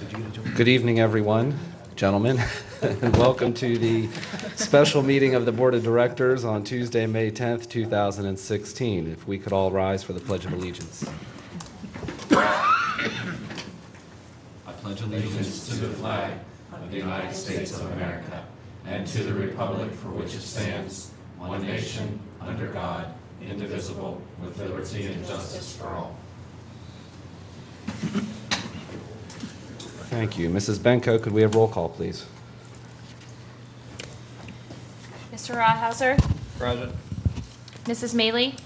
Good evening, everyone, gentlemen, and welcome to the special meeting of the Board of Directors on Tuesday, May 10th, 2016. If we could all rise for the Pledge of Allegiance. I pledge allegiance to the flag of the United States of America and to the republic for which it stands, one nation, under God, indivisible, with liberty and justice for all. Thank you. Mrs. Benko, could we have roll call, please? Mr. Rawhauser? Present. Mrs. Maley?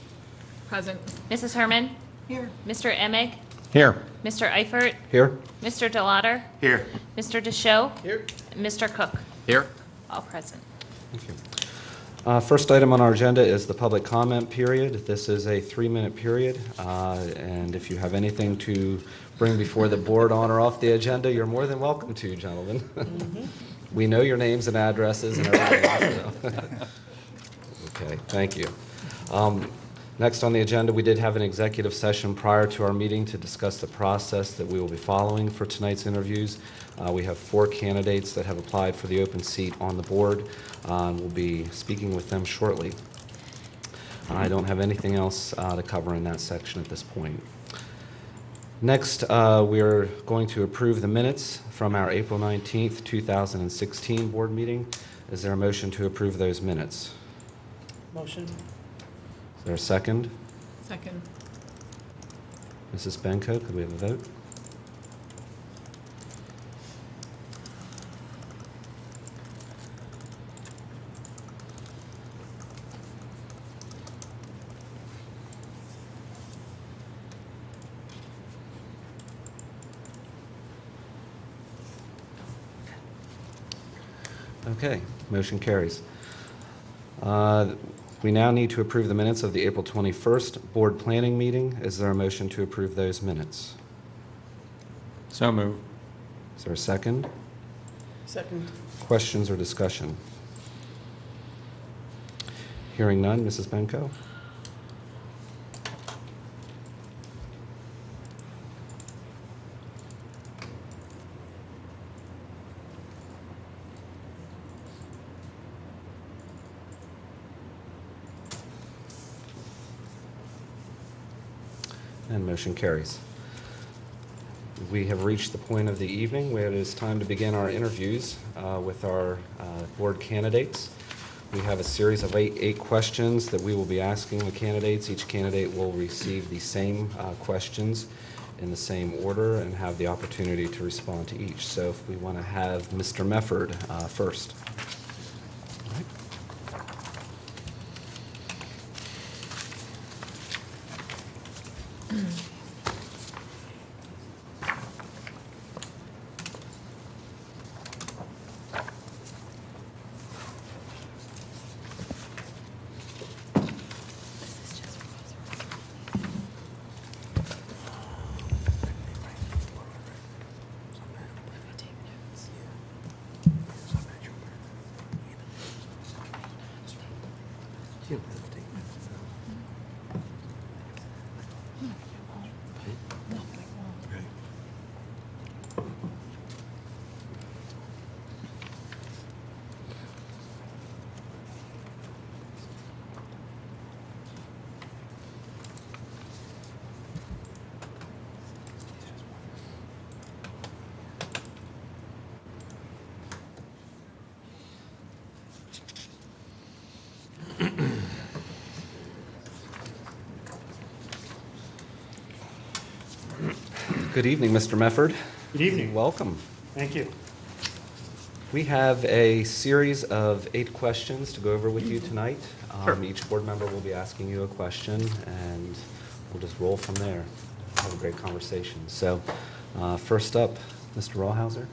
Present. Mrs. Herman? Here. Mr. Emig? Here. Mr. Eifert? Here. Mr. DeLauder? Here. Mr. Deschaux? Here. And Mr. Cook? Here. All present. Thank you. First item on our agenda is the public comment period. This is a 3-minute period, and if you have anything to bring before the board on or off the agenda, you're more than welcome to, gentlemen. Mm-hmm. We know your names and addresses and everything. So. Okay, thank you. Next on the agenda, we did have an executive session prior to our meeting to discuss the process that we will be following for tonight's interviews. We have 4 candidates that have applied for the open seat on the board, and we'll be speaking with them shortly. I don't have anything else to cover in that section at this point. Next, we are going to approve the minutes from our April 19th, 2016 board meeting. Is there a motion to approve those minutes? Motion. Is there a second? Second. Mrs. Benko, could we have a vote? Okay, motion carries. We now need to approve the minutes of the April 21st board planning meeting. Is there a motion to approve those minutes? So moved. Is there a second? Second. Questions or discussion? Hearing none, Mrs. Benko? And motion carries. We have reached the point of the evening where it is time to begin our interviews with our board candidates. We have a series of eight questions that we will be asking the candidates. Each candidate will receive the same questions in the same order and have the opportunity to respond to each. So if we want to have Mr. Mefford first. All right. Good evening, Mr. Mefford. Good evening. Welcome. Thank you. We have a series of 8 questions to go over with you tonight. Each board member will be asking you a question, and we'll just roll from there. Have a great conversation. So, first up, Mr. Rawhauser.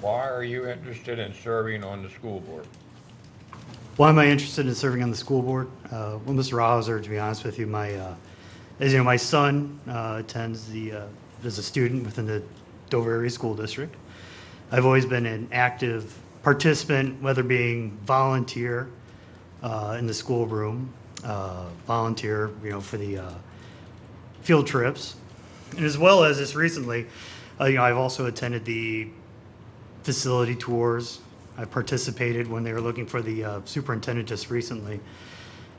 Why are you interested in serving on the school board? Why am I interested in serving on the school board? Well, Mr. Rawhauser, to be honest with you, as you know, my son attends as a student within the Dover Area School District. I've always been an active participant, whether being volunteer in the schoolroom, volunteer, for the field trips, and as well as just recently, I've also attended the facility tours. I participated when they were looking for the superintendent just recently.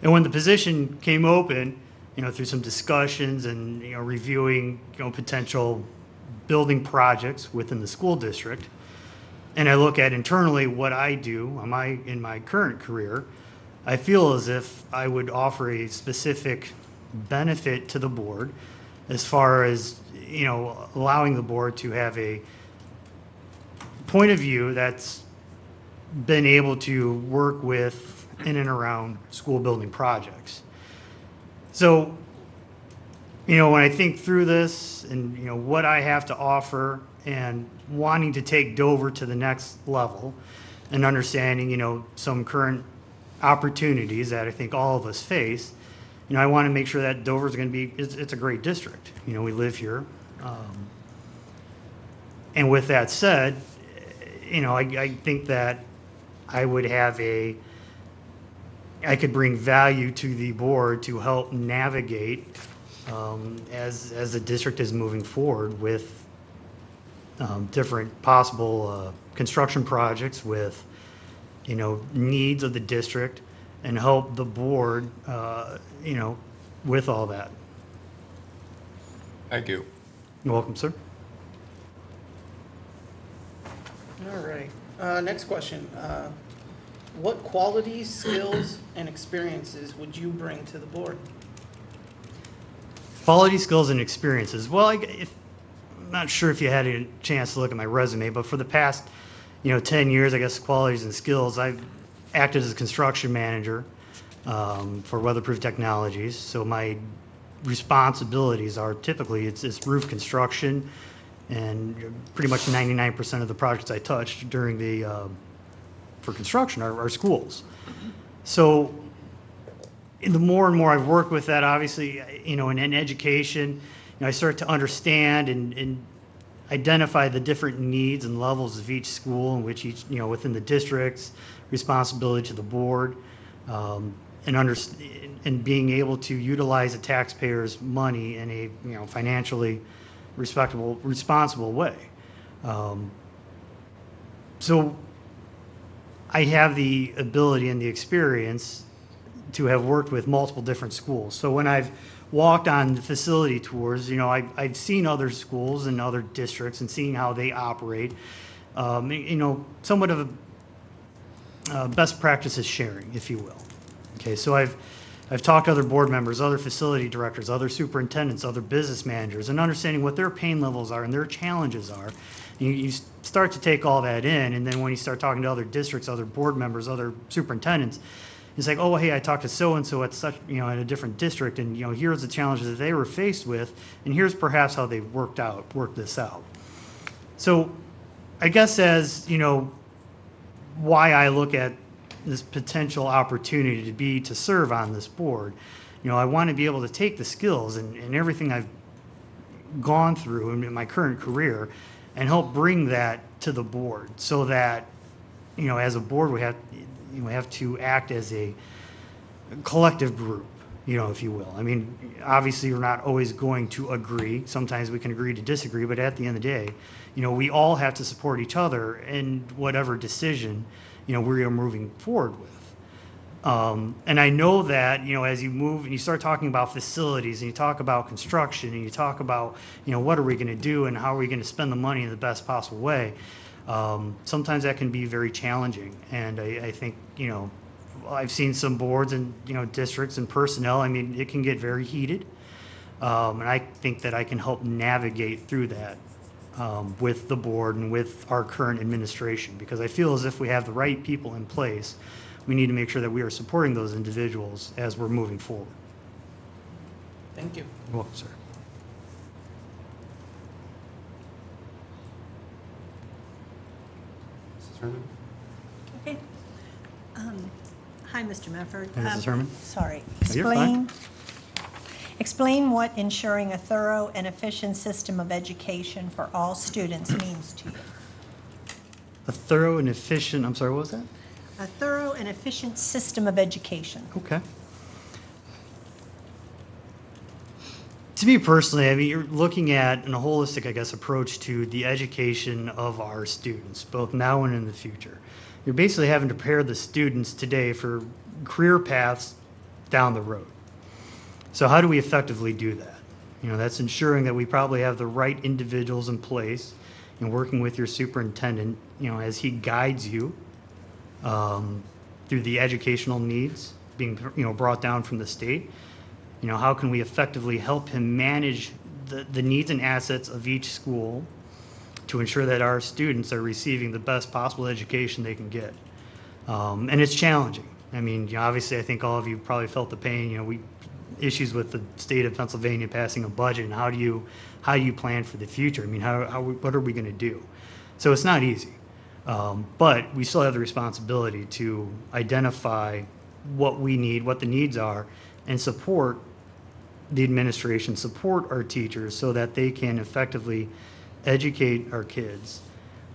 And when the position came open, through some discussions and, reviewing, potential building projects within the school district, and I look at internally what I do in my current career, I feel as if I would offer a specific benefit to the board as far as, allowing the board to have a point of view that's been able to work with in and around school building projects. So, when I think through this and, what I have to offer and wanting to take Dover to the next level and understanding, some current opportunities that I think all of us face, I want to make sure that Dover's going to be, it's a great district. We live here. And with that said, I think that I would have I could bring value to the board to help navigate as the district is moving forward with different possible construction projects with, needs of the district and help the board, with all that. Thank you. You're welcome, sir. All right. Next question. What qualities, skills, and experiences would you bring to the board? Quality, skills, and experiences. Well, I'm not sure if you had a chance to look at my resume, but for the past, 10 years, I guess, qualities and skills, I've acted as a construction manager for Weatherproof Technologies. So my responsibilities are typically, it's roof construction, and pretty much 99% of the projects I touched during for construction are schools. So the more and more I've worked with that, obviously, in education, I start to understand and identify the different needs and levels of each school in which each, within the district's responsibility to the board, and being able to utilize the taxpayers' money in a, financially responsible way. So I have the ability and the experience to have worked with multiple different schools. So when I've walked on the facility tours, I've seen other schools and other districts and seen how they operate. Somewhat of a best practices sharing, if you will. Okay, so I've talked to other board members, other facility directors, other superintendents, other business managers, and understanding what their pain levels are and their challenges are. You start to take all that in, and then when you start talking to other districts, other board members, other superintendents, it's like, oh, hey, I talked to so-and-so at such, at a different district, and, here's the challenges that they were faced with, and here's perhaps how they worked this out. So I guess as, why I look at this potential opportunity to serve on this board, I want to be able to take the skills and everything I've gone through in my current career and help bring that to the board so that, as a board, we have to act as a collective group, if you will. I mean, obviously, we're not always going to agree. Sometimes we can agree to disagree, but at the end of the day, we all have to support each other in whatever decision, we are moving forward with. And I know that, as you move and you start talking about facilities and you talk about construction and you talk about, what are we going to do and how are we going to spend the money in the best possible way, sometimes that can be very challenging. And I think, I've seen some boards and, districts and personnel, I mean, it can get very heated. And I think that I can help navigate through that with the board and with our current administration, because I feel as if we have the right people in place, we need to make sure that we are supporting those individuals as we're moving forward. Thank you. You're welcome, sir. Mrs. Herman? Okay. Hi, Mr. Mefford. Hey, Mrs. Herman. Sorry. Oh, you're fine. Explain what ensuring a thorough and efficient system of education for all students means to you. A thorough and efficient, I'm sorry, what was that? A thorough and efficient system of education. Okay. To me personally, I mean, you're looking at a holistic, I guess, approach to the education of our students, both now and in the future. You're basically having to prepare the students today for career paths down the road. So how do we effectively do that? You know, that's ensuring that we probably have the right individuals in place and working with your superintendent, you know, as he guides you through the educational needs being, you know, brought down from the state. You know, how can we effectively help him manage the needs and assets of each school to ensure that our students are receiving the best possible education they can get? And it's challenging. I mean, you know, obviously, I think all of you probably felt the pain. You know, issues with the state of Pennsylvania passing a budget, and how do you plan for the future? I mean, what are we going to do? So it's not easy, but we still have the responsibility to identify what we need, what the needs are, and support the administration, support our teachers so that they can effectively educate our kids.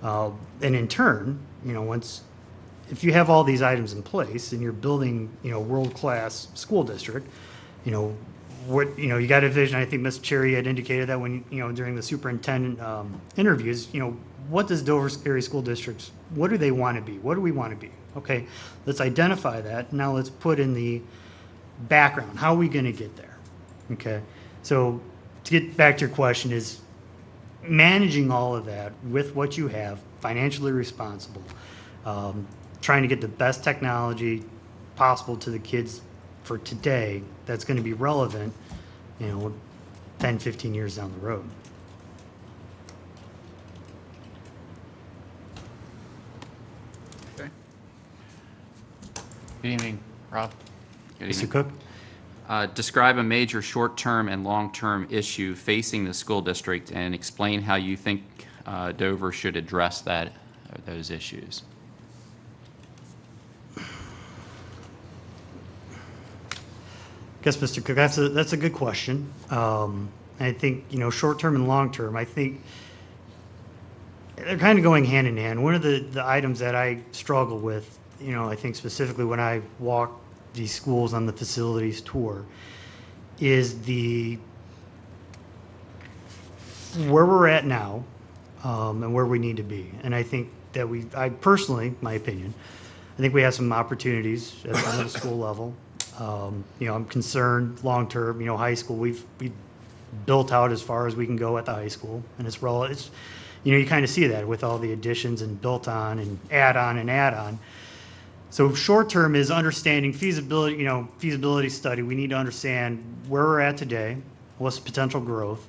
And in turn, you know, if you have all these items in place and you're building, you know, world-class school district, you know, you got a vision. I think Ms. Cherry had indicated that when, you know, during the superintendent interviews, you know, what does Dover Area School Districts, what do they want to be? What do we want to be? Okay, let's identify that. Now let's put in the background. How are we going to get there? Okay, so to get back to your question is managing all of that with what you have, financially responsible, trying to get the best technology possible to the kids for today that's going to be relevant, you know, 10, 15 years down the road. Okay. Good evening, Rob. Good Mr. evening. Cook? Describe a major short-term and long-term issue facing the school district and explain how you think Dover should address those issues. I guess, Mr. Cook, that's a good question. I think, you know, short-term and long-term, I think they're kind of going hand in hand. One of the items that I struggle with, you know, I think specifically when I walk these schools on the facilities tour, is where we're at now and where we need to be. And I think that I personally, my opinion, I think we have some opportunities at the middle school level. You know, I'm concerned long-term, you know, high school, we've built out as far as we can go at the high school. And it's, you know, you kind of see that with all the additions and built on and add-on. So short-term is understanding feasibility, you know, feasibility study. We need to understand where we're at today, what's the potential growth,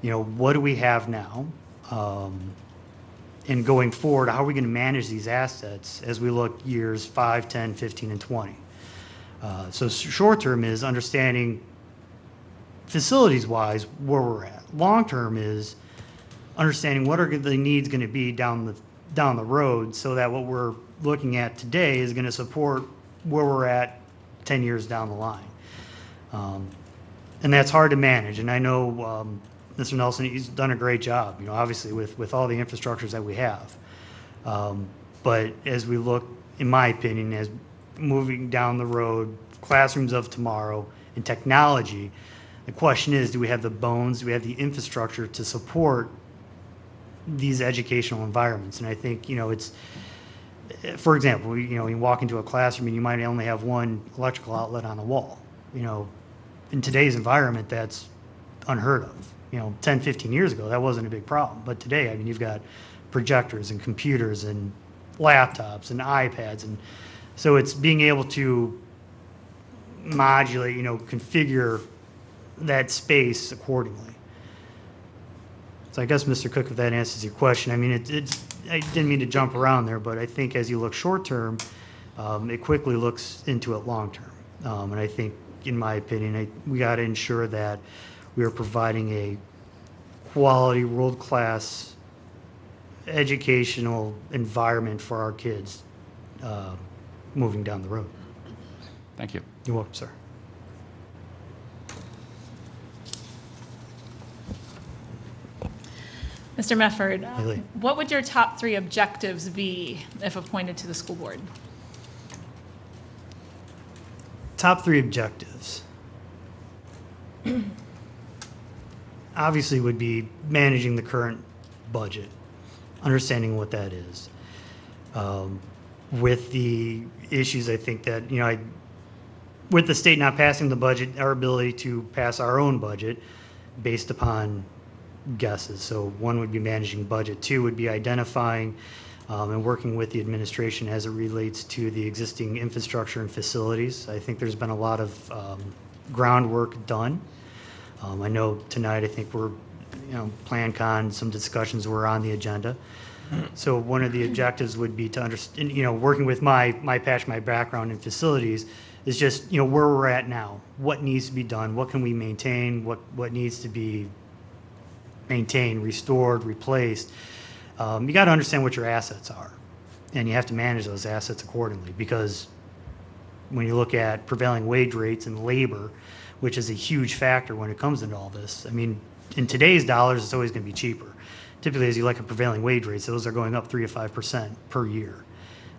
you know, what do we have now? And going forward, how are we going to manage these assets as we look years 5, 10, 15, and 20? So short-term is understanding facilities-wise where we're at. Long-term is understanding what are the needs going to be down the road so that what we're looking at today is going to support where we're at 10 years down the line. And that's hard to manage. And I know Mr. Nelson, he's done a great job, you know, obviously with all the infrastructures that we have. But as we look, in my opinion, as moving down the road, classrooms of tomorrow and technology, the question is, do we have the bones, do we have the infrastructure to support these educational environments? And I think, you know, it's, for example, you know, you walk into a classroom and you might only have one electrical outlet on the wall. You know, in today's environment, that's unheard of. You know, 10, 15 years ago, that wasn't a big problem. But today, I mean, you've got projectors and computers and laptops and iPads. And so it's being able to modulate, you know, configure that space accordingly. So I guess, Mr. Cook, if that answers your question, I mean, I didn't mean to jump around there, but I think as you look short-term, it quickly looks into it long-term. And I think, in my opinion, we got to ensure that we are providing a quality, world-class educational environment for our kids moving down the road. Thank you. You're welcome, sir. Mr. Mefford, Haley. what would your top 3 objectives be if appointed to the school board? Top 3 objectives. obviously would be managing the current budget, understanding what that is. With the issues, I think that, with the state not passing the budget, our ability to pass our own budget based upon guesses. So one would be managing budget. Two would be identifying and working with the administration as it relates to the existing infrastructure and facilities. I think there's been a lot of groundwork done. I know tonight, I think we're, PlanCon, some discussions were on the agenda. So one of the objectives would be to understand, working with my passion, my background in facilities, is just, where we're at now. What needs to be done? What can we maintain? What needs to be maintained, restored, replaced? You got to understand what your assets are, and you have to manage those assets accordingly, because when you look at prevailing wage rates and labor, which is a huge factor when it comes into all this. I mean, in today's dollars, it's always going to be cheaper. Typically, as you look at prevailing wage rates, those are going up 3 to 5% per year.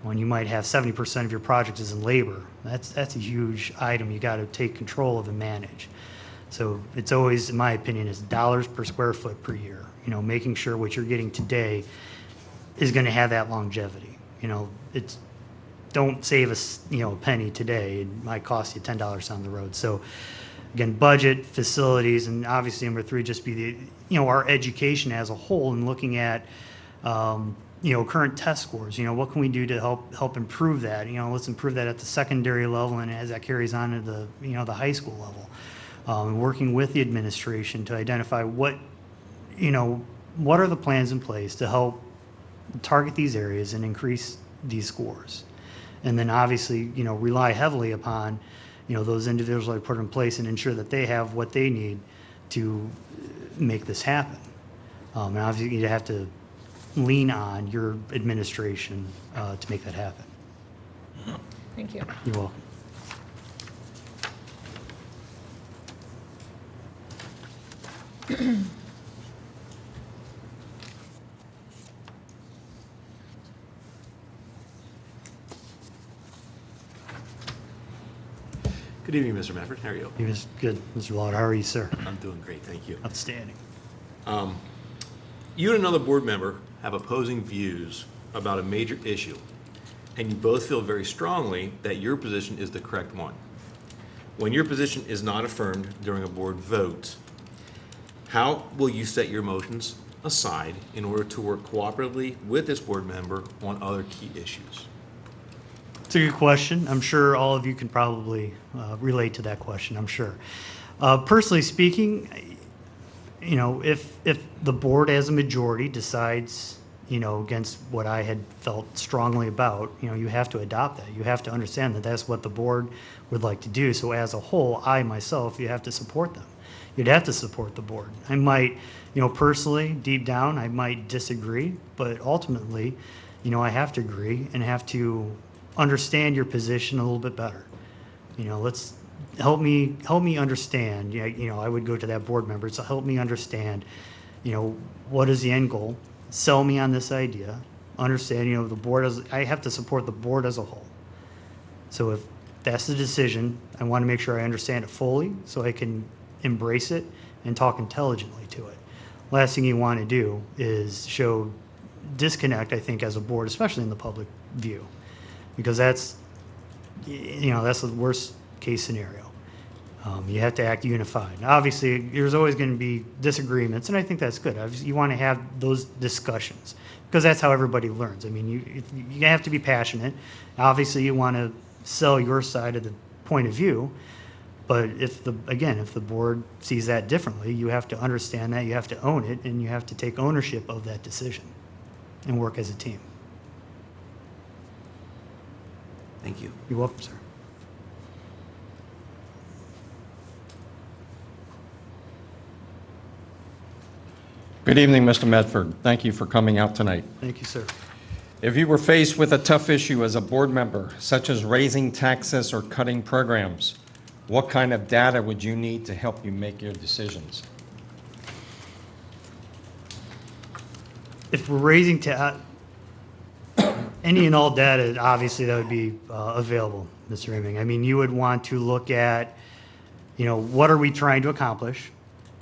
When you might have 70% of your project is in labor, that's a huge item you got to take control of and manage. So it's always, in my opinion, is dollars per square foot per year. Making sure what you're getting today is going to have that longevity. It's don't save a penny today. It might cost you $10 down the road. So again, budget, facilities, and obviously number 3 just be the our education as a whole, and looking at current test scores. What can we do to help improve that? Let's improve that at the secondary level, and as that carries on to the the high school level. And working with the administration to identify what are the plans in place to help target these areas and increase these scores. And then obviously, rely heavily upon, those individuals that are put in place and ensure that they have what they need to make this happen. And obviously, you have to lean on your administration to make that happen. Thank you. You're welcome. Good evening, Mr. Medford. How are you? He was good, Mr. Lauder. How are you, sir? I'm doing great, thank you. Outstanding. You and another board member have opposing views about a major issue, and you both feel very strongly that your position is the correct one. When your position is not affirmed during a board vote, how will you set your motions aside in order to work cooperatively with this board member on other key issues? It's a good question. I'm sure all of you can probably relate to that question, I'm sure. Personally speaking, if the board as a majority decides, against what I had felt strongly about, you have to adopt that. You have to understand that that's what the board would like to do. So as a whole, I myself, you have to support them. You'd have to support the board. I might, personally, deep down, I might disagree, but ultimately, I have to agree and have to understand your position a little bit better. Let's help me understand. I would go to that board member, so help me understand, what is the end goal? Sell me on this idea. Understand, the board I have to support the board as a whole. So if that's the decision, I want to make sure I understand it fully so I can embrace it and talk intelligently to it. Last thing you want to do is show disconnect, I think, as a board, especially in the public view, because that's the worst case scenario. You have to act unified. Now, obviously, there's always going to be disagreements, and I think that's good. Obviously, you want to have those discussions because that's how everybody learns. I mean, you have to be passionate. Obviously, you want to sell your side of the point of view, but if the board sees that differently, you have to understand that, you have to own it, and you have to take ownership of that decision and work as a team. Thank you. You're welcome, sir. Good evening, Mr. Medford. Thank you for coming out tonight. Thank you, sir. If you were faced with a tough issue as a board member, such as raising taxes or cutting programs, what kind of data would you need to help you make your decisions? If we're raising any and all data, obviously that would be available, Mr. Iming. I mean, you would want to look at, what are we trying to accomplish?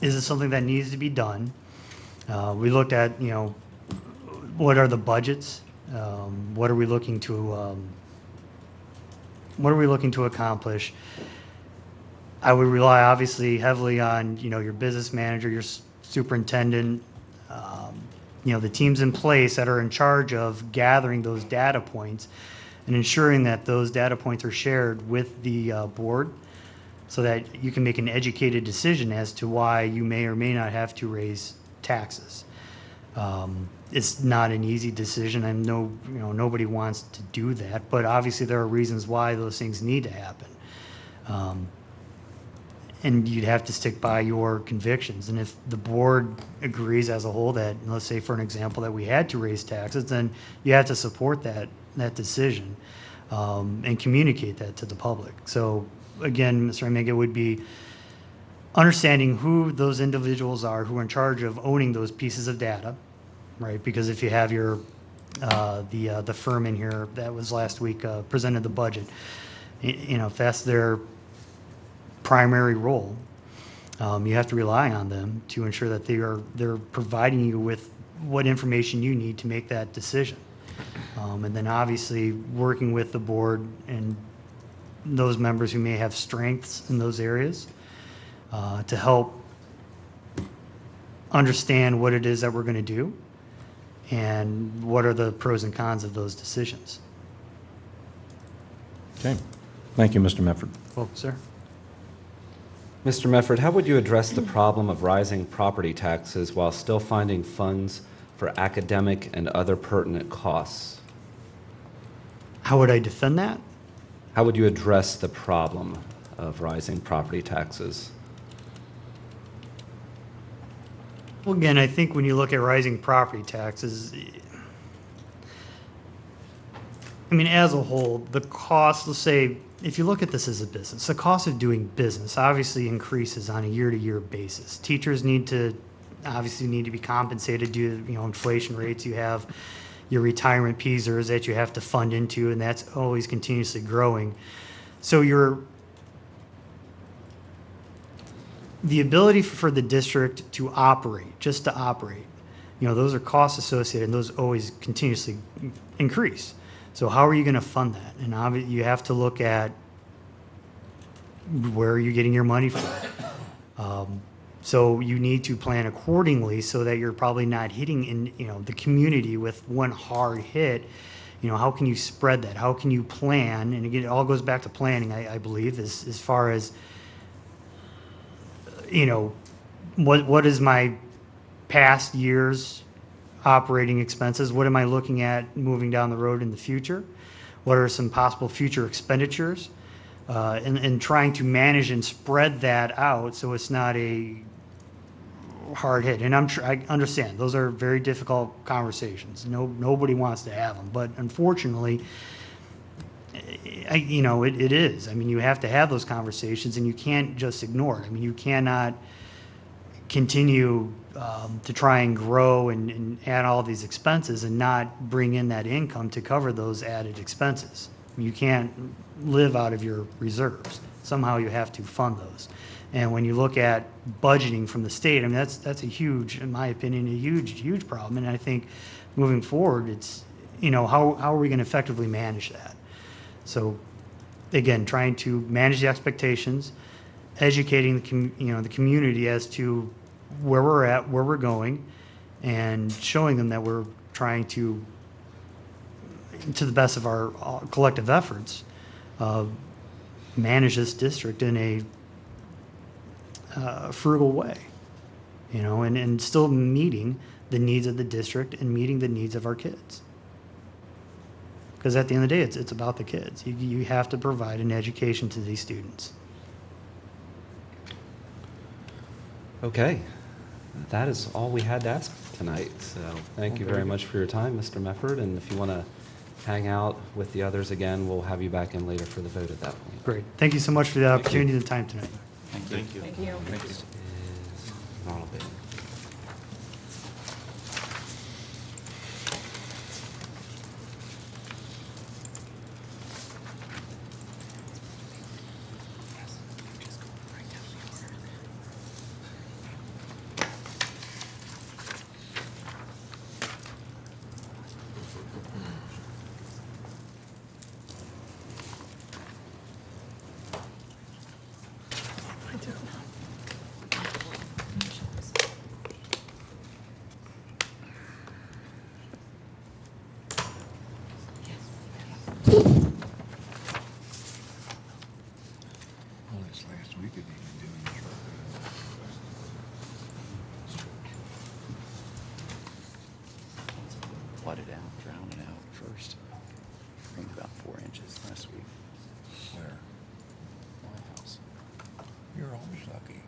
is it something that needs to be done? We looked at, what are the budgets? What are we looking to accomplish? I would rely obviously heavily on, your business manager, your superintendent, the teams in place that are in charge of gathering those data points and ensuring that those data points are shared with the board so that you can make an educated decision as to why you may or may not have to raise taxes. It's not an easy decision. I know, nobody wants to do that, but obviously there are reasons why those things need to happen. And you'd have to stick by your convictions. And if the board agrees as a whole that, let's say for an example, that we had to raise taxes, then you have to support that decision and communicate that to the public. So again, Mr. Remick, it would be understanding who those individuals are who are in charge of owning those pieces of data, right? Because if you have your the firm in here that was last week presented the budget, if that's their primary role, you have to rely on them to ensure that they're providing you with what information you need to make that decision. And then obviously working with the board and those members who may have strengths in those areas to help understand what it is that we're going to do and what are the pros and cons of those decisions. Okay. Thank you, Mr. Mefford. Well, sir. Mr. Mefford, how would you address the problem of rising property taxes while still finding funds for academic and other pertinent costs? How would I defend that? How would you address the problem of rising property taxes? Well, again, I think when you look at rising property taxes, as a whole, the cost, let's say, if you look at this as a business, the cost of doing business obviously increases on a year-to-year basis. Teachers obviously need to be compensated due to, inflation rates. You have your retirement PSERs that you have to fund into, and that's always continuously growing. So the ability for the district to operate, just to operate, those are costs associated, and those always continuously increase. So how are you going to fund that? And obviously, you have to look at where are you getting your money from. So you need to plan accordingly so that you're probably not hitting in the community with one hard hit. How can you spread that? How can you plan? And again, it all goes back to planning, I believe, as far as what is my past year's operating expenses? What am I looking at moving down the road in the future? What are some possible future expenditures? And trying to manage and spread that out so it's not a hard hit. And I understand those are very difficult conversations. Nobody wants to have them, but unfortunately, it is. You have to have those conversations, and you can't just ignore it. You cannot continue to try and grow and add all these expenses and not bring in that income to cover those added expenses. You can't live out of your reserves. Somehow you have to fund those. And when you look at budgeting from the state, that's a huge, in my opinion, a huge problem. And I think moving forward, it's, how are we going to effectively manage that? So again, trying to manage the expectations, educating the community as to where we're at, where we're going, and showing them that we're trying to the best of our collective efforts, manage this district in a frugal way, and still meeting the needs of the district and meeting the needs of our kids. Because at the end of the day, it's about the kids. You have to provide an education to these students. Okay, that is all we had to ask tonight. So thank you very much for your time, Mr. Mefford. And if you want to hang out with the others again, we'll have you back in later for the vote at that point. Great. Thank you so much for the opportunity and the time tonight. Thank you. Thank you. Is Ronald Bailey. flood it out, drown it out first. Rained about 4 inches last week. Where? My house. You're always lucky.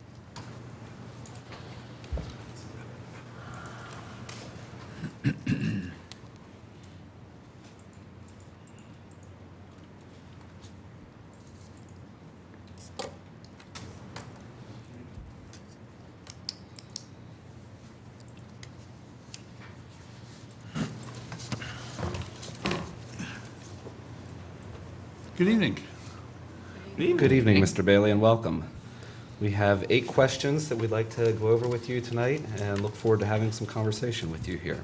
Good evening. Good evening, Mr. Bailey, and welcome. We have 8 questions that we'd like to go over with you tonight and look forward to having some conversation with you here.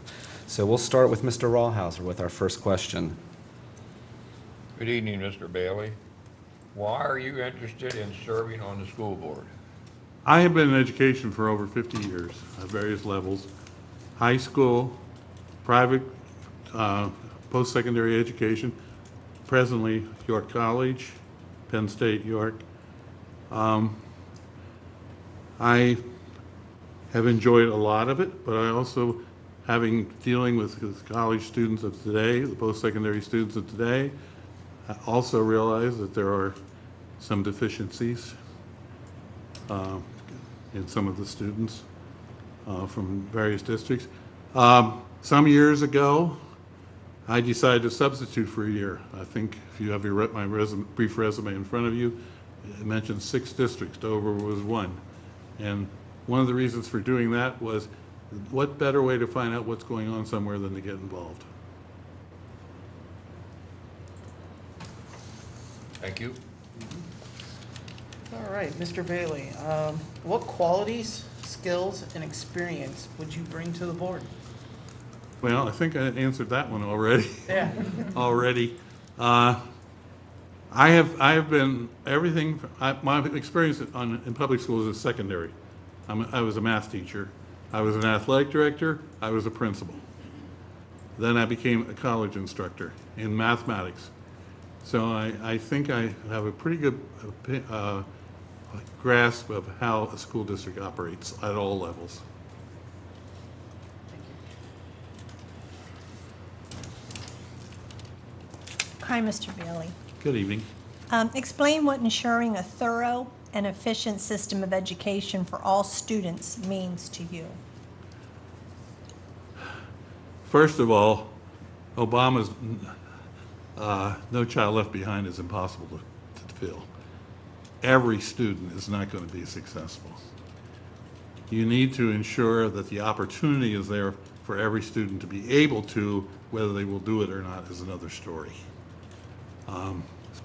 So we'll start with Mr. Rawhauser with our first question. Good evening, Mr. Bailey. Why are you interested in serving on the school board? I have been in education for over 50 years at various levels, high school, private, post-secondary education, presently York College, Penn State, York. I have enjoyed a lot of it, but I also, dealing with the college students of today, the post-secondary students of today, I also realize that there are some deficiencies in some of the students from various districts. Some years ago, I decided to substitute for a year. I think if you have my brief resume in front of you, it mentions 6 districts. Dover was one. And one of the reasons for doing that was, what better way to find out what's going on somewhere than to get involved? Thank you. All right, Mr. Bailey, what qualities, skills, and experience would you bring to the board? Well, I think I answered that one already. Yeah. Already. I have been everything, my experience in public schools is secondary. I was a math teacher. I was an athletic director. I was a principal. Then I became a college instructor in mathematics. So I think I have a pretty good grasp of how a school district operates at all levels. Hi, Mr. Bailey. Good evening. Explain what ensuring a thorough and efficient system of education for all students means to you. First of all, Obama's No Child Left Behind is impossible to fill. Every student is not going to be successful. You need to ensure that the opportunity is there for every student to be able to. Whether they will do it or not is another story.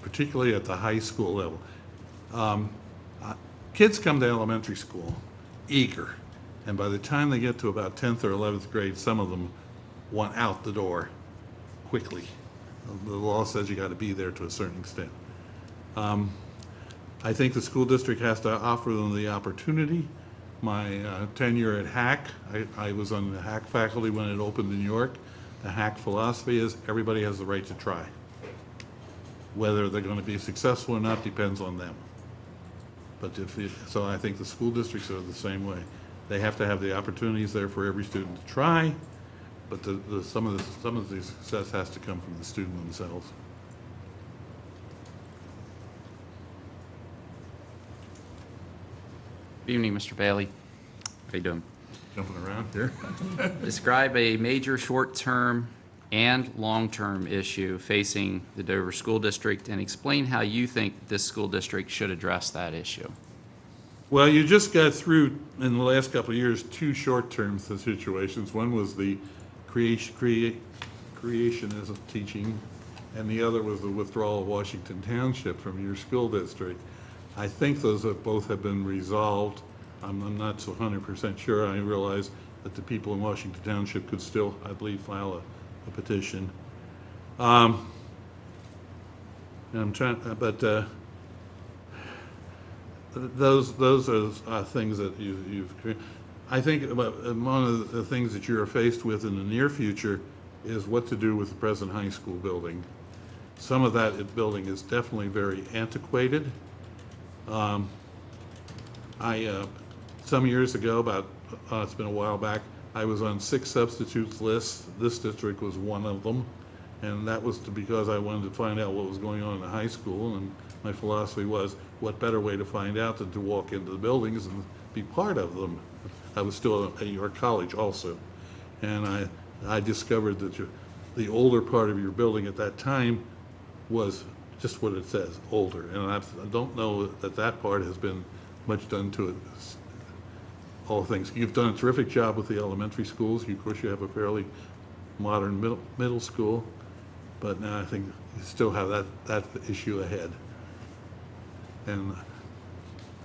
Particularly at the high school level. Kids come to elementary school eager, and by the time they get to about 10th or 11th grade, some of them want out the door quickly. The law says you got to be there to a certain extent. I think the school district has to offer them the opportunity. My tenure at HAC, I was on the HAC faculty when it opened in New York. The HAC philosophy is everybody has the right to try. Whether they're going to be successful or not depends on them. But so I think the school districts are the same way. They have to have the opportunities there for every student to try, but some of the success has to come from the student themselves. Good evening, Mr. Bailey. How you doing? Jumping around here. Describe a major short-term and long-term issue facing the Dover School District and explain how you think this school district should address that issue. Well, you just got through, in the last couple of years, 2 short-term situations. One was the creationism teaching, and the other was the withdrawal of Washington Township from your school district. I think those both have been resolved. I'm not so 100% sure. I realize that the people in Washington Township could still, I believe, file a petition. And I'm trying, but those are things that you've created. I think one of the things that you're faced with in the near future is what to do with the present high school building. Some of that building is definitely very antiquated. Some years ago, it's been a while back, I was on 6 substitutes lists. This district was one of them. And that was because I wanted to find out what was going on in the high school. And my philosophy was, what better way to find out than to walk into the buildings and be part of them. I was still at York College also. And I discovered that the older part of your building at that time was just what it says, older. And I don't know that part has been much done to it. All things. You've done a terrific job with the elementary schools. Of course, you have a fairly modern middle school, but now I think you still have that issue ahead. And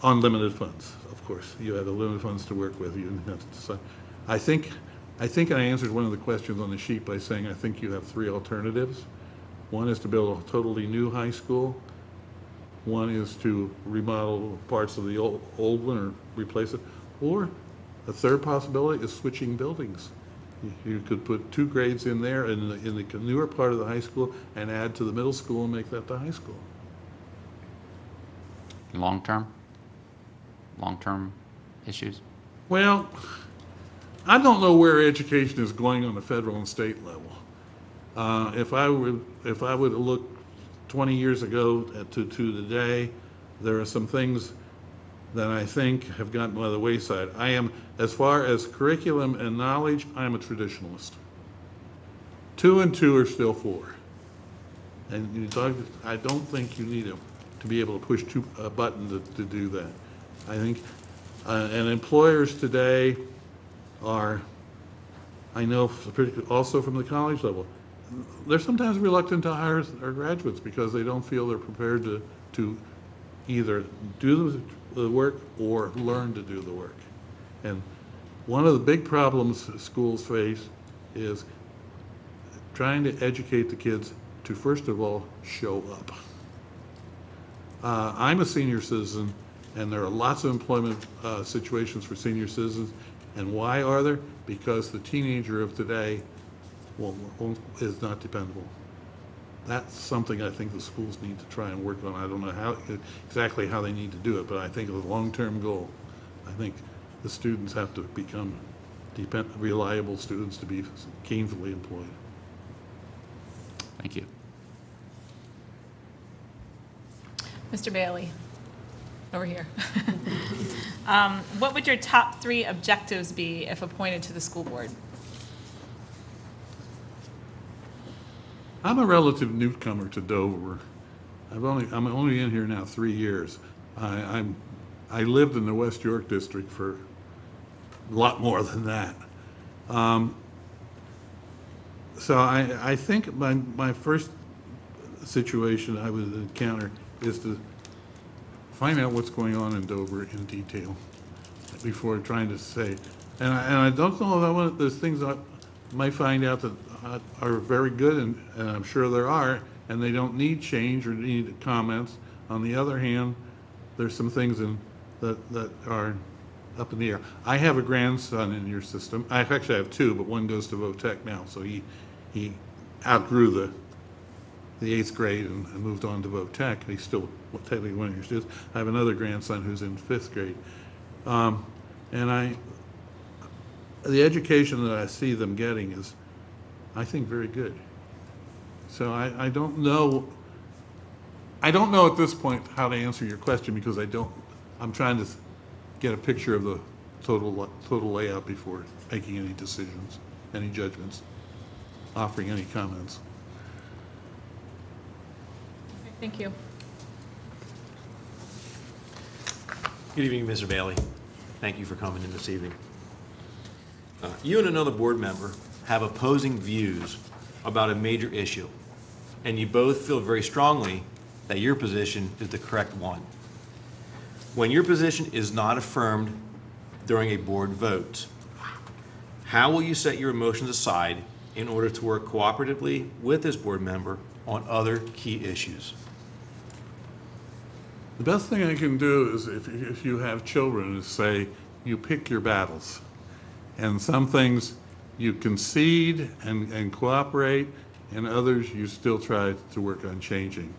unlimited funds, of course. You have the limited funds to work with. You have to decide. I think I answered one of the questions on the sheet by saying I think you have 3 alternatives. One is to build a totally new high school. One is to remodel parts of the old one or replace it. Or a third possibility is switching buildings. You could put 2 grades in there in the newer part of the high school and add to the middle school and make that the high school. Long-term issues? Well, I don't know where education is going on the federal and state level. If I would look 20 years ago to today, there are some things that I think have gotten by the wayside. I am, as far as curriculum and knowledge, I'm a traditionalist. 2 and 2 are still 4. And I don't think you need to be able to push a button to do that. I think, and employers today are, I know also from the college level, they're sometimes reluctant to hire our graduates because they don't feel they're prepared to either do the work or learn to do the work. And one of the big problems schools face is trying to educate the kids to, first of all, show up. I'm a senior citizen, and there are lots of employment situations for senior citizens. And why are there? Because the teenager of today is not dependable. That's something I think the schools need to try and work on. I don't know exactly how they need to do it, but I think as a long-term goal, I think the students have to become reliable students to be gainfully employed. Thank you. Mr. Bailey, over here. What would your top 3 objectives be if appointed to the school board? I'm a relative newcomer to Dover. I'm only in here now 3 years. I lived in the West York district for a lot more than that. So I think my first situation I would encounter is to find out what's going on in Dover in detail before trying to say. And I don't know if there's things I might find out that are very good, and I'm sure there are, and they don't need change or need comments. On the other hand, there's some things that are up in the air. I have a grandson in your system. I actually have 2, but one goes to Votech now, so he outgrew the 8th grade and moved on to Votech. He's still technically one of your students. I have another grandson who's in 5th grade. And the education that I see them getting is, I think, very good. So I don't know at this point how to answer your question because I'm trying to get a picture of the total layout before making any decisions, any judgments, offering any comments. Thank you. Good evening, Mr. Bailey. Thank you for coming in this evening. You and another board member have opposing views about a major issue, and you both feel very strongly that your position is the correct one. When your position is not affirmed during a board vote, how will you set your emotions aside in order to work cooperatively with this board member on other key issues? The best thing I can do is, if you have children, is say, you pick your battles. And some things you concede and cooperate, and others you still try to work on changing.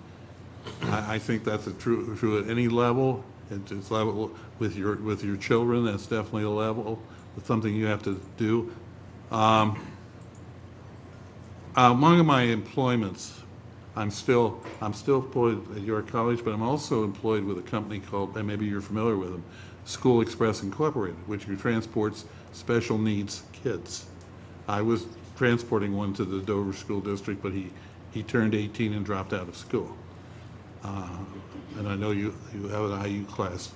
I think that's true at any level. It's level with your children. That's definitely a level. It's something you have to do. Among my employments, I'm still employed at York College, but I'm also employed with a company called, and maybe you're familiar with them, School Express Incorporated, which transports special needs kids. I was transporting one to the Dover School District, but he turned 18 and dropped out of school. And I know you have an IU class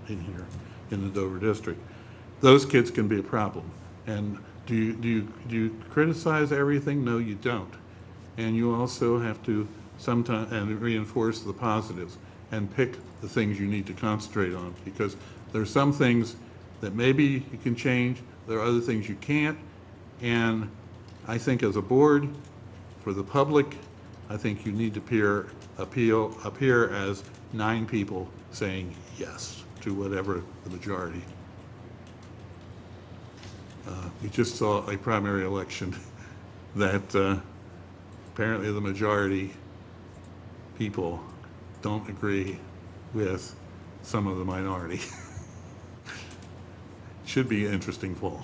in here in the Dover District. Those kids can be a problem. And do you criticize everything? No, you don't. And you also have to sometimes and reinforce the positives and pick the things you need to concentrate on, because there are some things that maybe you can change, there are other things you can't. And I think as a board, for the public, I think you need to appear as 9 people saying yes to whatever the majority. We just saw a primary election that apparently the majority people don't agree with some of the minority. Should be an interesting fall.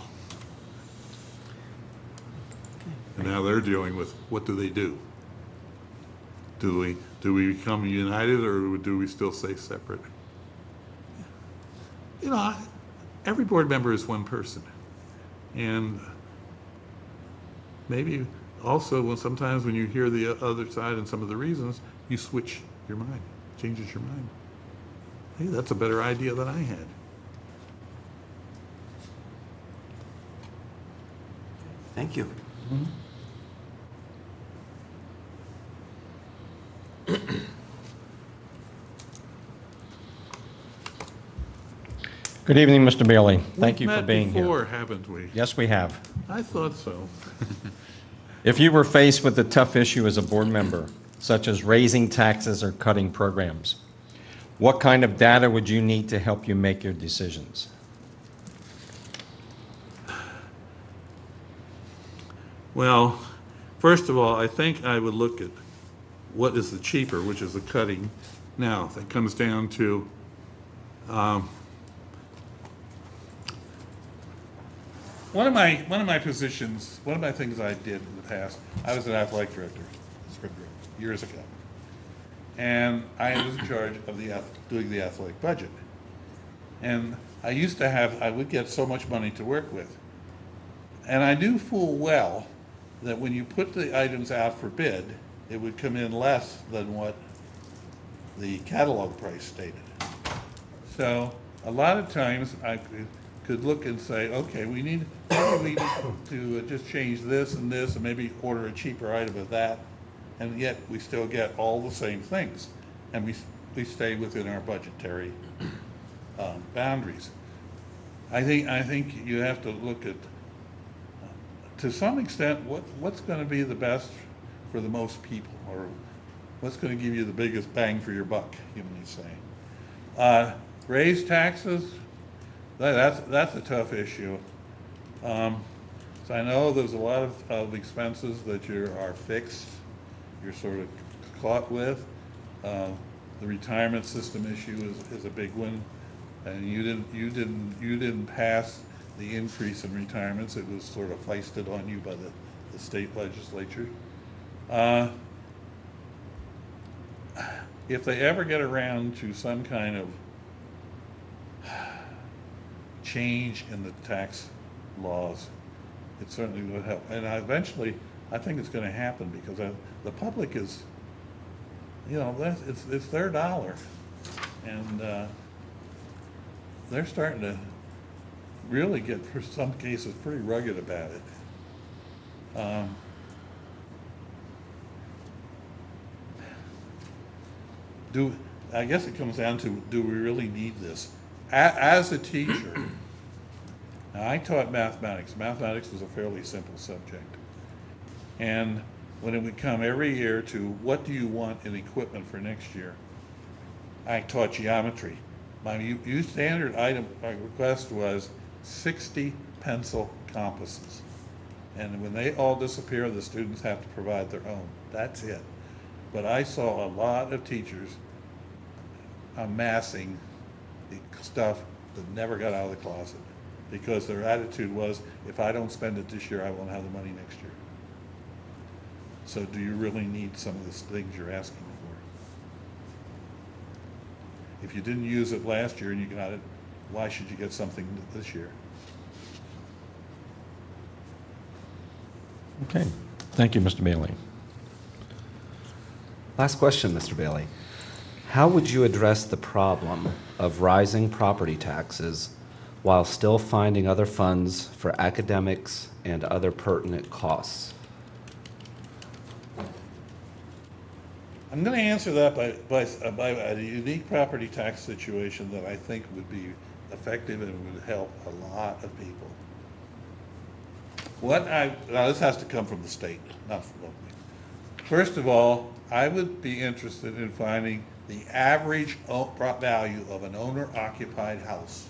And now they're dealing with, what do they do? Do we become united, or do we still stay separate? You know, every board member is one person. And maybe also sometimes when you hear the other side and some of the reasons, you switch your mind, changes your mind. Hey, that's a better idea than I had. Thank you. Good evening, Mr. Bailey. Thank you We've for met being here. before, haven't we? Yes, we have. I thought so. If you were faced with a tough issue as a board member, such as raising taxes or cutting programs, what kind of data would you need to help you make your decisions? Well, first of all, I think I would look at what is the cheaper, which is the cutting. Now, that comes down to one of my positions, one of my things I did in the past, I was an athletic director, years ago. And I was in charge of doing the athletic budget. And I would get so much money to work with. And I knew full well that when you put the items out for bid, it would come in less than what the catalog price stated. So a lot of times I could look and say, okay, we need to just change this and this, and maybe order a cheaper item of that, and yet we still get all the same things, and we stay within our budgetary boundaries. I think you have to look at, to some extent, what's going to be the best for the most people, or what's going to give you the biggest bang for your buck, you may say. Raise taxes, that's a tough issue. So I know there's a lot of expenses that are fixed, you're sort of caught with. The retirement system issue is a big one, and you didn't pass the increase in retirements. It was sort of foisted on you by the state legislature. If they ever get around to some kind of change in the tax laws, it certainly would help. And eventually, I think it's going to happen, because the public is, you know, it's their dollar, and they're starting to really get, for some cases, pretty rugged about it. I guess it comes down to, do we really need this? As a teacher, now I taught mathematics. Mathematics was a fairly simple subject. And when it would come every year to what do you want in equipment for next year, I taught geometry. My standard item request was 60 pencil compasses. And when they all disappear, the students have to provide their own. That's it. But I saw a lot of teachers amassing the stuff that never got out of the closet. because their attitude was, if I don't spend it this year, I won't have the money next year. So do you really need some of the things you're asking for? If you didn't use it last year and you got it, why should you get something this year? Okay. Thank you, Mr. Bailey. Last question, Mr. Bailey. How would you address the problem of rising property taxes while still finding other funds for academics and other pertinent costs? I'm going to answer that by a unique property tax situation that I think would be effective and would help a lot of people. Now this has to come from the state, not from me. First of all, I would be interested in finding the average value of an owner-occupied house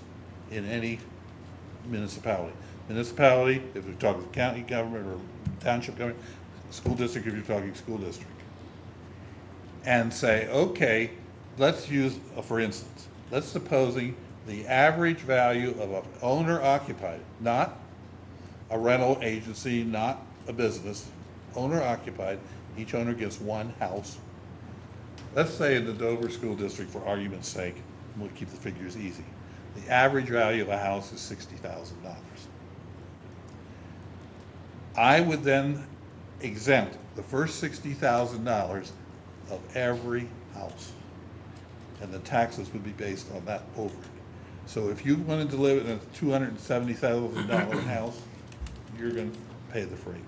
in any municipality. Municipality, if you're talking county government or township government, school district if you're talking school district. And say, okay, let's use, for instance, let's supposing the average value of an owner-occupied, not a rental agency, not a business, owner-occupied, each owner gets one house. Let's say in the Dover School District, for argument's sake, we'll keep the figures easy, the average value of a house is $60,000. I would then exempt the first $60,000 of every house, and the taxes would be based on that over it. So if you wanted to live in a $270,000 house, you're going to pay the freight.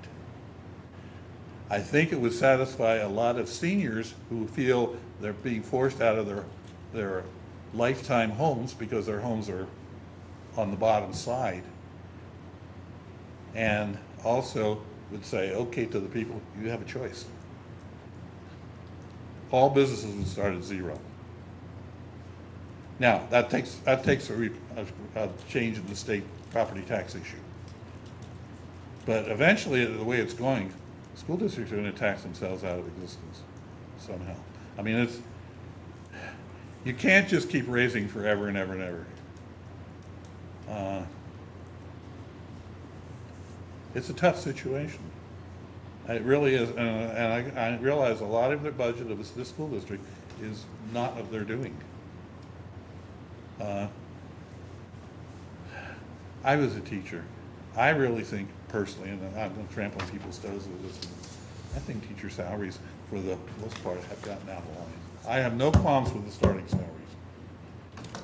I think it would satisfy a lot of seniors who feel they're being forced out of their lifetime homes because their homes are on the bottom side. And also would say, okay, to the people, you have a choice. All businesses would start at zero. Now, that takes a change in the state property tax issue. But eventually, the way it's going, school districts are going to tax themselves out of existence somehow. I mean, you can't just keep raising forever and ever and ever. It's a tough situation. It really is, and I realize a lot of the budget of this school district is not of their doing. I was a teacher. I really think personally, and I'm going to trample on people's toes with this, I think teacher salaries, for the most part, have gotten out of line. I have no qualms with the starting salaries.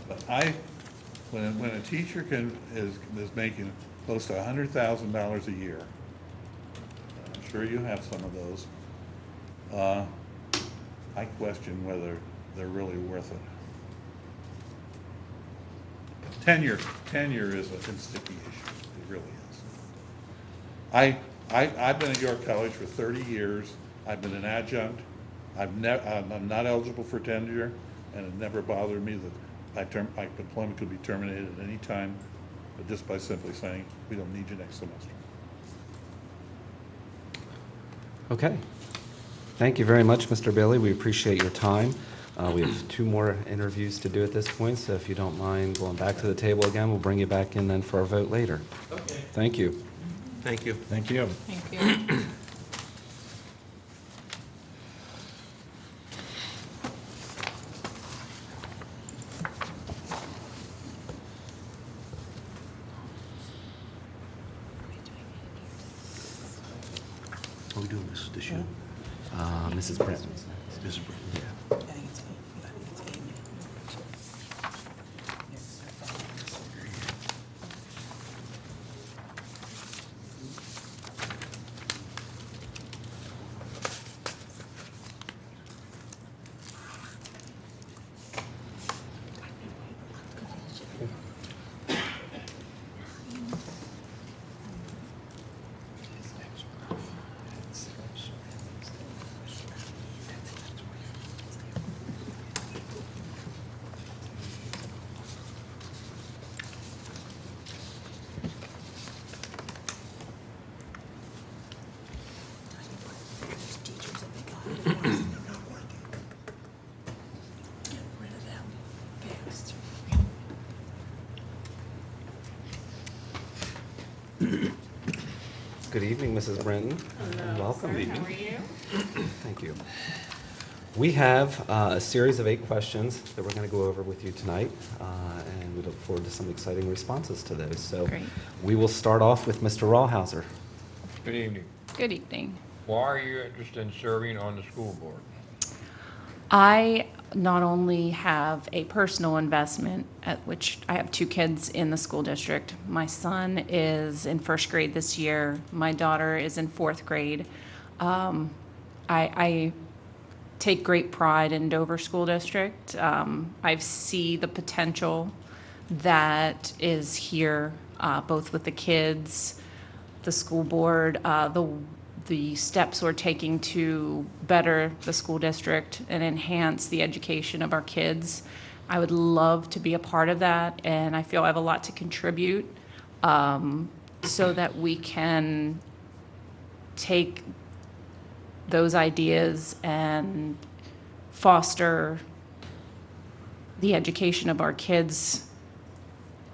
But when a teacher is making close to $100,000 a year, I'm sure you have some of those, I question whether they're really worth it. Tenure is a sticky issue. It really is. I've been at York College for 30 years. I've been an adjunct. I'm not eligible for tenure, and it never bothered me that my employment could be terminated at any time, but just by simply saying, we don't need you next semester. Okay. Thank you very much, Mr. Bailey. We appreciate your time. We have 2 more interviews to do at this point, so if you don't mind going back to the table again, we'll bring you back in then for our vote later. Okay. Thank you. Thank you. Thank you. Thank you. Are we doing this year? Mrs. Brent. Mrs. Brent, yeah. Good evening, Mrs. Brenton. Welcome. How are you? Thank you. We have a series of 8 questions that we're going to go over with you tonight, and we look forward to some exciting responses to those. So Great. we will start off with Mr. Rawhauser. Good evening. Good evening. Why are you interested in serving on the school board? I not only have a personal investment, at which I have 2 kids in the school district. My son is in 1st grade this year. My daughter is in 4th grade. I take great pride in Dover School District. I see the potential that is here, both with the kids, the school board, the steps we're taking to better the school district and enhance the education of our kids. I would love to be a part of that, and I feel I have a lot to contribute so that we can take those ideas and foster the education of our kids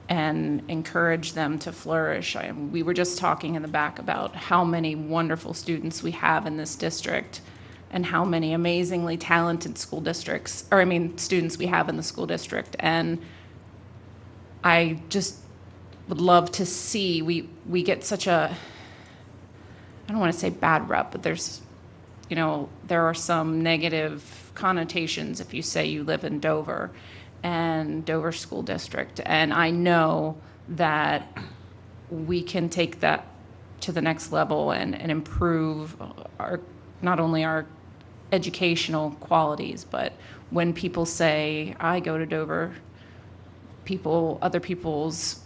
and encourage them to flourish. We were just talking in the back about how many wonderful students we have in this district and how many amazingly talented students we have in the school district. And I just would love to see, we get such a, I don't want to say bad rep, but there are some negative connotations if you say you live in Dover and Dover School District. And I know that we can take that to the next level and improve not only our educational qualities, but when people say, I go to Dover, other people's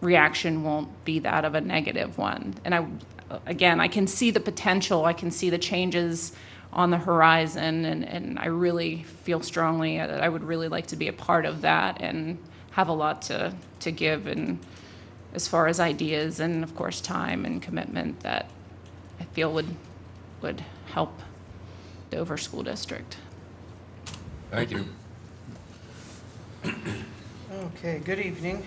reaction won't be that of a negative one. And I can see the potential, I can see the changes on the horizon, and I really feel strongly that I would really like to be a part of that and have a lot to give, and as far as ideas and of course time and commitment that I feel would help Dover School District. Thank you. Okay, good evening.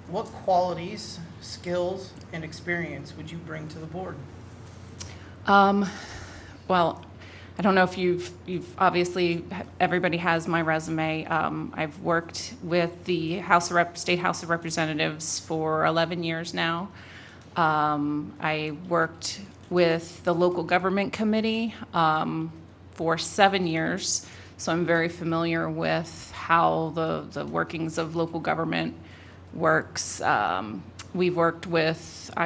What qualities, skills, and experience would you bring to the board? Well, I don't know if you've obviously, everybody has my resume. I've worked with the State House of Representatives for 11 years now. I worked with the local government committee for 7 years, so I'm very familiar with how the workings of local government works. I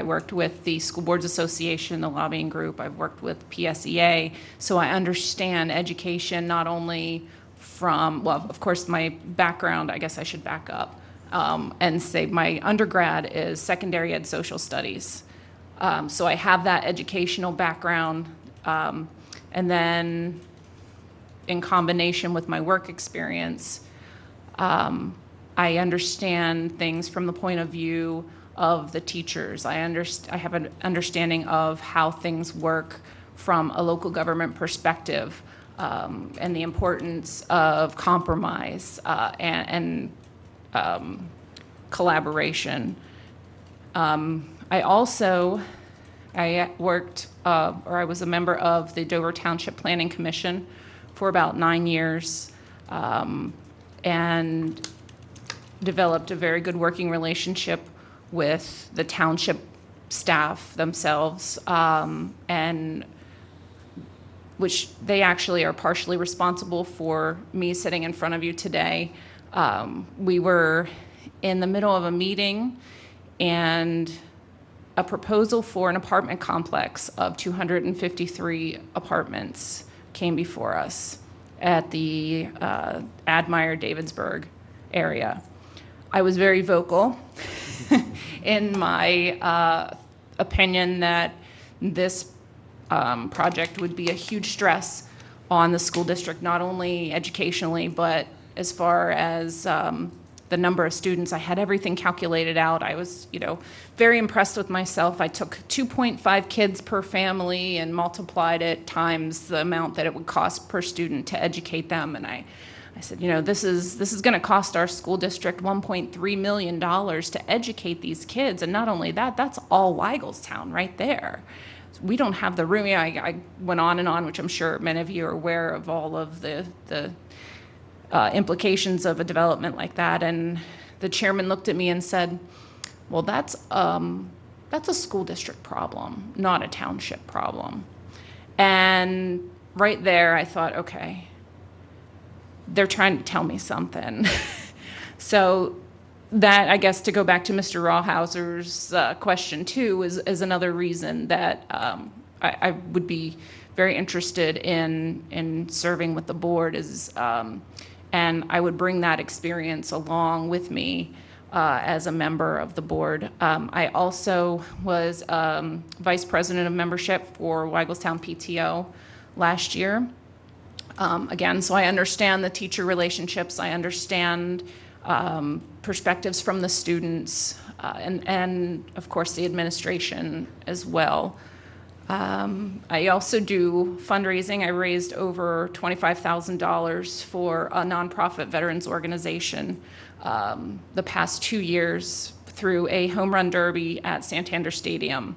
worked with the School Boards Association, the lobbying group. I've worked with PSEA, so I understand education not only from, well, of course, my background, I guess I should back up and say my undergrad is secondary ed social studies. So I have that educational background, and then in combination with my work experience, I understand things from the point of view of the teachers. I have an understanding of how things work from a local government perspective, and the importance of compromise and collaboration. I was a member of the Dover Township Planning Commission for about 9 years, and developed a very good working relationship with the township staff themselves, and which they actually are partially responsible for me sitting in front of you today. We were in the middle of a meeting, and a proposal for an apartment complex of 253 apartments came before us at the Admire Davidsburg area. I was very vocal in my opinion that this project would be a huge stress on the school district, not only educationally, but as far as the number of students. I had everything calculated out. I was, very impressed with myself. I took 2.5 kids per family and multiplied it times the amount that it would cost per student to educate them. And I said, this is going to cost our school district $1.3 million to educate these kids. And not only that, that's all Weigelstown right there. We don't have the room. I went on and on, which I'm sure many of you are aware of all of the implications of a development like that. And the chairman looked at me and said, well, that's a school district problem, not a township problem. And right there, I thought, okay, they're trying to tell me something. So that, I guess, to go back to Mr. Rawhauser's question too, is another reason that I would be very interested in serving with the board, and I would bring that experience along with me as a member of the board. I also was vice president of membership for Weigelstown PTO last year. Again, so I understand the teacher relationships. I understand perspectives from the students, and of course the administration as well. I also do fundraising. I raised over $25,000 for a nonprofit veterans organization the past 2 years through a home run derby at Santander Stadium.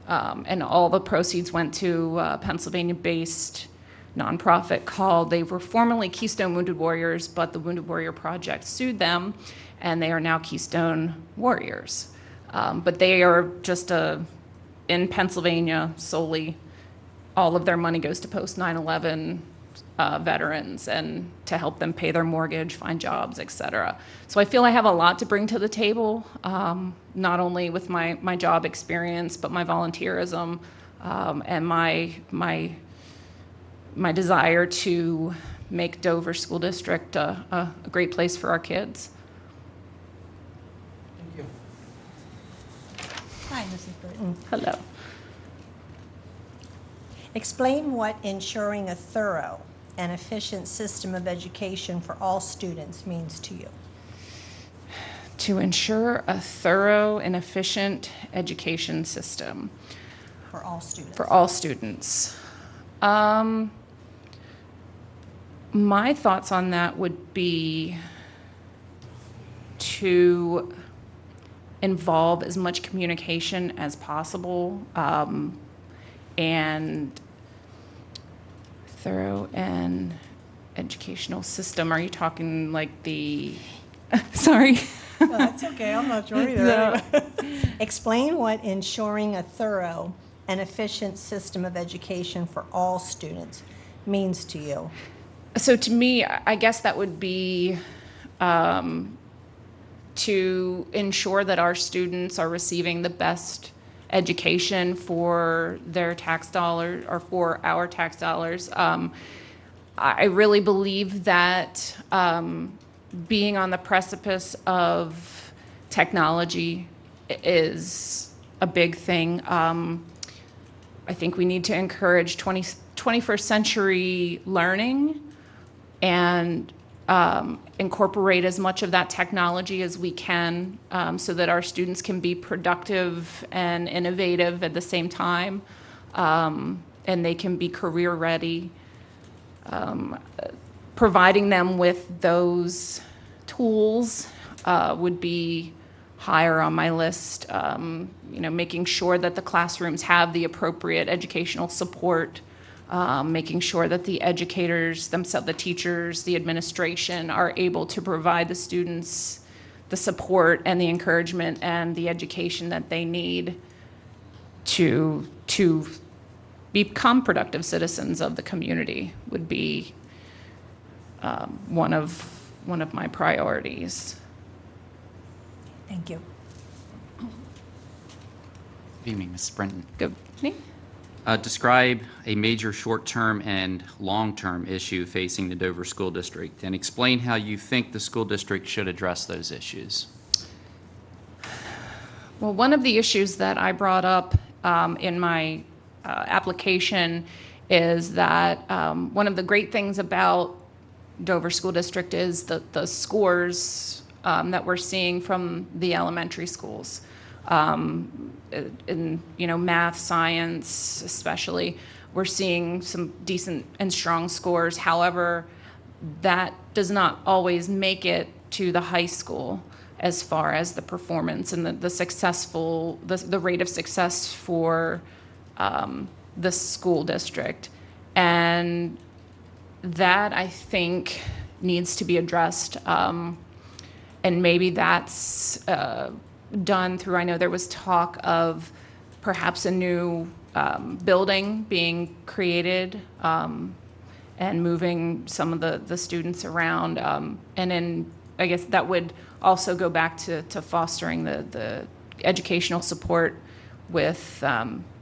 And all the proceeds went to a Pennsylvania-based nonprofit called, they were formerly Keystone Wounded Warriors, but the Wounded Warrior Project sued them, and they are now Keystone Warriors. But they are just in Pennsylvania solely. All of their money goes to post 9/11 veterans and to help them pay their mortgage, find jobs, et cetera. So I feel I have a lot to bring to the table, not only with my job experience, but my volunteerism and my desire to make Dover School District a great place for our kids. Thank you. Hi, Mrs. Burton. Hello. Explain what ensuring a thorough and efficient system of education for all students means to you. To ensure a thorough and efficient education system For all students. for all students. My thoughts on that would be to involve as much communication as possible, and thorough and educational system. Are you talking like the, sorry? No, that's okay, I'm not sure either. No. Anyway. Explain what ensuring a thorough and efficient system of education for all students means to you. So to me, I guess that would be to ensure that our students are receiving the best education for their tax dollars, or for our tax dollars. I really believe that being on the precipice of technology is a big thing. I think we need to encourage 21st century learning and incorporate as much of that technology as we can, so that our students can be productive and innovative at the same time, and they can be career ready. Providing them with those tools would be higher on my list. Making sure that the classrooms have the appropriate educational support, making sure that the educators themselves, the teachers, the administration, are able to provide the students the support and the encouragement and the education that they need to become productive citizens of the community would be one of my priorities. Thank you. Good evening, Ms. Brenton. Good evening. Describe a major short-term and long-term issue facing the Dover School District, and explain how you think the school district should address those issues. Well, one of the issues that I brought up in my application is that one of the great things about Dover School District is the scores that we're seeing from the elementary schools. In math, science especially, we're seeing some decent and strong scores. However, that does not always make it to the high school as far as the performance and the rate of success for the school district. And that, I think, needs to be addressed. And maybe that's done through, I know there was talk of perhaps a new building being created and moving some of the students around. And then I guess that would also go back to fostering the educational support with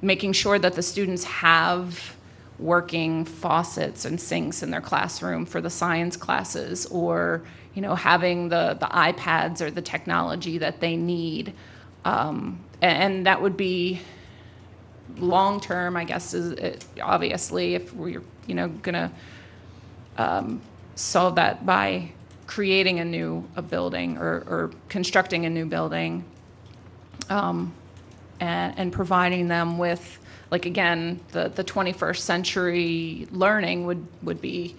making sure that the students have working faucets and sinks in their classroom for the science classes, or having the iPads or the technology that they need. And that would be long term, I guess, obviously, if we're gonna solve that by creating a building or constructing a new building, and providing them with, like, again, the 21st century learning would be,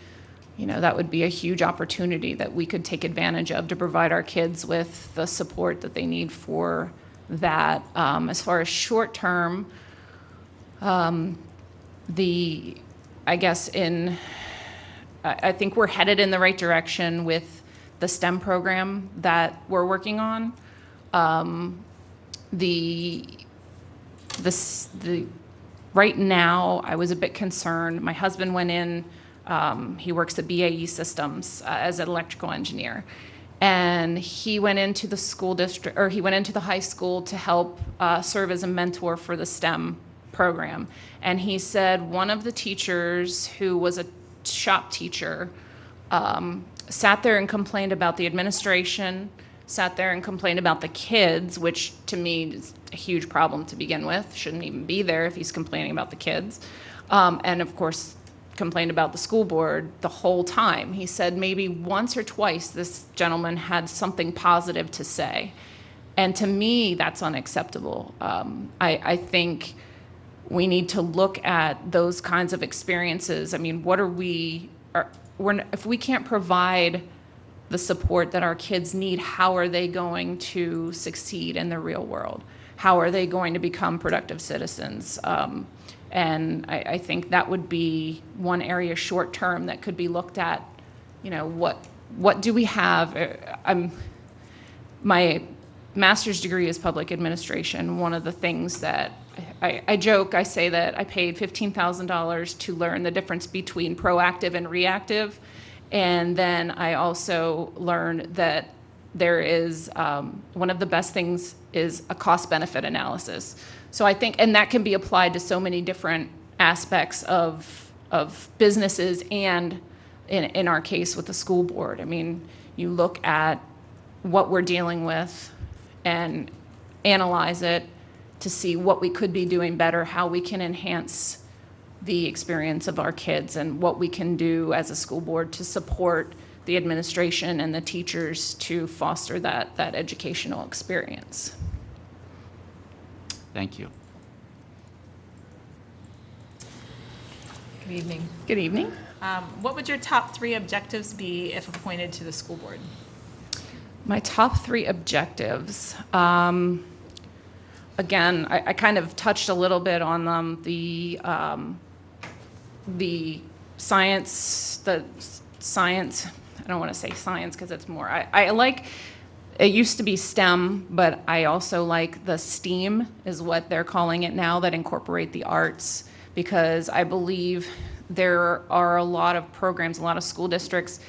that would be a huge opportunity that we could take advantage of to provide our kids with the support that they need for that. As far as short term, I think we're headed in the right direction with the STEM program that we're working on. Right now, I was a bit concerned. My husband went in, he works at BAE Systems as an electrical engineer. And he went into the school district, or he went into the high school to help serve as a mentor for the STEM program. And he said one of the teachers, who was a shop teacher, sat there and complained about the administration, sat there and complained about the kids, which to me is a huge problem to begin with. Shouldn't even be there if he's complaining about the kids. And of course, complained about the school board the whole time. He said maybe once or twice this gentleman had something positive to say. And to me, that's unacceptable. I think we need to look at those kinds of experiences. I mean, if we can't provide the support that our kids need, how are they going to succeed in the real world? How are they going to become productive citizens? And I think that would be one area short term that could be looked at. What do we have? My master's degree is public administration. One of the things that I joke, I say that I paid $15,000 to learn the difference between proactive and reactive. And then I also learned that there is, one of the best things is a cost-benefit analysis. So I think, and that can be applied to so many different aspects of businesses, and in our case with the school board. I mean, you look at what we're dealing with and analyze it to see what we could be doing better, how we can enhance the experience of our kids, and what we can do as a school board to support the administration and the teachers to foster that educational experience. Thank you. Good evening. Good evening. What would your top 3 objectives be if appointed to the school board? My top 3 objectives. Again, I kind of touched a little bit on them. The science, I don't want to say science because it's more, I like, it used to be STEM, but I also like the STEAM is what they're calling it now, that incorporate the arts, because I believe there are a lot of programs, a lot of school districts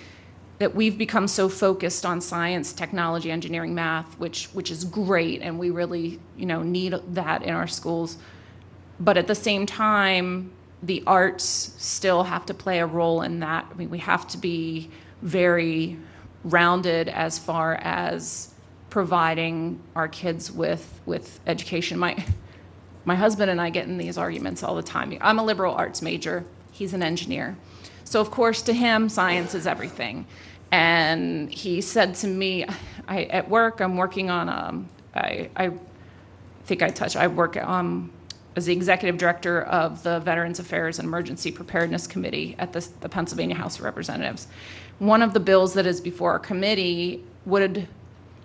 that we've become so focused on science, technology, engineering, math, which is great, and we really, need that in our schools. But at the same time, the arts still have to play a role in that. I mean, we have to be very rounded as far as providing our kids with education. My husband and I get in these arguments all the time. I'm a liberal arts major. He's an engineer. So of course, to him, science is everything. And he said to me, at work, I'm working on, I work as the executive director of the Veterans Affairs and Emergency Preparedness Committee at the Pennsylvania House of Representatives. One of the bills that is before our committee would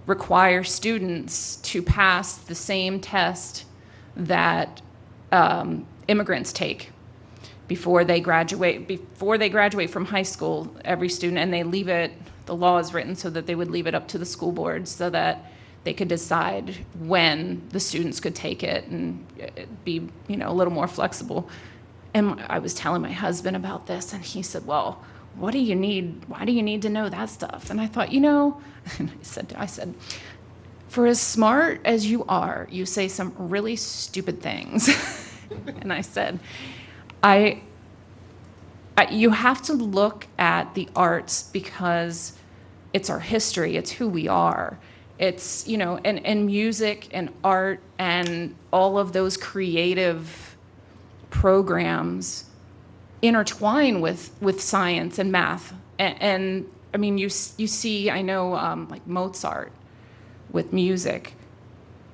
require students to pass the same test that immigrants take before they graduate from high school. Every student, and they leave it, the law is written so that they would leave it up to the school board so that they could decide when the students could take it and be, a little more flexible. And I was telling my husband about this, and he said, well, what do you need? Why do you need to know that stuff? And I thought, and I said, for as smart as you are, you say some really stupid things. And I said, you have to look at the arts because it's our history, it's who we are. It's, and music and art and all of those creative programs intertwine with science and math. And I mean, you see, I know, like Mozart with music.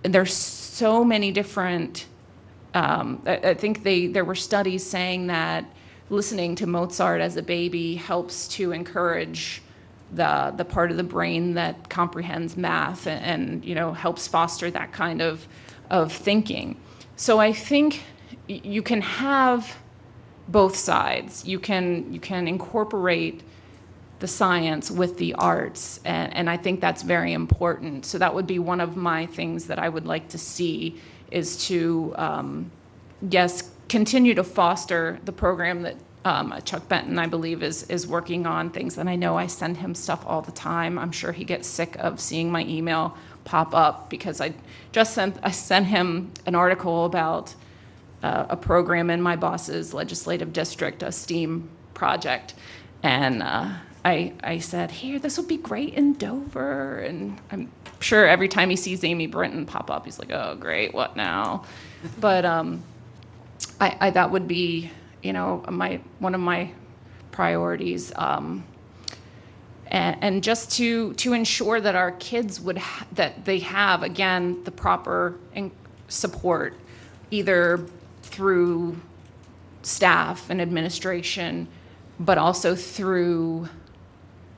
And there's so many different, I think there were studies saying that listening to Mozart as a baby helps to encourage the part of the brain that comprehends math and helps foster that kind of thinking. So I think you can have both sides. You can incorporate the science with the arts, and I think that's very important. So that would be one of my things that I would like to see is to, continue to foster the program that Chuck Benton, I believe, is working on things. And I know I send him stuff all the time. I'm sure he gets sick of seeing my email pop up because I sent him an article about a program in my boss's legislative district, a STEAM project. And I said, here, this would be great in Dover. And I'm sure every time he sees Amy Brinton pop up, he's like, oh, great, what now? But that would be, one of my priorities. And just to ensure that our kids that they have, again, the proper support, either through staff and administration, but also through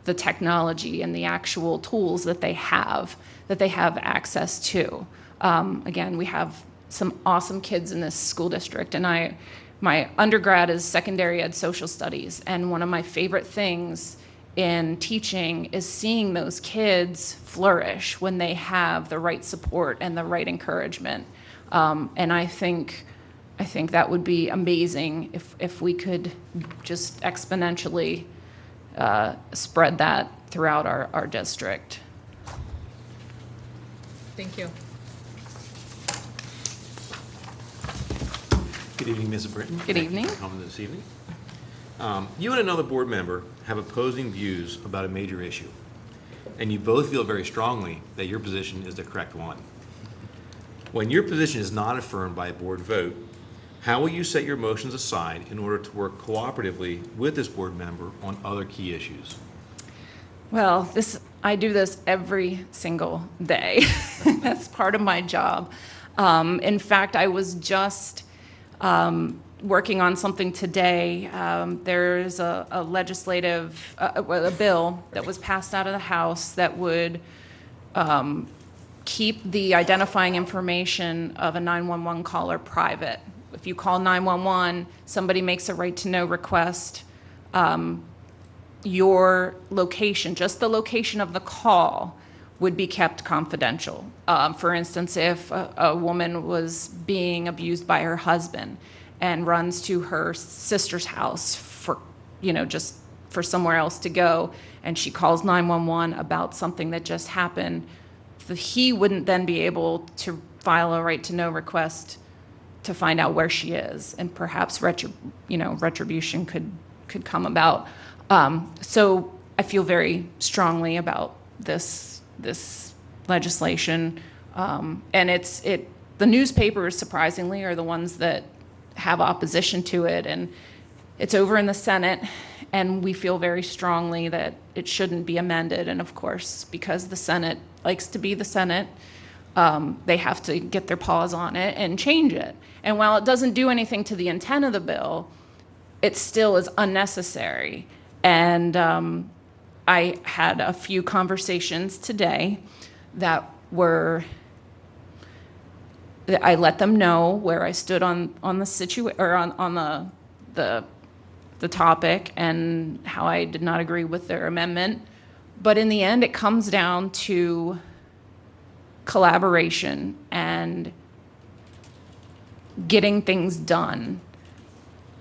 the technology and the actual tools that they have access to. Again, we have some awesome kids in this school district, and my undergrad is secondary ed social studies, and one of my favorite things in teaching is seeing those kids flourish when they have the right support and the right encouragement. And I think that would be amazing if we could just exponentially spread that throughout our district. Thank you. Good evening, Ms. Britton. Good evening. Thank you for coming this evening. You and another board member have opposing views about a major issue, and you both feel very strongly that your position is the correct one. When your position is not affirmed by a board vote, how will you set your motions aside in order to work cooperatively with this board member on other key issues? Well, I do this every single day. That's part of my job. In fact, I was just working on something today. There's a legislative, a bill that was passed out of the House that would keep the identifying information of a 911 caller private. If you call 911, somebody makes a right to know request, your location, just the location of the call, would be kept confidential. For instance, if a woman was being abused by her husband and runs to her sister's house for, just for somewhere else to go, and she calls 911 about something that just happened, he wouldn't then be able to file a right to know request to find out where she is, and perhaps retribution could come about. So I feel very strongly about this legislation, and the newspapers, surprisingly, are the ones that have opposition to it, and it's over in the Senate, and we feel very strongly that it shouldn't be amended. And of course, because the Senate likes to be the Senate, they have to get their paws on it and change it. And while it doesn't do anything to the intent of the bill, it still is unnecessary. And I had a few conversations today that I let them know where I stood on the on the topic and how I did not agree with their amendment. But in the end, it comes down to collaboration and getting things done.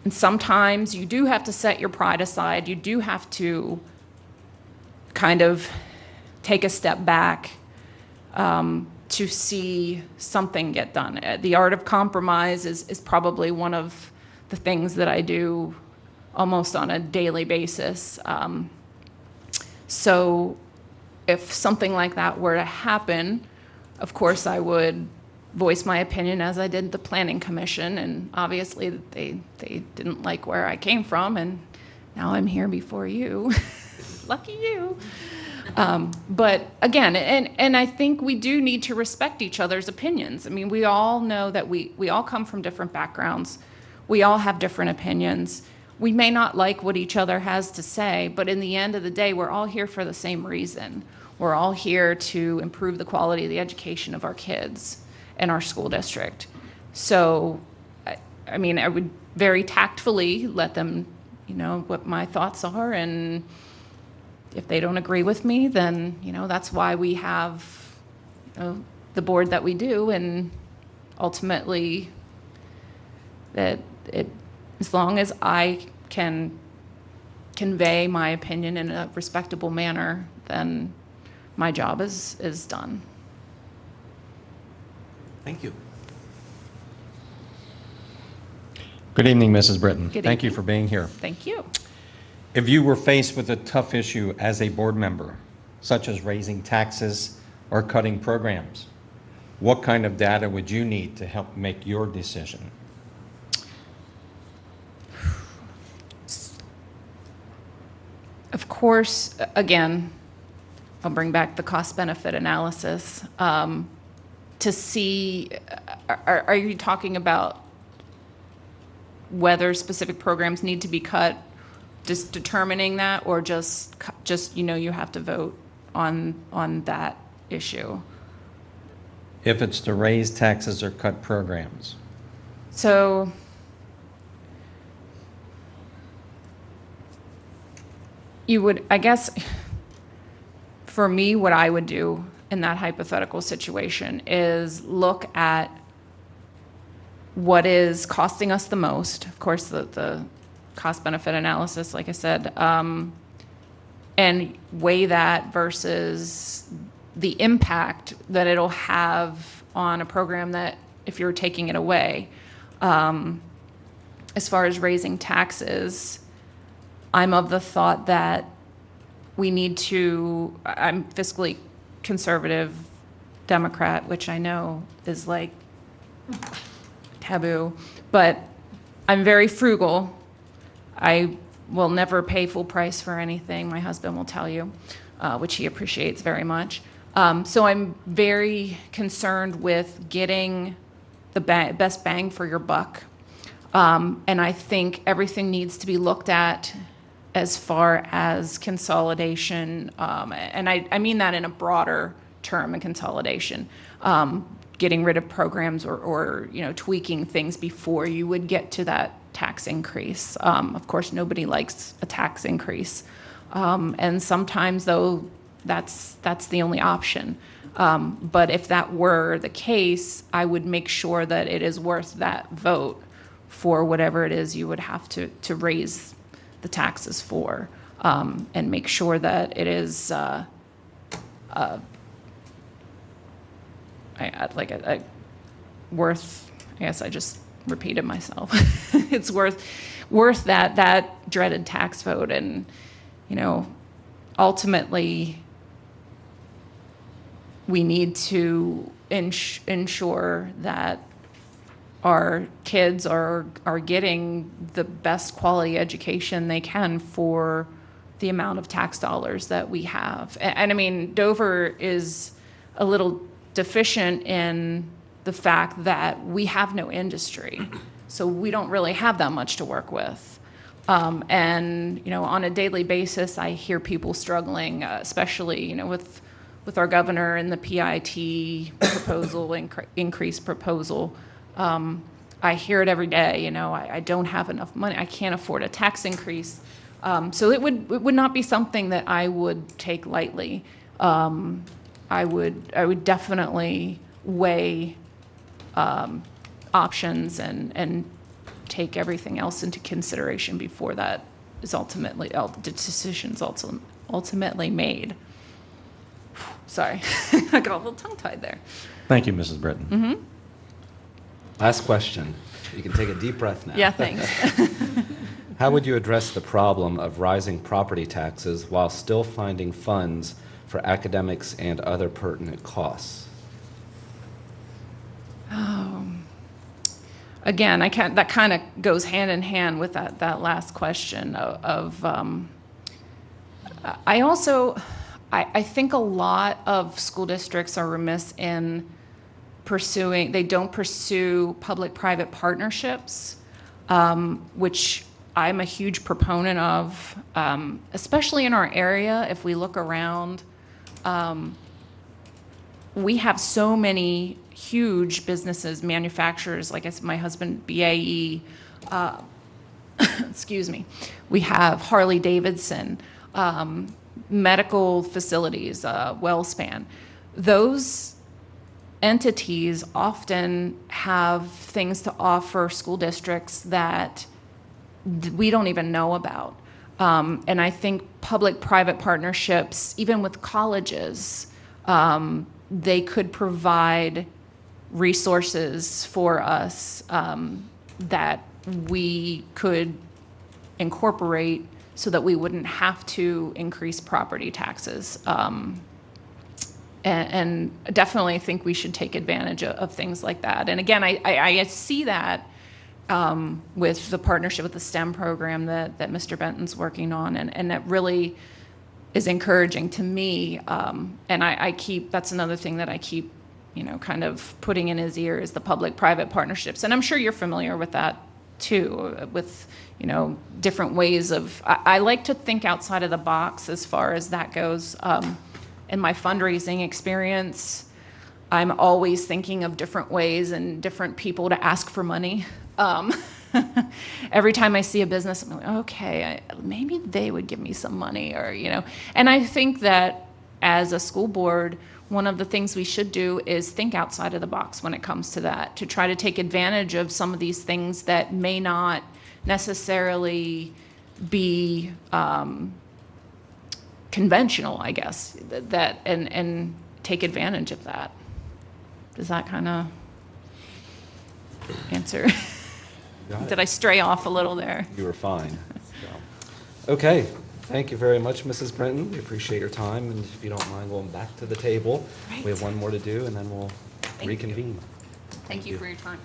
And sometimes you do have to set your pride aside. You do have to kind of take a step back to see something get done. The art of compromise is probably one of the things that I do almost on a daily basis. So if something like that were to happen, of course I would voice my opinion as I did the Planning Commission, and obviously they didn't like where I came from, and now I'm here before you. Lucky you. But again, and I think we do need to respect each other's opinions. I mean, we all know that we all come from different backgrounds. We all have different opinions. We may not like what each other has to say, but in the end of the day, we're all here for the same reason. We're all here to improve the quality of the education of our kids in our school district. So, I mean, I would very tactfully let them, what my thoughts are, and if they don't agree with me, then, that's why we have, the board that we do, and ultimately as long as I can convey my opinion in a respectable manner, then my job is done. Thank you. Good evening, Mrs. Britton. Good Thank you evening. for being here. Thank you. If you were faced with a tough issue as a board member, such as raising taxes or cutting programs, what kind of data would you need to help make your decision? Of course, again, I'll bring back the cost-benefit analysis to see, are you talking about whether specific programs need to be cut, just determining that, or just you have to vote on that issue? If it's to raise taxes or cut programs. So you would, I guess, for me, what I would do in that hypothetical situation is look at what is costing us the most. Of course, the cost-benefit analysis, like I said, and weigh that versus the impact that it'll have on a program that if you're taking it away. As far as raising taxes, I'm of the thought that we need to, I'm fiscally conservative Democrat, which I know is like taboo, but I'm very frugal. I will never pay full price for anything, my husband will tell you, which he appreciates very much. So I'm very concerned with getting the best bang for your buck. And I think everything needs to be looked at as far as consolidation, and I mean that in a broader term, and consolidation, getting rid of programs or tweaking things before you would get to that tax increase. Of course, nobody likes a tax increase, and sometimes though that's the only option. But if that were the case, I would make sure that it is worth that vote for whatever it is you would have to raise the taxes for, and make sure that it is worth, I guess I just repeated myself. It's worth that dreaded tax vote, and ultimately we need to ensure that our kids are getting the best quality education they can for the amount of tax dollars that we have. And I mean, Dover is a little deficient in the fact that we have no industry. So we don't really have that much to work with. And, you know, on a daily basis, I hear people struggling, especially, you know, with our governor and the PIT proposal, increase proposal. I hear it every day, you know, I don't have enough money, I can't afford a tax increase. So it would not be something that I would take lightly. I would definitely weigh options and take everything else into consideration before that is ultimately, the decision's ultimately made. Sorry, I got a little tongue-tied there. Thank you, Mrs. Britton. Mm-hmm. Last question. You can take a deep breath now. Yeah, thanks. How would you address the problem of rising property taxes while still finding funds for academics and other pertinent costs? Again, that kind of goes hand in hand with that last question I think a lot of school districts are remiss in they don't pursue public-private partnerships, which I'm a huge proponent of, especially in our area. If we look around, we have so many huge businesses, manufacturers, like I said, my husband, BAE, excuse me. We have Harley Davidson, medical facilities, WellSpan. Those entities often have things to offer school districts that we don't even know about. And I think public-private partnerships, even with colleges, they could provide resources for us that we could incorporate so that we wouldn't have to increase property taxes. And definitely think we should take advantage of things like that. And again, I see that with the partnership with the STEM program that Mr. Benton's working on, and that really is encouraging to me. And that's another thing that I keep, you know, kind of putting in his ear is the public-private partnerships. And I'm sure you're familiar with that too, with, you know, different ways of, I like to think outside of the box as far as that goes. In my fundraising experience, I'm always thinking of different ways and different people to ask for money. Every time I see a business, I'm like, okay, maybe they would give me some money, or, you know. And I think that as a school board, one of the things we should do is think outside of the box when it comes to that, to try to take advantage of some of these things that may not necessarily be conventional, I guess, and take advantage of that. Does that kind of answer? Did I stray off a little there? You were fine. So. Okay, thank you very much, Mrs. Brinton. We appreciate your time, and if you don't mind going back to the table, Right. we have one more to do, and then we'll you. reconvene. Thank you for your time.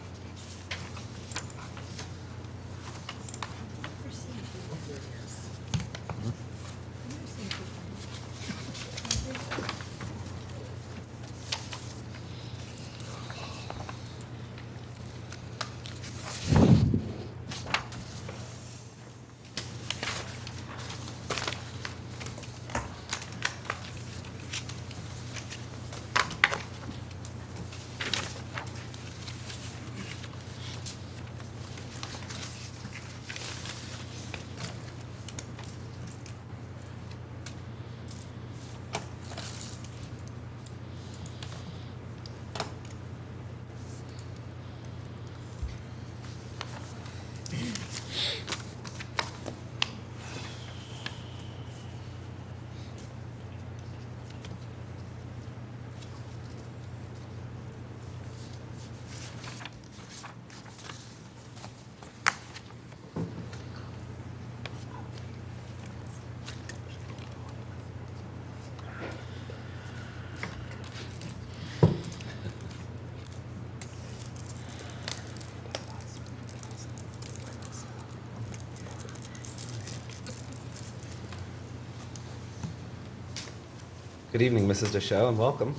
Good evening, Mrs. Deschaux, and welcome.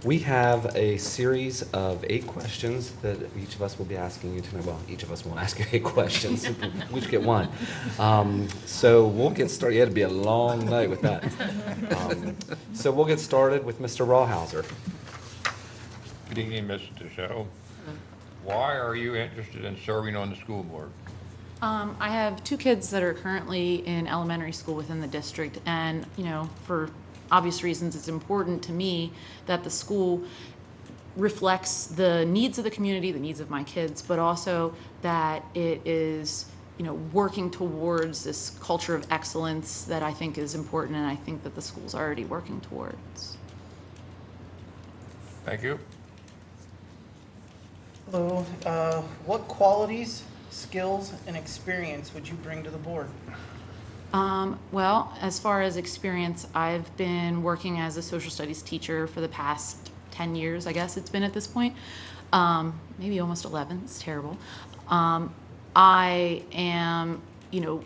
We have a series of 8 questions that each of us will be asking you tonight. Well, each of us won't ask you 8 questions. We each get one. So we'll get started. Yeah, it'll be a long night with that. So we'll get started with Mr. Rawhauser. Good evening, Mr. Deschaux. Why are you interested in serving on the school board? I have 2 kids that are currently in elementary school within the district, and, you know, for obvious reasons, it's important to me that the school reflects the needs of the community, the needs of my kids, but also that it is, you know, working towards this culture of excellence that I think is important, and I think that the school's already working towards. Thank you. Hello, what qualities, skills, and experience would you bring to the board? Well, as far as experience, I've been working as a social studies teacher for the past 10 years, I guess it's been at this point. Maybe almost 11, it's terrible. I am, you know,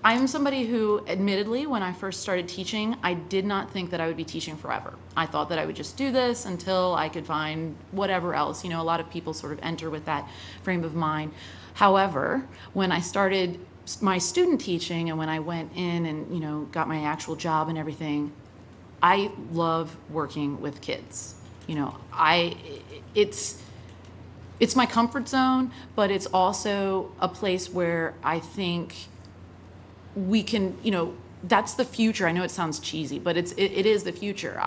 I'm somebody who, admittedly, when I first started teaching, I did not think that I would be teaching forever. I thought that I would just do this until I could find whatever else. You know, a lot of people sort of enter with that frame of mind. However, when I started my student teaching and when I went in and, you know, got my actual job and everything, I love working with kids. You know, it's my comfort zone, but it's also a place where I think we can, you know, that's the future. I know it sounds cheesy, but it is the future.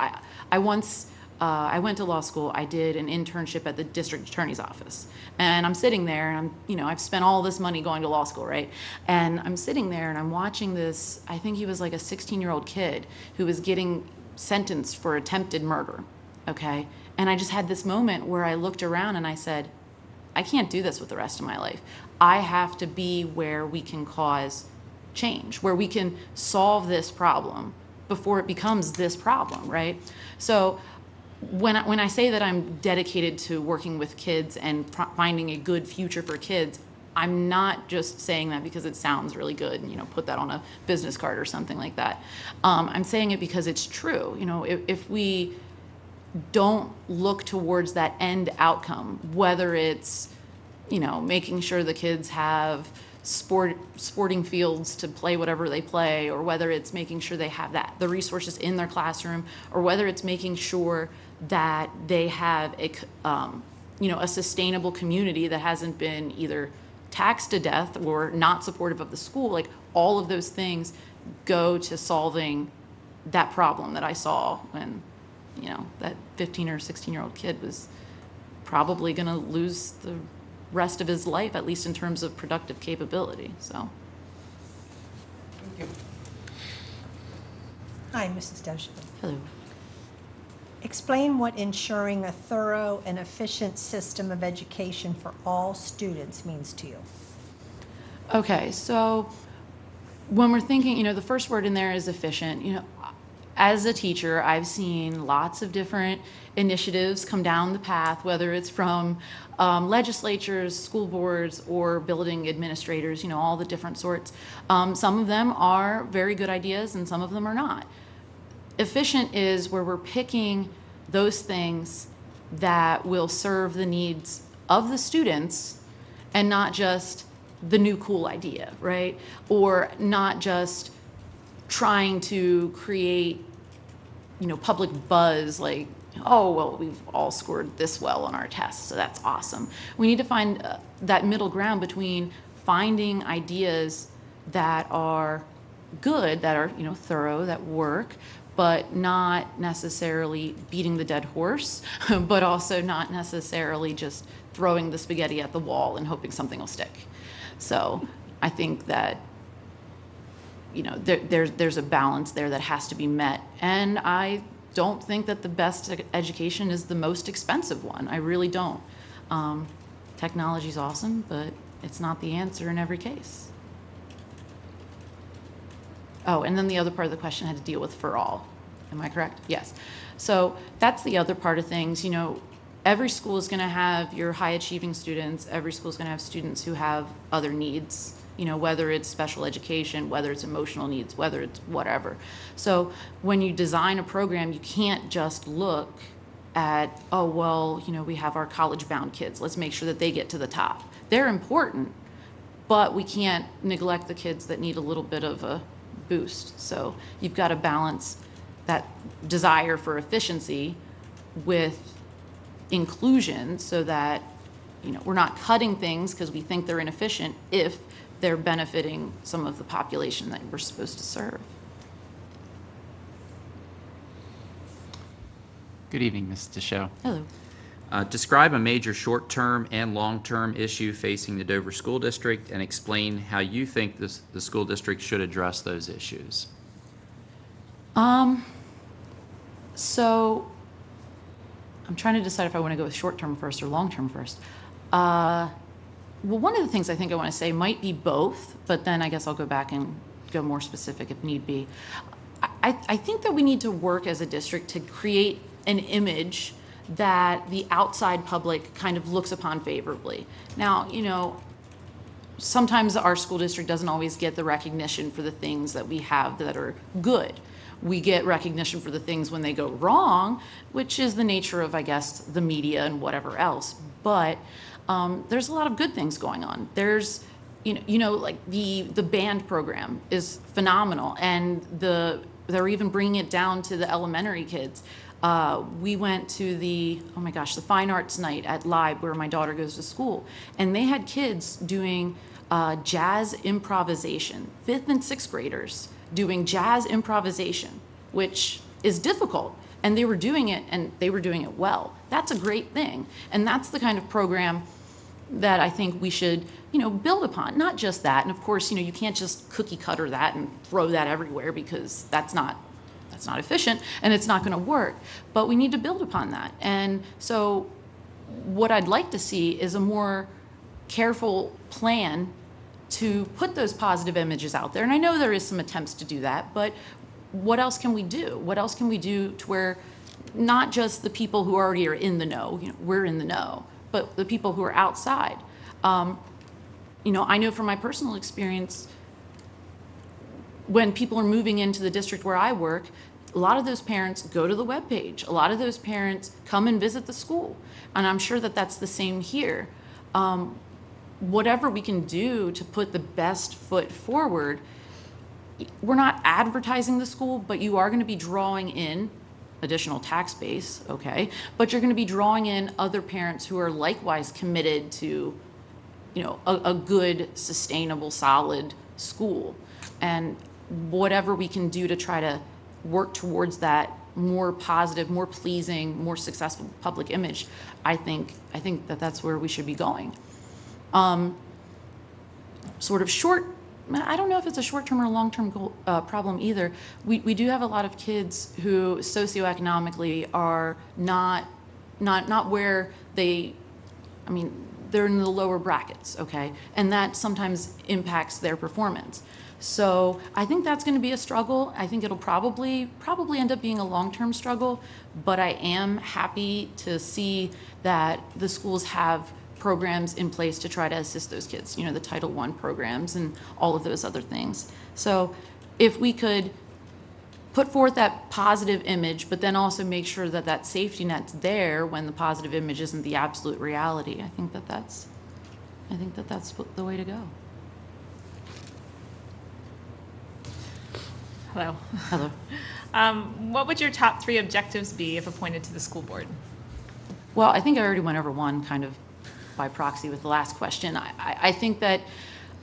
I once went to law school. I did an internship at the district attorney's office, and I'm sitting there, and I've spent all this money going to law school, right? And I'm sitting there, and I'm watching this. I think he was like a 16-year-old kid who was getting sentenced for attempted murder. Okay, and I just had this moment where I looked around and I said, I can't do this with the rest of my life. I have to be where we can cause change, where we can solve this problem before it becomes this problem, right? So when I say that I'm dedicated to working with kids and finding a good future for kids, I'm not just saying that because it sounds really good and, you know, put that on a business card or something like that. I'm saying it because it's true. You know, if we don't look towards that end outcome, whether it's, you know, making sure the kids have sporting fields to play whatever they play, or whether it's making sure they have the resources in their classroom, or whether it's making sure that they have a sustainable community that hasn't been either taxed to death or not supportive of the school, like all of those things go to solving that problem that I saw when, you know, that 15 or 16-year-old kid was probably going to lose the rest of his life, at least in terms of productive capability. So. Thank you. Hi, Mrs. Deschaux. Hello. Explain what ensuring a thorough and efficient system of education for all students means to you. Okay, so when we're thinking, you know, the first word in there is efficient. You know, as a teacher, I've seen lots of different initiatives come down the path, whether it's from legislatures, school boards, or building administrators, you know, all the different sorts. Some of them are very good ideas and some of them are not. Efficient is where we're picking those things that will serve the needs of the students and not just the new cool idea, right? Or not just trying to create, you know, public buzz like, oh, well, we've all scored this well on our tests, so that's awesome. We need to find that middle ground between finding ideas that are good, that are, you know, thorough, that work, but not necessarily beating the dead horse, but also not necessarily just throwing the spaghetti at the wall and hoping something will stick. So I think that, you know, there's a balance there that has to be met. And I don't think that the best education is the most expensive one. I really don't. Technology's awesome, but it's not the answer in every case. Oh, and then the other part of the question had to deal with for all. Am I correct? Yes. So that's the other part of things. You know, every school is going to have your high achieving students. Every school is going to have students who have other needs, you know, whether it's special education, whether it's emotional needs, whether it's whatever. So when you design a program, you can't just look at, oh, well, you know, we have our college-bound kids. Let's make sure that they get to the top. They're important, but we can't neglect the kids that need a little bit of a boost. So you've got to balance that desire for efficiency with inclusion so that, you know, we're not cutting things because we think they're inefficient if they're benefiting some of the population that we're supposed to serve. Good evening, Ms. DeShow. Hello. Describe a major short-term and long-term issue facing the Dover School District and explain how you think the school district should address those issues. So I'm trying to decide if I want to go with short-term first or long-term first. Well, one of the things I think I want to say might be both, but then I guess I'll go back and go more specific if need be. I think that we need to work as a district to create an image that the outside public kind of looks upon favorably. Now, you know, sometimes our school district doesn't always get the recognition for the things that we have that are good. We get recognition for the things when they go wrong, which is the nature of, I guess, the media and whatever else. But there's a lot of good things going on. There's, like the band program is phenomenal, and they're even bringing it down to the elementary kids. We went to the Fine Arts Night at Libe, where my daughter goes to school, and they had kids doing jazz improvisation, 5th and 6th graders doing jazz improvisation, which is difficult, and they were doing it, and they were doing it well. That's a great thing, and that's the kind of program that I think we should, build upon. Not just that, and of course, you can't just cookie cutter that and throw that everywhere, because that's not efficient and it's not going to work. But we need to build upon that. And so what I'd like to see is a more careful plan to put those positive images out there. And I know there is some attempts to do that, but what else can we do? What else can we do to where not just the people who already are in the know, we're in the know, but the people who are outside? I know from my personal experience, when people are moving into the district where I work, a lot of those parents go to the webpage. A lot of those parents come and visit the school. And I'm sure that that's the same here. Whatever we can do to put the best foot forward, we're not advertising the school, but you are going to be drawing in additional tax base, okay? But you're going to be drawing in other parents who are likewise committed to, a good, sustainable, solid school. And whatever we can do to try to work towards that more positive, more pleasing, more successful public image, I think that that's where we should be going. Sort of short, I don't know if it's a short-term or long-term problem either. We do have a lot of kids who socioeconomically are not where they're in the lower brackets, okay? And that sometimes impacts their performance. So I think that's going to be a struggle. I think it'll probably end up being a long-term struggle, but I am happy to see that the schools have programs in place to try to assist those kids, the Title I programs and all of those other things. So if we could put forth that positive image, but then also make sure that that safety net's there when the positive image isn't the absolute reality, I think that that's the way to go. Hello. Hello. What would your top 3 objectives be if appointed to the school board? Well, I think I already went over one kind of by proxy with the last question. I think that,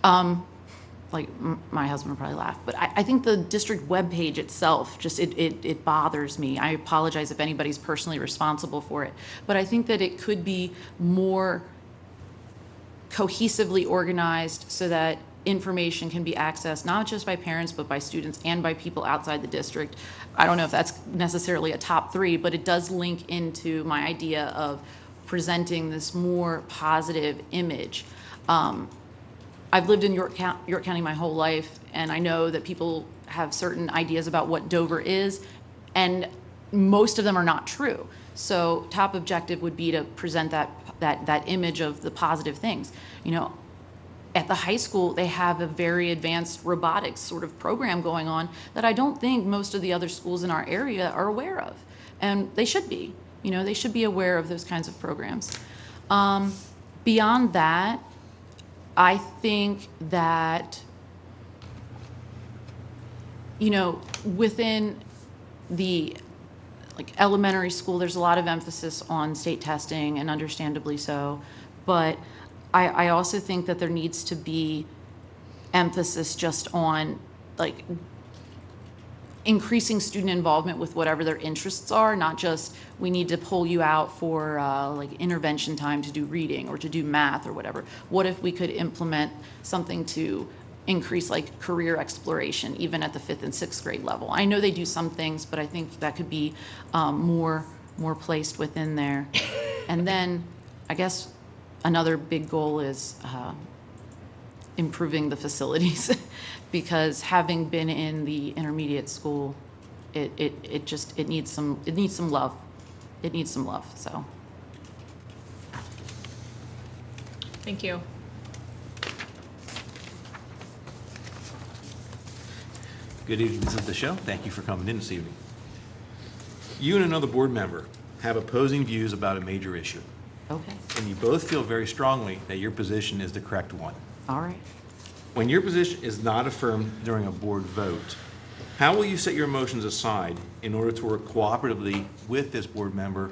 my husband would probably laugh, but I think the district webpage itself, just it bothers me. I apologize if anybody's personally responsible for it, but I think that it could be more cohesively organized so that information can be accessed not just by parents but by students and by people outside the district. I don't know if that's necessarily a top 3, but it does link into my idea of presenting this more positive image. I've lived in York County my whole life, and I know that people have certain ideas about what Dover is, and most of them are not true. So top objective would be to present that image of the positive things. At the high school, they have a very advanced robotics sort of program going on that I don't think most of the other schools in our area are aware of. And they should be. You know, they should be aware of those kinds of programs. Beyond that, I think that, you know, within the like elementary school, there's a lot of emphasis on state testing, and understandably so. But I also think that there needs to be emphasis just on like increasing student involvement with whatever their interests are, not just we need to pull you out for like intervention time to do reading or to do math or whatever. What if we could implement something to increase like career exploration even at the 5th and 6th grade level? I know they do some things, but I think that could be more placed within there. And then I guess another big goal is improving the facilities because having been in the intermediate school, it needs some love. It needs some love, so. Thank you. Good evening, this is the show. Thank you for coming in this evening. You and another board member have opposing views about a major issue, Okay, and you both feel very strongly that your position is the correct one. all right. When your position is not affirmed during a board vote, how will you set your emotions aside in order to work cooperatively with this board member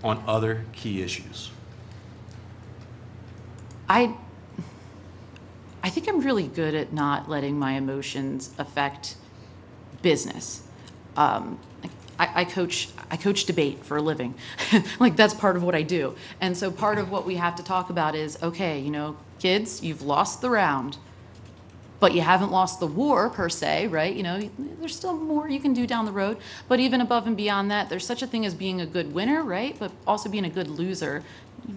on other key issues? I think I'm really good at not letting my emotions affect business. I coach debate for a living. Like that's part of what I do. And so part of what we have to talk about is, okay, you know, kids, you've lost the round, but you haven't lost the war per se, right? You know, there's still more you can do down the road. But even above and beyond that, there's such a thing as being a good winner, right? But also being a good loser.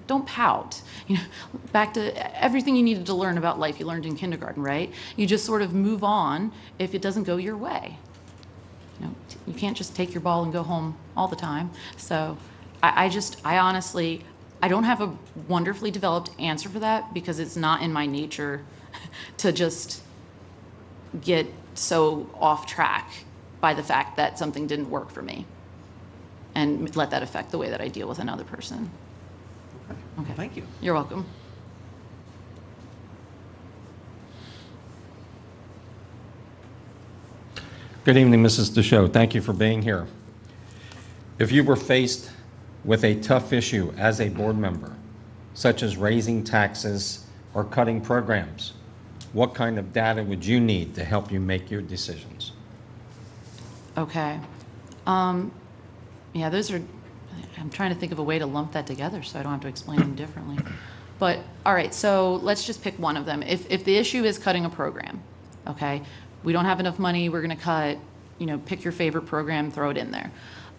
Don't pout. You know, back to everything you needed to learn about life you learned in kindergarten, right? You just sort of move on if it doesn't go your way. You know, you can't just take your ball and go home all the time. So I honestly, I don't have a wonderfully developed answer for that because it's not in my nature to just get so off track by the fact that something didn't work for me and let that affect the way that I deal with another person. Okay. Thank you. You're welcome. Good evening, Mrs. DeShow. Thank you for being here. If you were faced with a tough issue as a board member, such as raising taxes or cutting programs, what kind of data would you need to help you make your decisions? Okay. Yeah, those are, I'm trying to think of a way to lump that together so I don't have to explain them differently. But, all right, so let's just pick one of them. If the issue is cutting a program, okay, we don't have enough money, we're going to cut, you know, pick your favorite program, throw it in there.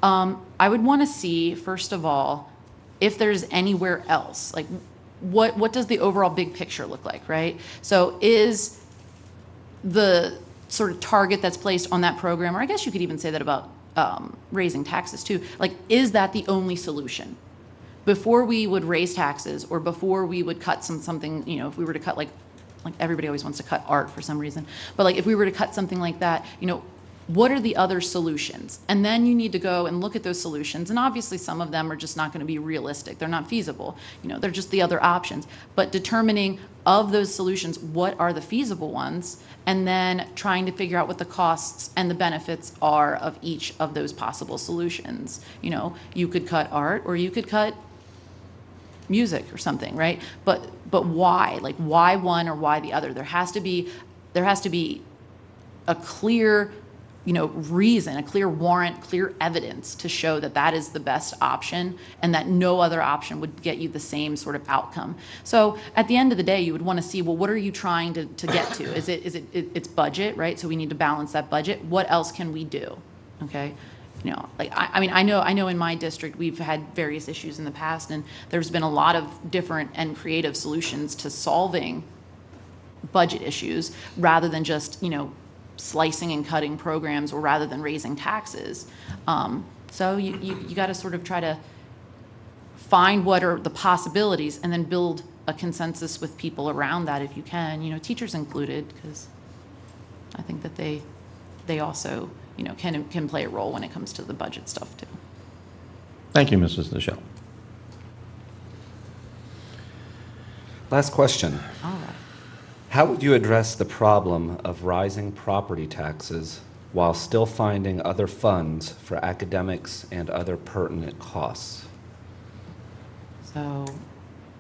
I would want to see, first of all, if there's anywhere else, like what does the overall big picture look like, right? So is the sort of target that's placed on that program, or I guess you could even say that about raising taxes too, like is that the only solution? Before we would raise taxes or before we would cut something, you know, if we were to cut like everybody always wants to cut art for some reason, but like if we were to cut something like that, you know, what are the other solutions? And then you need to go and look at those solutions. And obviously some of them are just not going to be realistic. They're not feasible. You know, they're just the other options. But determining of those solutions, what are the feasible ones? And then trying to figure out what the costs and the benefits are of each of those possible solutions. You know, you could cut art or you could cut music or something, right? But why? Like why one or why the other? There has to be a clear, you know, reason, a clear warrant, clear evidence to show that that is the best option and that no other option would get you the same sort of outcome. So at the end of the day, you would want to see, well, what are you trying to get to? It's budget, right? So we need to balance that budget. What else can we do? Okay. You know, like, I mean, I know in my district, we've had various issues in the past and there's been a lot of different and creative solutions to solving budget issues rather than just, you know, slicing and cutting programs or rather than raising taxes. So you got to sort of try to find what are the possibilities and then build a consensus with people around that if you can, you know, teachers included, because I think that they also, you know, can play a role when it comes to the budget stuff too. Thank you, Mrs. Deschelle. Last question. How would you address the problem of rising property taxes while still finding other funds for academics and other pertinent costs? So,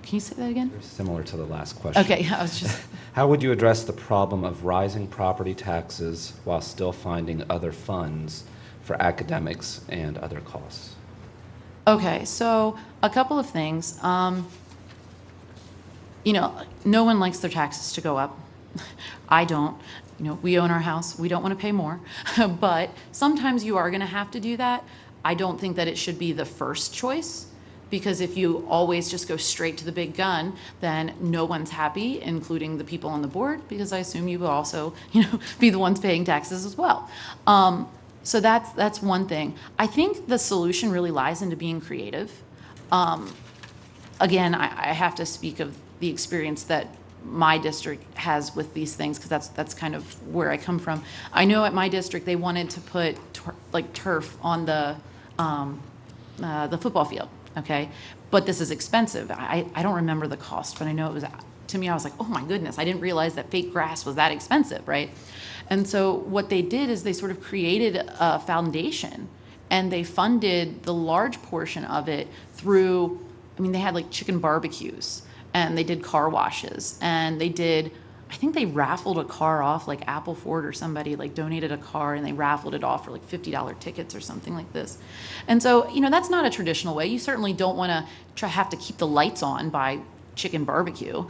can you say that again? Similar to the last question. Okay, I was just, How would you address the problem of rising property taxes while still finding other funds for academics and other costs? okay, so a couple of things. You know, no one likes their taxes to go up. I don't. You know, we own our house. We don't want to pay more. But sometimes you are going to have to do that. I don't think that it should be the first choice, because if you always just go straight to the big gun, then no one's happy, including the people on the board, because I assume you will also, you know, be the ones paying taxes as well. So that's one thing. I think the solution really lies into being creative. Again, I have to speak of the experience that my district has with these things, because that's kind of where I come from. I know at my district they wanted to put turf on the football field, okay? But this is expensive. I don't remember the cost, but I know it was, to me, I was like, oh my goodness, I didn't realize that fake grass was that expensive, right? And so what they did is they sort of created a foundation, and they funded the large portion of it through, I mean, they had like chicken barbecues, and they did car washes, and they did, I think they raffled a car off, like Apple Ford or somebody like donated a car, and they raffled it off for like $50 tickets or something like this. And so, you know, that's not a traditional way. You certainly don't want to have to keep the lights on by chicken barbecue.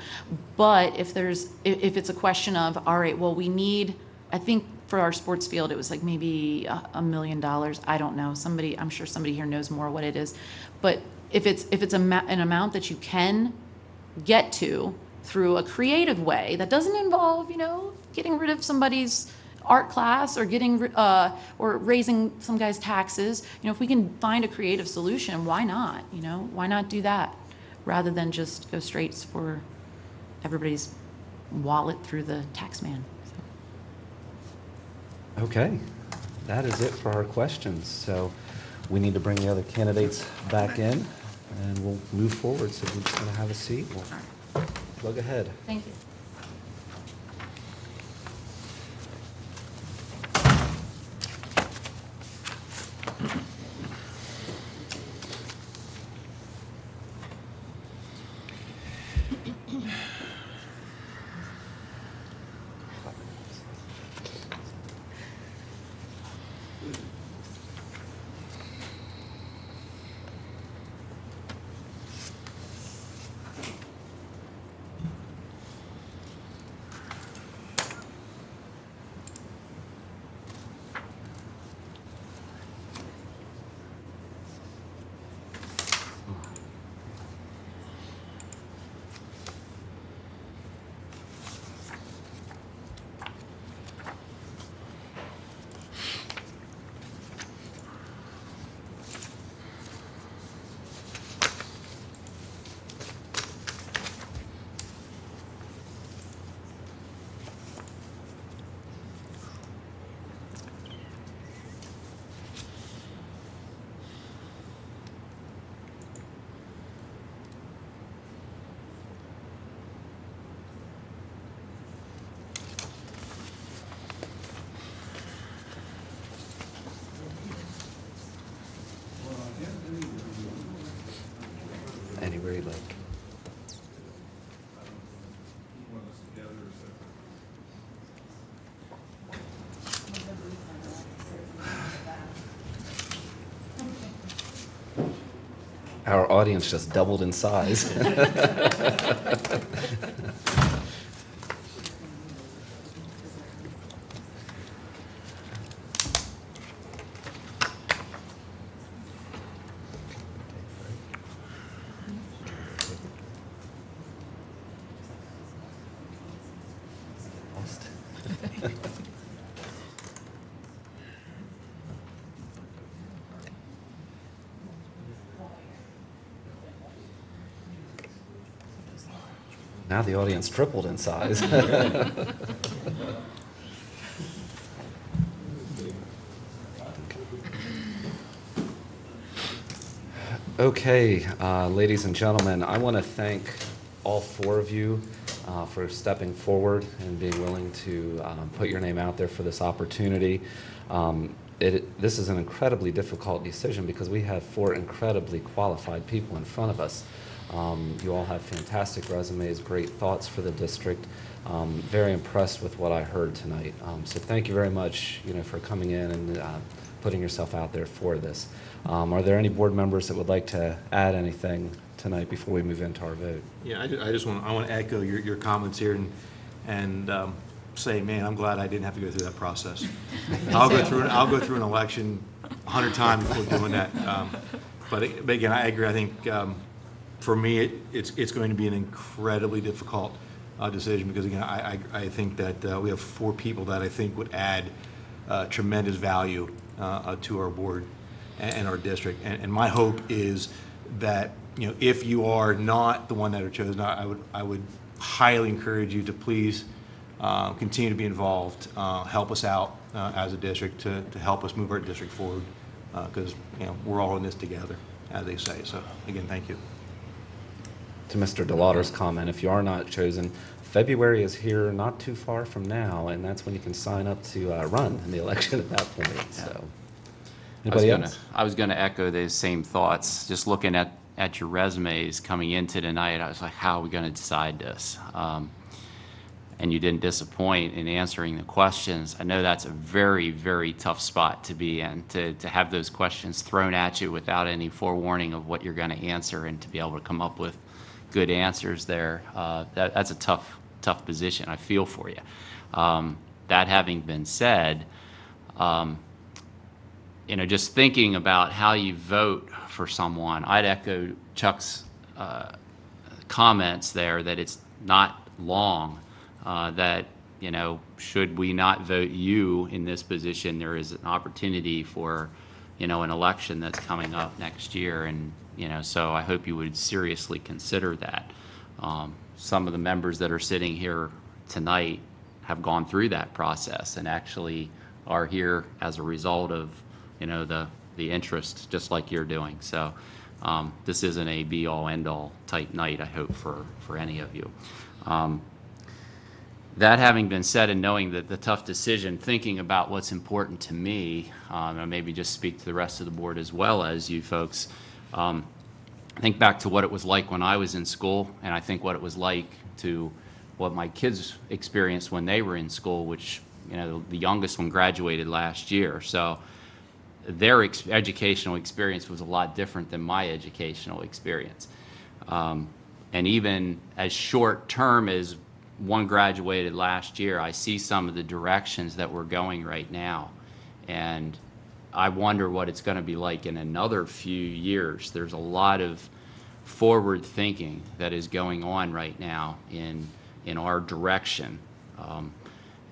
But if it's a question of, all right, well, we need, I think for our sports field, it was like maybe $1 million. I don't know. I'm sure somebody here knows more what it is. But if it's an amount that you can get to through a creative way that doesn't involve, you know, getting rid of somebody's art class or or raising some guy's taxes, you know, if we can find a creative solution, why not? You know, why not do that rather than just go straight for everybody's wallet through the tax man? Okay, that is it for our questions. So we need to bring the other candidates back in, and we'll move forward. So we're just going to have a seat. We'll plug ahead. Thank you. Anywhere you'd like. Our audience just doubled in size. Now the audience tripled in size. Okay, ladies and gentlemen, I want to thank all four of you for stepping forward and being willing to put your name out there for this opportunity. This is an incredibly difficult decision because we have four incredibly qualified people in front of us. You all have fantastic resumes, great thoughts for the district. Very impressed with what I heard tonight. So thank you very much, for coming in and putting yourself out there for this. Are there any board members that would like to add anything tonight before we move into our vote? Yeah, I want to echo your comments here and say, man, I'm glad I didn't have to go through that process. I'll go through an election 100 times before doing that. But again, I agree. I think for me, it's going to be an incredibly difficult decision because again, I think that we have four people that I think would add tremendous value to our board and our district. And my hope is that if you are not the one that are chosen, I would highly encourage you to please continue to be involved, help us out as a district to help us move our district forward because we're all in this together, as they say. So again, thank you. To Mr. DeLauder's comment, if you are not chosen, February is here not too far from now, and that's when you can sign up to run in the election at that point. So, anybody else? I was going to echo those same thoughts. Just looking at your resumes coming into tonight, I was like, how are we going to decide this? And you didn't disappoint in answering the questions. I know that's a very, very tough spot to be in, to have those questions thrown at you without any forewarning of what you're going to answer and to be able to come up with good answers there. That's a tough position. I feel for you. That having been said, just thinking about how you vote for someone, I'd echo Chuck's comments there that it's not long, that, should we not vote you in this position, there is an opportunity for, an election that's coming up next year. And, so I hope you would seriously consider that. Some of the members that are sitting here tonight have gone through that process and actually are here as a result of, the interest, just like you're doing. So this isn't a be-all, end-all type night, I hope, for any of you. That having been said and knowing that the tough decision, thinking about what's important to me, and maybe just speak to the rest of the board as well as you folks, think back to what it was like when I was in school, and I think what it was like to what my kids experienced when they were in school, which, the youngest one graduated last year. So their educational experience was a lot different than my educational experience. And even as short term as one graduated last year, I see some of the directions that we're going right now. And I wonder what it's going to be like in another few years. There's a lot of forward thinking that is going on right now in our direction.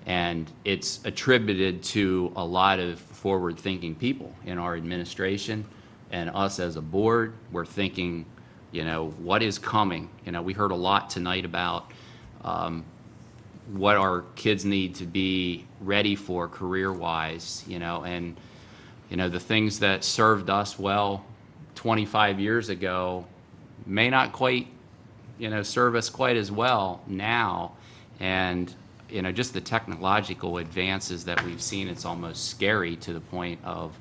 And it's attributed to a lot of forward thinking people in our administration and us as a board. We're thinking, what is coming? We heard a lot tonight about what our kids need to be ready for career-wise, and the things that served us well 25 years ago may not quite, serve us quite as well now. And, just the technological advances that we've seen, it's almost scary to the point of,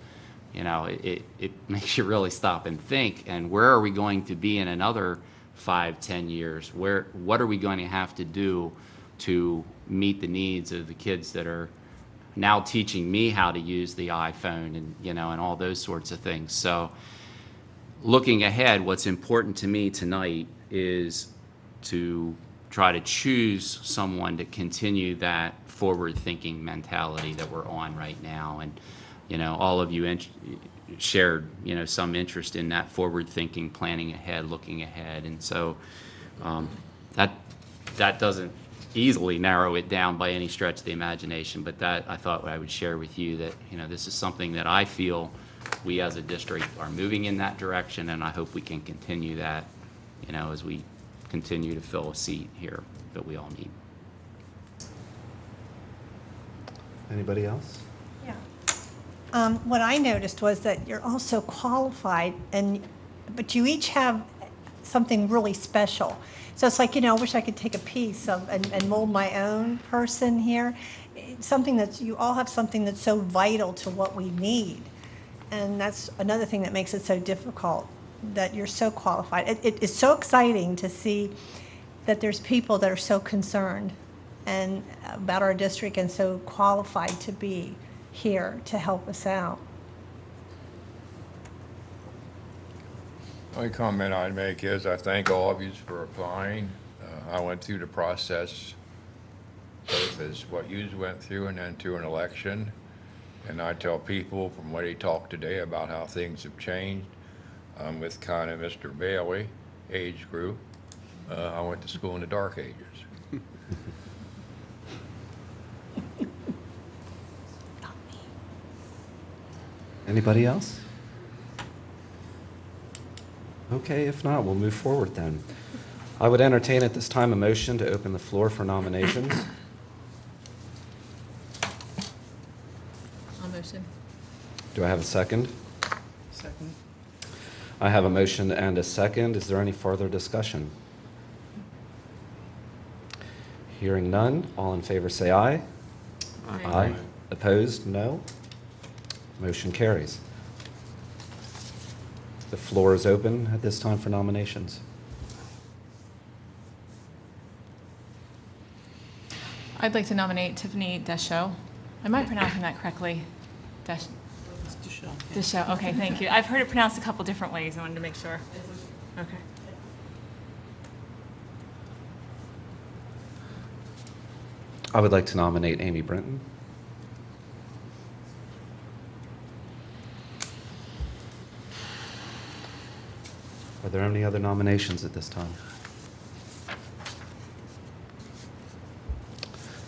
it makes you really stop and think, and where are we going to be in another 5-10 years? What are we going to have to do to meet the needs of the kids that are now teaching me how to use the iPhone and, and all those sorts of things. So looking ahead, what's important to me tonight is to try to choose someone to continue that forward-thinking mentality that we're on right now. And, all of you shared, some interest in that forward-thinking, planning ahead, looking ahead. And so that doesn't easily narrow it down by any stretch of the imagination, but that I thought I would share with you that, this is something that I feel we as a district are moving in that direction, and I hope we can continue that, as we continue to fill a seat here that we all need. Anybody else? Yeah. What I noticed was that you're also qualified and but you each have something really special. So it's like, I wish I could take a piece of and mold my own person here. Something that's, you all have something that's so vital to what we need. And that's another thing that makes it so difficult, that you're so qualified. It is so exciting to see that there's people that are so concerned and about our district and so qualified to be here to help us out. Only comment I'd make is I thank all of you for applying. I went through the process, both as what you went through and then through an election. And I tell people from what he talked today about how things have changed. With kind of Mr. Bailey age group, I went to school in the dark ages. Anybody else? Okay, if not, we'll move forward then. I would entertain at this time a motion to open the floor for nominations. I'll motion. Do I have a second? Second. I have a motion and a second. Is there any further discussion? Hearing none, all in favor say aye. Aye. Opposed, no. Motion carries. The floor is open at this time for nominations. I'd like to nominate Tiffany Deschaux. Am I pronouncing that correctly? Deschaux, okay, thank you. I've heard it pronounced a couple different ways. I wanted to make sure. Okay. I would like to nominate Amy Brinton. Are there any other nominations at this time?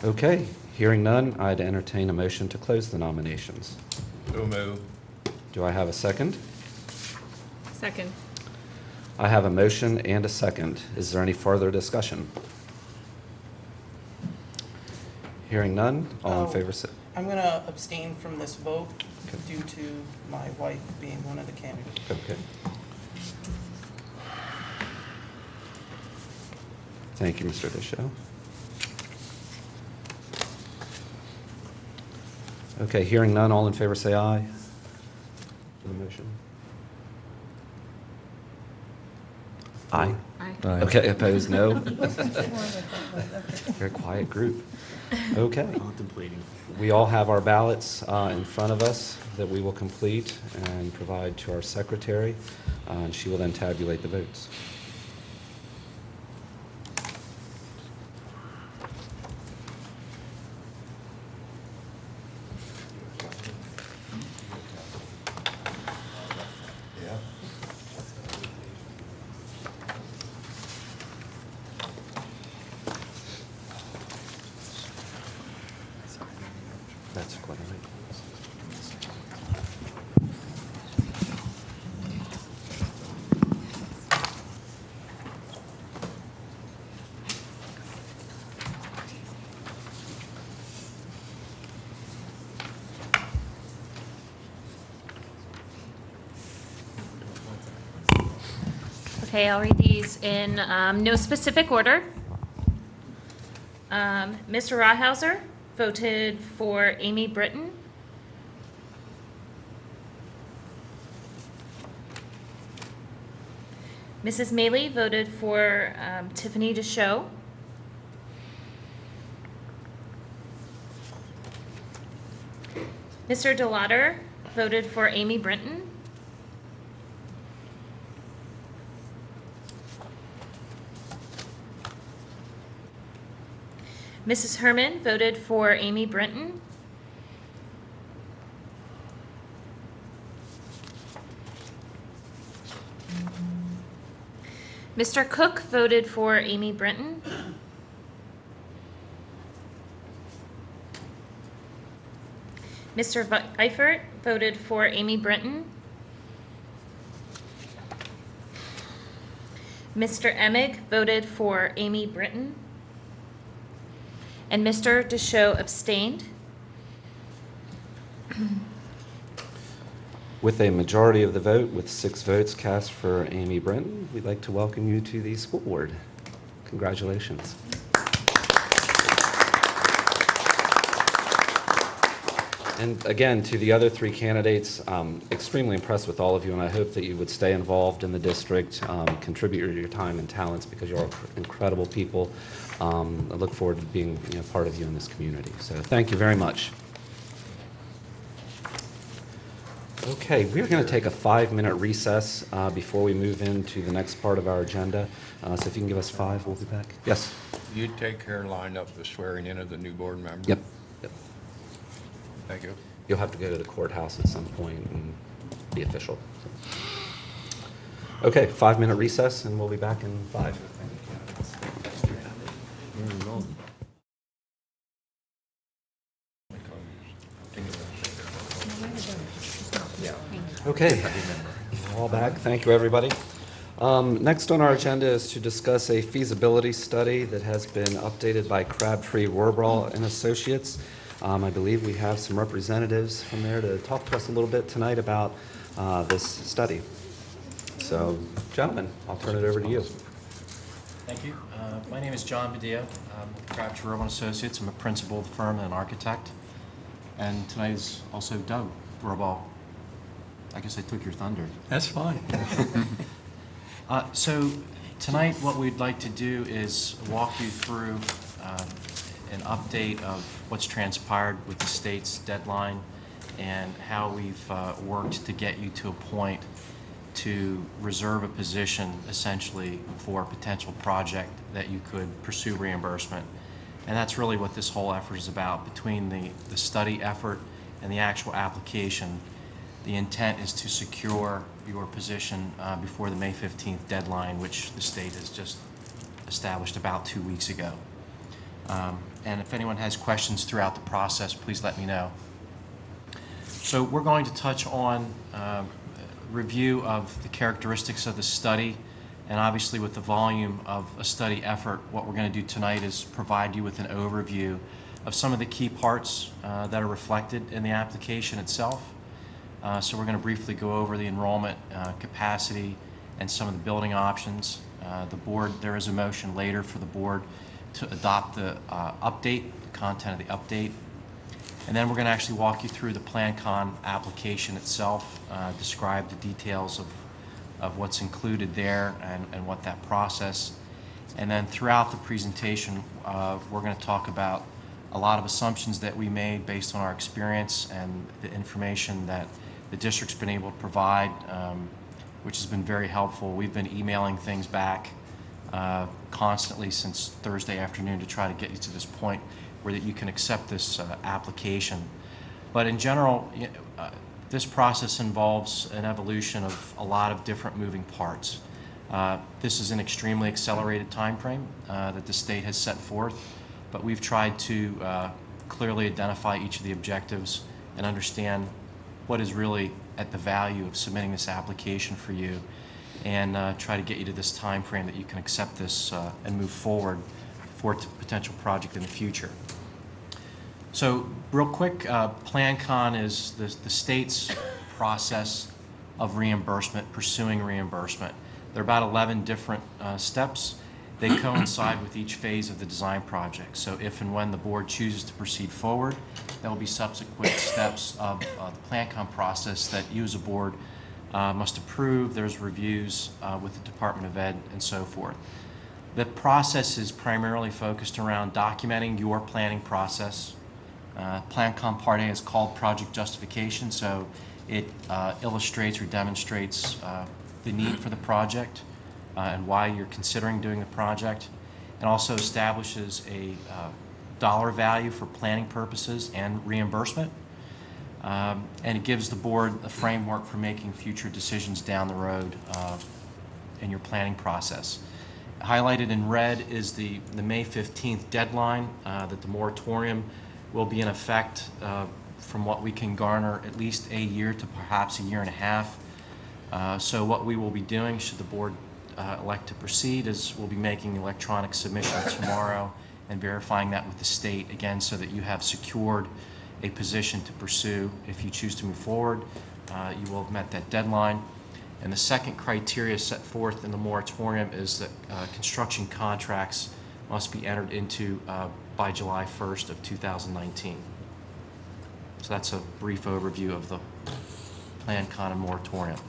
Okay, hearing none, I'd entertain a motion to close the nominations. So move. Do I have a second? Second. I have a motion and a second. Is there any further discussion? Hearing none, all in favor say... I'm going to abstain from this vote Okay. due to my wife being one of the candidates. Okay. Thank you, Mr. Deschaux. Okay, hearing none, all in favor say aye. For the motion. Aye. Aye. Okay, opposed, no. Very quiet group. Okay. Contemplating. We all have our ballots in front of us that we will complete and provide to our secretary, and she will then tabulate the votes. That's quite all right. Okay, I'll read these in no specific order. Mr. Rawhauser voted for Amy Britton. Mrs. Maley voted for Tiffany Deschaux. Mr. DeLauder voted for Amy Brinton. Mrs. Herman voted for Amy Brinton. Mr. Cook voted for Amy Brinton. Mr. Eifert voted for Amy Brinton. Mr. Emig voted for Amy Brinton. And Mr. Deschaux abstained. With a majority of the vote, with 6 votes cast for Amy Brenton, we'd like to welcome you to the school board. Congratulations. And again, to the other 3 candidates, extremely impressed with all of you, and I hope that you would stay involved in the district, contribute your time and talents, because you're all incredible people. I look forward to being part of you in this community. So thank you very much. Okay, we're going to take a 5-minute recess before we move into the next part of our agenda. So if you can give us 5, we'll be back. Yes? You take care of line up the swearing in of the new board member? Yep. Yep. Thank you. You'll have to go to the courthouse at some point and be official. So. Okay, 5-minute recess, and we'll be back in 5. Okay, we're all back. Thank you, everybody. Next on our agenda is to discuss a feasibility study that has been updated by Crabtree Rohrbaugh and Associates. I believe we have some representatives from there to talk to us a little bit tonight about this study. So, gentlemen, I'll turn it over to you. Thank you. My name is John Badillo. I'm with Crabtree Rohrbaugh and Associates. I'm a principal of the firm and an architect. And tonight is also Doug Rohrbaugh. I guess I took your thunder. That's fine. So tonight what we'd like to do is walk you through an update of what's transpired with the state's deadline and how we've worked to get you to a point to reserve a position essentially for a potential project that you could pursue reimbursement. And that's really what this whole effort is about. Between the study effort and the actual application, the intent is to secure your position before the May 15th deadline, which the state has just established about 2 weeks ago. And if anyone has questions throughout the process, please let me know. So we're going to touch on review of the characteristics of the study, and obviously with the volume of a study effort, what we're going to do tonight is provide you with an overview of some of the key parts that are reflected in the application itself. So we're going to briefly go over the enrollment capacity and some of the building options. There is a motion later for the board to adopt the update, the content of the update. And then we're going to actually walk you through the PlanCon application itself, describe the details of what's included there and what that process. And then throughout the presentation, we're going to talk about a lot of assumptions that we made based on our experience and the information that the district's been able to provide, which has been very helpful. We've been emailing things back constantly since Thursday afternoon to try to get you to this point where that you can accept this application. But in general, this process involves an evolution of a lot of different moving parts. This is an extremely accelerated time frame that the state has set forth, but we've tried to clearly identify each of the objectives and understand what is really at the value of submitting this application for you, and try to get you to this time frame that you can accept this and move forward for a potential project in the future. So real quick, PlanCon is the state's process of reimbursement, pursuing reimbursement. There are about 11 different steps. They coincide with each phase of the design project. So if and when the board chooses to proceed forward, there will be subsequent steps of the PlanCon process that you as a board must approve. There's reviews with the Department of Ed and so forth. The process is primarily focused around documenting your planning process. PlanCon Part A is called Project Justification, so it illustrates or demonstrates the need for the project and why you're considering doing the project, and also establishes a dollar value for planning purposes and reimbursement. And it gives the board a framework for making future decisions down the road in your planning process. Highlighted in red is the May 15th deadline that the moratorium will be in effect from what we can garner at least a year to perhaps a year and a half. So what we will be doing, should the board elect to proceed, is we'll be making electronic submission tomorrow and verifying that with the state, again, so that you have secured a position to pursue if you choose to move forward. you will have met that deadline. And the second criteria set forth in the moratorium is that construction contracts must be entered into by July 1st of 2019. So that's a brief overview of the Plan, Con, and moratorium.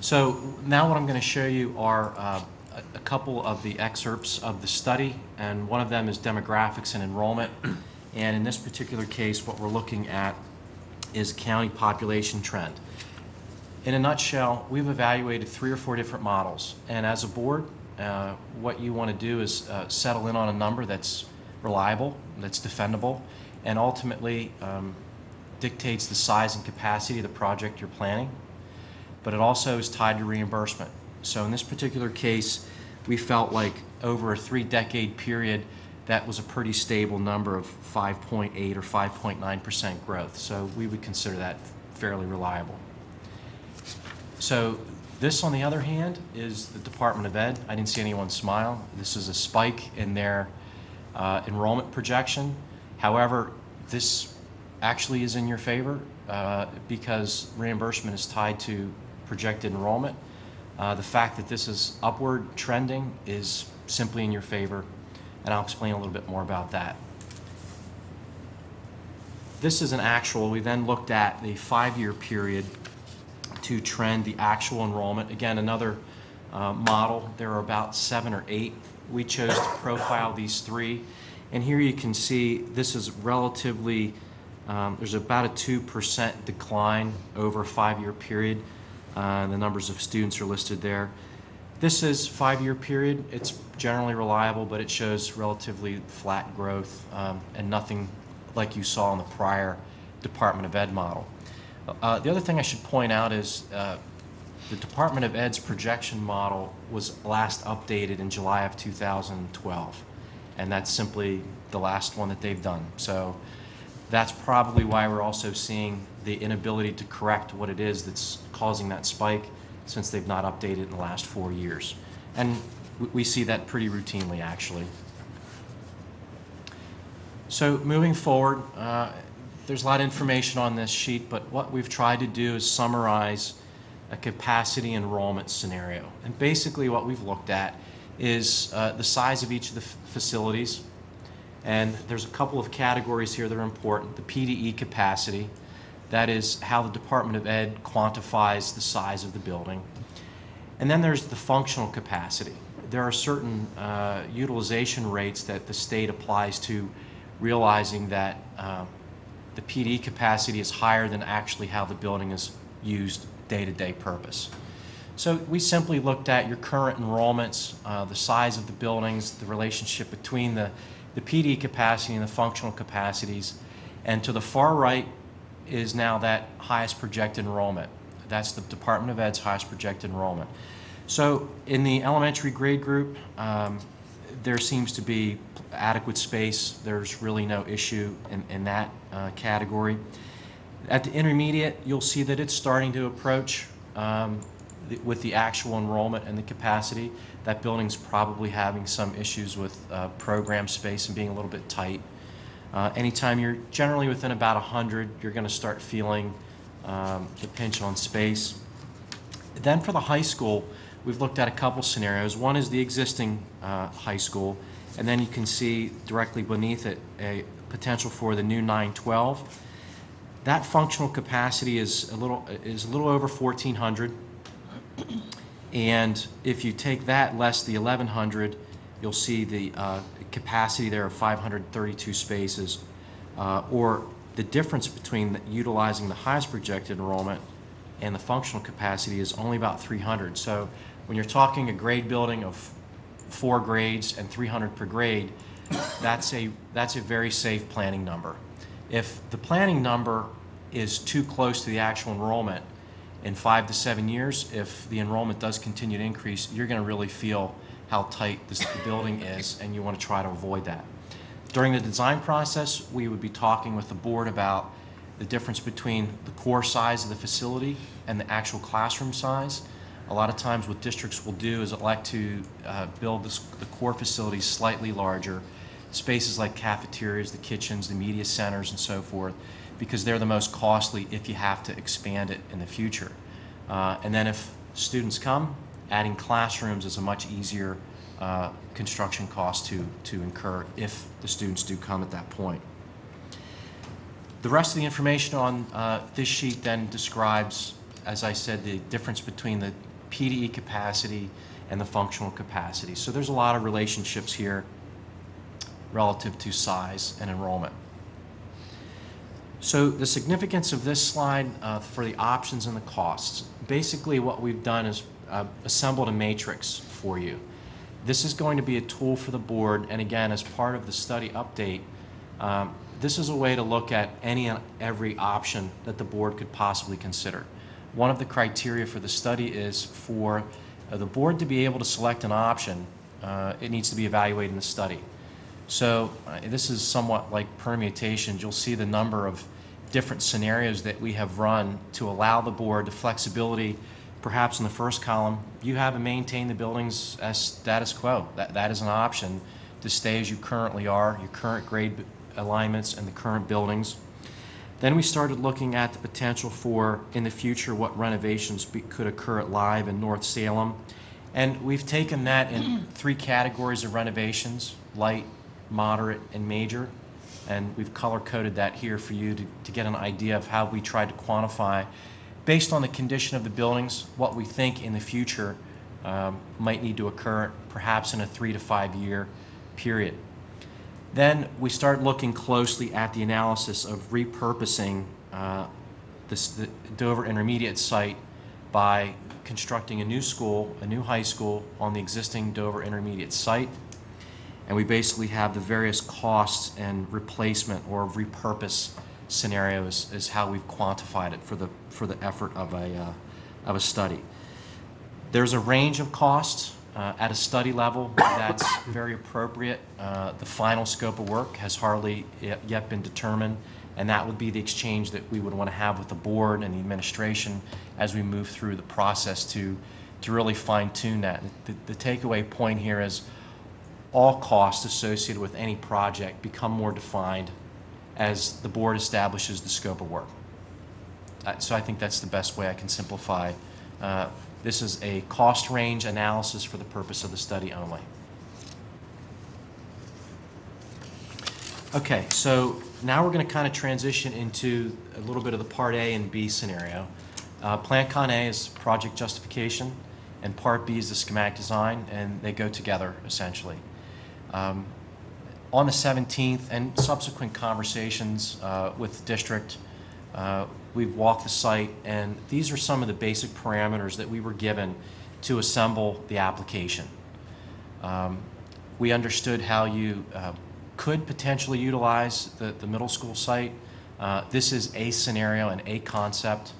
So now what I'm going to show you are a couple of the excerpts of the study, and one of them is demographics and enrollment. And in this particular case, what we're looking at is county population trend. In a nutshell, we've evaluated 3 or 4 different models, and as a board, what you want to do is settle in on a number that's reliable, that's defendable, and ultimately dictates the size and capacity of the project you're planning, but it also is tied to reimbursement. So in this particular case, we felt like over a 3-decade period, that was a pretty stable number of 5.8 or 5.9% growth. So we would consider that fairly reliable. So this, on the other hand, is the Department of Ed. I didn't see anyone smile. This is a spike in their enrollment projection. However, this actually is in your favor because reimbursement is tied to projected enrollment. The fact that this is upward trending is simply in your favor, and I'll explain a little bit more about that. This is an actual. We then looked at the 5-year period to trend the actual enrollment. Again, another model. There are about 7 or 8. We chose to profile these 3. And here you can see this is relatively, there's about a 2% decline over a 5-year period. The numbers of students are listed there. This is 5-year period. It's generally reliable, but it shows relatively flat growth and nothing like you saw in the prior Department of Ed model. The other thing I should point out is the Department of Ed's projection model was last updated in July of 2012, and that's simply the last one that they've done. So that's probably why we're also seeing the inability to correct what it is that's causing that spike, since they've not updated in the last 4 years. And we see that pretty routinely, actually. So moving forward, there's a lot of information on this sheet, but what we've tried to do is summarize a capacity enrollment scenario. And basically what we've looked at is the size of each of the facilities. And there's a couple of categories here that are important. The PDE capacity, that is how the Department of Ed quantifies the size of the building. And then there's the functional capacity. There are certain utilization rates that the state applies to, realizing that the PDE capacity is higher than actually how the building is used day-to-day purpose. So we simply looked at your current enrollments, the size of the buildings, the relationship between the PDE capacity and the functional capacities, and to the far right is now that highest projected enrollment. That's the Department of Ed's highest projected enrollment. So in the elementary grade group, there seems to be adequate space. There's really no issue in that category. At the intermediate, you'll see that it's starting to approach with the actual enrollment and the capacity. That building's probably having some issues with program space and being a little bit tight. Anytime you're generally within about 100, you're going to start feeling the pinch on space. Then for the high school, we've looked at a couple scenarios. One is the existing high school, and then you can see directly beneath it a potential for the new 912. That functional capacity is a little over 1,400, and if you take that less the 1,100, you'll see the capacity there of 532 spaces, or the difference between utilizing the highest projected enrollment and the functional capacity is only about 300. So when you're talking a grade building of 4 grades and 300 per grade, that's a very safe planning number. If the planning number is too close to the actual enrollment in 5 to 7 years, if the enrollment does continue to increase, you're going to really feel how tight the building is, and you want to try to avoid that. During the design process, we would be talking with the board about the difference between the core size of the facility and the actual classroom size. A lot of times what districts will do is elect to build the core facilities slightly larger, spaces like cafeterias, the kitchens, the media centers, and so forth, because they're the most costly if you have to expand it in the future. And then if students come, adding classrooms is a much easier construction cost to incur if the students do come at that point. The rest of the information on this sheet then describes, as I said, the difference between the PDE capacity and the functional capacity. So there's a lot of relationships here relative to size and enrollment. So the significance of this slide for the options and the costs, basically what we've done is assembled a matrix for you. This is going to be a tool for the board, and again, as part of the study update, this is a way to look at any and every option that the board could possibly consider. One of the criteria for the study is for the board to be able to select an option, it needs to be evaluated in the study. So this is somewhat like permutations. You'll see the number of different scenarios that we have run to allow the board the flexibility. Perhaps in the first column, you have to maintain the buildings as status quo. That is an option to stay as you currently are, your current grade alignments and the current buildings. Then we started looking at the potential for, in the future, what renovations could occur at Live in North Salem. And we've taken that in 3 categories of renovations: light, moderate, and major. And we've color-coded that here for you to get an idea of how we tried to quantify, based on the condition of the buildings, what we think in the future might need to occur, perhaps in a 3 to 5 year period. Then we start looking closely at the analysis of repurposing the Dover Intermediate site by constructing a new school, a new high school on the existing Dover Intermediate site. And we basically have the various costs and replacement or repurpose scenarios is how we've quantified it for the effort of a study. There's a range of costs at a study level that's very appropriate. The final scope of work has hardly yet been determined, and that would be the exchange that we would want to have with the board and the administration as we move through the process to really fine-tune that. The takeaway point here is all costs associated with any project become more defined as the board establishes the scope of work. So I think that's the best way I can simplify. This is a cost range analysis for the purpose of the study only. Okay, so now we're going to kind of transition into a little bit of the Part A and B scenario. Plan Con A is project justification, and Part B is the schematic design, and they go together essentially. On the 17th and subsequent conversations with the district, we've walked the site, and these are some of the basic parameters that we were given to assemble the application. We understood how you could potentially utilize the middle school site. This is a scenario and a concept,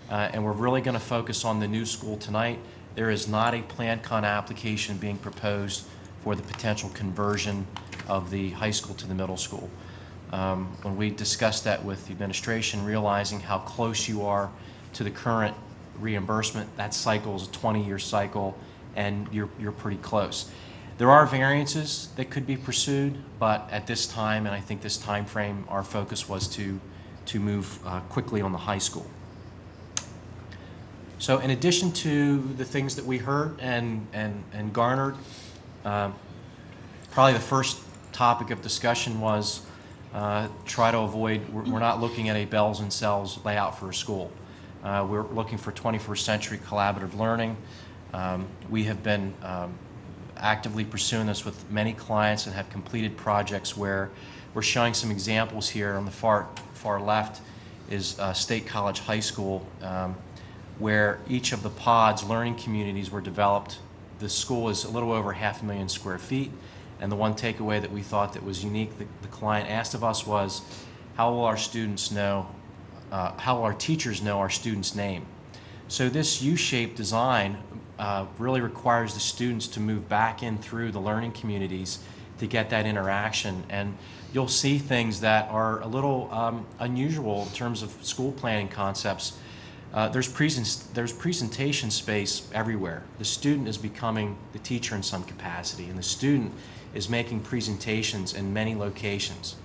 and we're really going to focus on the new school tonight. There is not a Plan Con application being proposed for the potential conversion of the high school to the middle school. When we discussed that with the administration, realizing how close you are to the current reimbursement, that cycle is a 20-year cycle, and you're pretty close. There are variances that could be pursued, but at this time, and I think this time frame, our focus was to move quickly on the high school. So in addition to the things that we heard and garnered, probably the first topic of discussion was try to avoid, we're not looking at a bells and cells layout for a school. We're looking for 21st century collaborative learning. We have been actively pursuing this with many clients and have completed projects where we're showing some examples here. On the far left is State College High School, where each of the pods, learning communities, were developed. The school is a little over 500,000 square feet. And the one takeaway that we thought that was unique, the client asked of us, was how will our students know, how will our teachers know our student's name? So this U-shaped design really requires the students to move back in through the learning communities to get that interaction. And you'll see things that are a little unusual in terms of school planning concepts. There's presentation space everywhere. The student is becoming the teacher in some capacity, and the student is making presentations in many locations.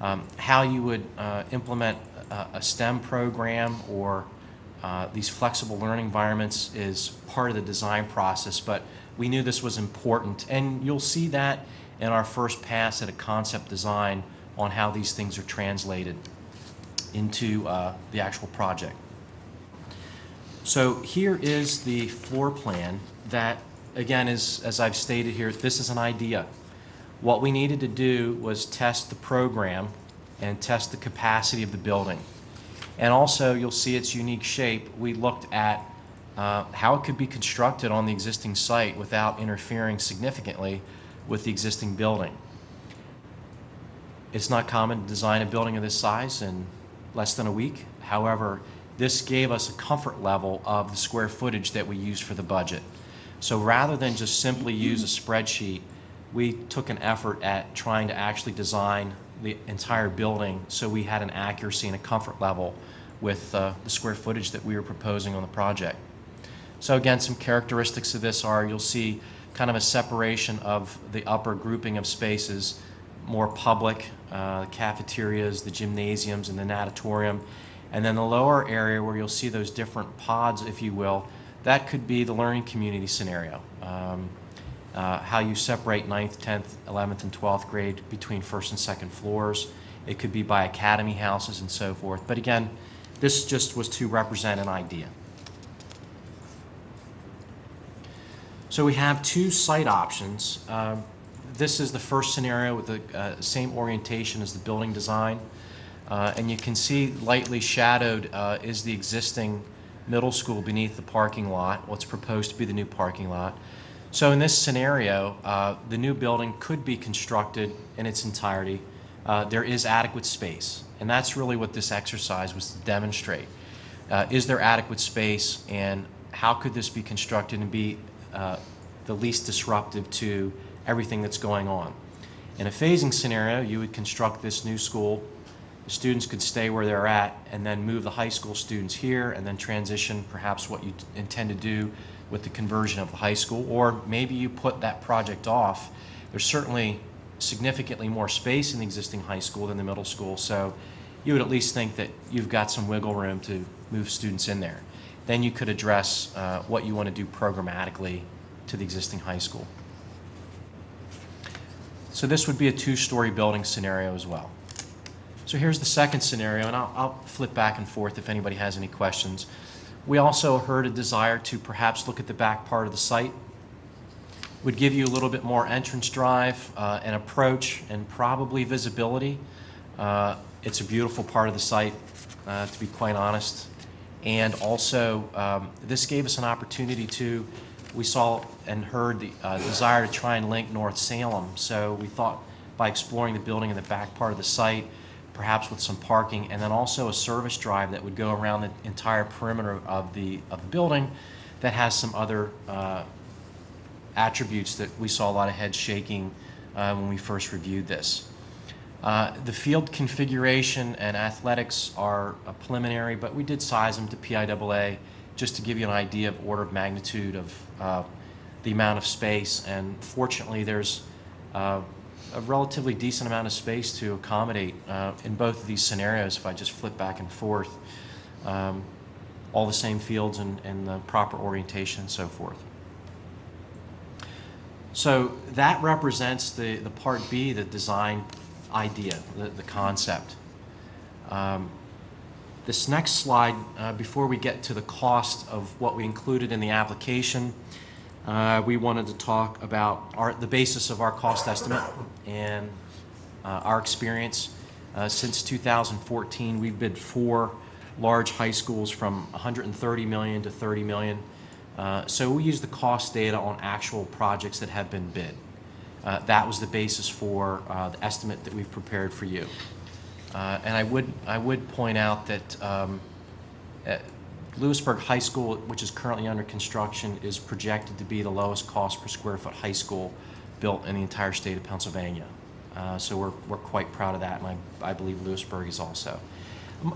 How you would implement a STEM program or these flexible learning environments is part of the design process, but we knew this was important. And you'll see that in our first pass at a concept design on how these things are translated into the actual project. So here is the floor plan that, again, is, as I've stated here, this is an idea. What we needed to do was test the program and test the capacity of the building. And also, you'll see its unique shape. We looked at how it could be constructed on the existing site without interfering significantly with the existing building. It's not common to design a building of this size in less than a week. However, this gave us a comfort level of the square footage that we used for the budget. So rather than just simply use a spreadsheet, we took an effort at trying to actually design the entire building so we had an accuracy and a comfort level with the square footage that we were proposing on the project. So again, some characteristics of this are you'll see kind of a separation of the upper grouping of spaces, more public, the cafeterias, the gymnasiums, and the natatorium. And then the lower area where you'll see those different pods, if you will, that could be the learning community scenario. How you separate 9th, 10th, 11th, and 12th grade between first and second floors. It could be by academy houses and so forth. But again, this just was to represent an idea. So we have two site options. This is the first scenario with the same orientation as the building design. And you can see lightly shadowed is the existing middle school beneath the parking lot, what's proposed to be the new parking lot. So in this scenario, the new building could be constructed in its entirety. There is adequate space, and that's really what this exercise was to demonstrate. Is there adequate space, and how could this be constructed and be the least disruptive to everything that's going on? In a phasing scenario, you would construct this new school. The students could stay where they're at and then move the high school students here and then transition perhaps what you intend to do with the conversion of the high school, or maybe you put that project off. There's certainly significantly more space in the existing high school than the middle school, so you would at least think that you've got some wiggle room to move students in there. Then you could address what you want to do programmatically to the existing high school. So this would be a two-story building scenario as well. So here's the second scenario, and I'll flip back and forth if anybody has any questions. We also heard a desire to perhaps look at the back part of the site. Would give you a little bit more entrance drive and approach and probably visibility. It's a beautiful part of the site, to be quite honest. And also, this gave us an opportunity to, we saw and heard the desire to try and link North Salem. So we thought by exploring the building in the back part of the site, perhaps with some parking, and then also a service drive that would go around the entire perimeter of the building that has some other attributes that we saw a lot of heads shaking when we first reviewed this. The field configuration and athletics are preliminary, but we did size them to PIAA just to give you an idea of order of magnitude of the amount of space, and fortunately there's a relatively decent amount of space to accommodate in both of these scenarios. If I just flip back and forth, all the same fields and the proper orientation and so forth. So that represents the part B, the design idea, the concept. This next slide, before we get to the cost of what we included in the application, we wanted to talk about the basis of our cost estimate and our experience. Since 2014, we've bid 4 large high schools from $130 million to $30 million. So we use the cost data on actual projects that have been bid. That was the basis for the estimate that we've prepared for you. And I would point out that Lewisburg High School, which is currently under construction, is projected to be the lowest cost per square foot high school built in the entire state of Pennsylvania. So we're quite proud of that, and I believe Lewisburg is also.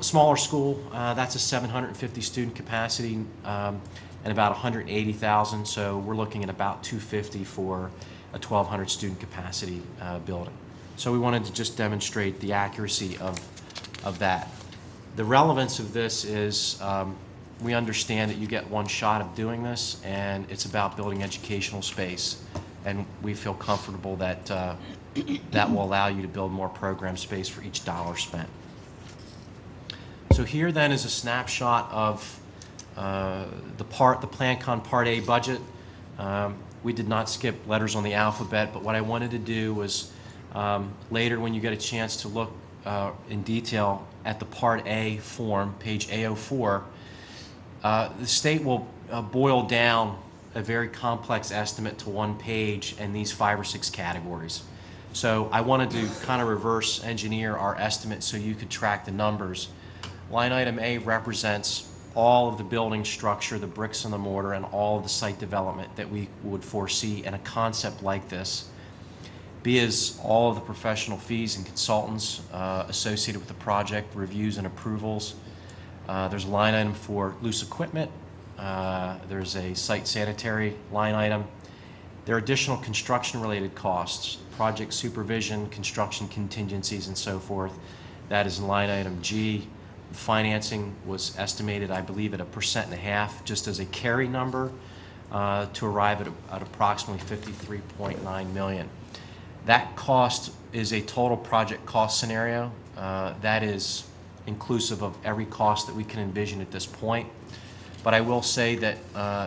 Smaller school, that's a 750 student capacity and about 180,000, so we're looking at about 250 for a 1,200 student capacity building. So we wanted to just demonstrate the accuracy of that. The relevance of this is we understand that you get one shot of doing this, and it's about building educational space. And we feel comfortable that that will allow you to build more program space for each dollar spent. So here then is a snapshot of the PlanCon Part A budget. We did not skip letters on the alphabet, but what I wanted to do was later when you get a chance to look in detail at the Part A form, page A04, the state will boil down a very complex estimate to one page and these 5 or 6 categories. So I wanted to kind of reverse engineer our estimate so you could track the numbers. Line item A represents all of the building structure, the bricks and the mortar, and all of the site development that we would foresee in a concept like this. B is all of the professional fees and consultants associated with the project, reviews and approvals. There's a line item for loose equipment. There's a site sanitary line item. There are additional construction-related costs, project supervision, construction contingencies, and so forth. That is in line item G. Financing was estimated, I believe, at 1.5%, just as a carry number, to arrive at approximately $53.9 million. That cost is a total project cost scenario. That is inclusive of every cost that we can envision at this point. But I will say that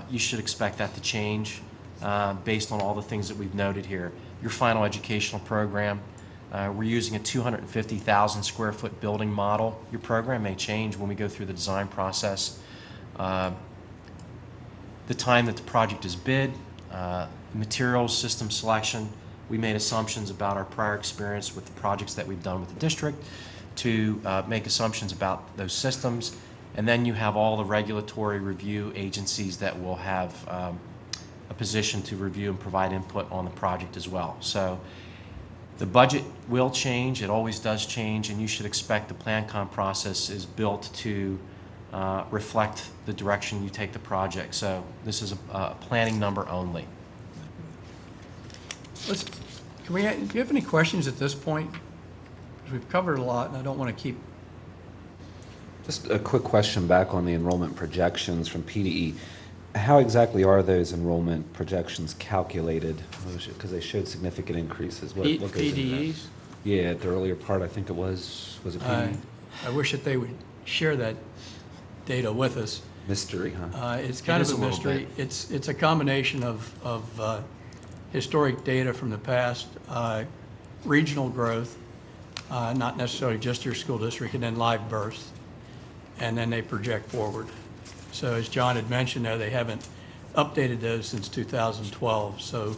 you should expect that to change based on all the things that we've noted here. Your final educational program, we're using a 250,000 square foot building model. Your program may change when we go through the design process. The time that the project is bid, materials, system selection, we made assumptions about our prior experience with the projects that we've done with the district to make assumptions about those systems. And then you have all the regulatory review agencies that will have a position to review and provide input on the project as well. So the budget will change, it always does change, and you should expect the PlanCon process is built to reflect the direction you take the project. So this is a planning number only. Do you have any questions at this point? Because we've covered a lot, and I don't want to keep. Just a quick question back on the enrollment projections from PDE. How exactly are those enrollment projections calculated? Because they showed significant increases. What goes into that? PDEs? Yeah, at the earlier part, I think it was it PDE? I wish that they would share that data with us. Mystery, huh? It's kind of a mystery. It's a combination of historic data from the past, regional growth, not necessarily just your school district, and then live births, and then they project forward. So as John had mentioned there, they haven't updated those since 2012. So,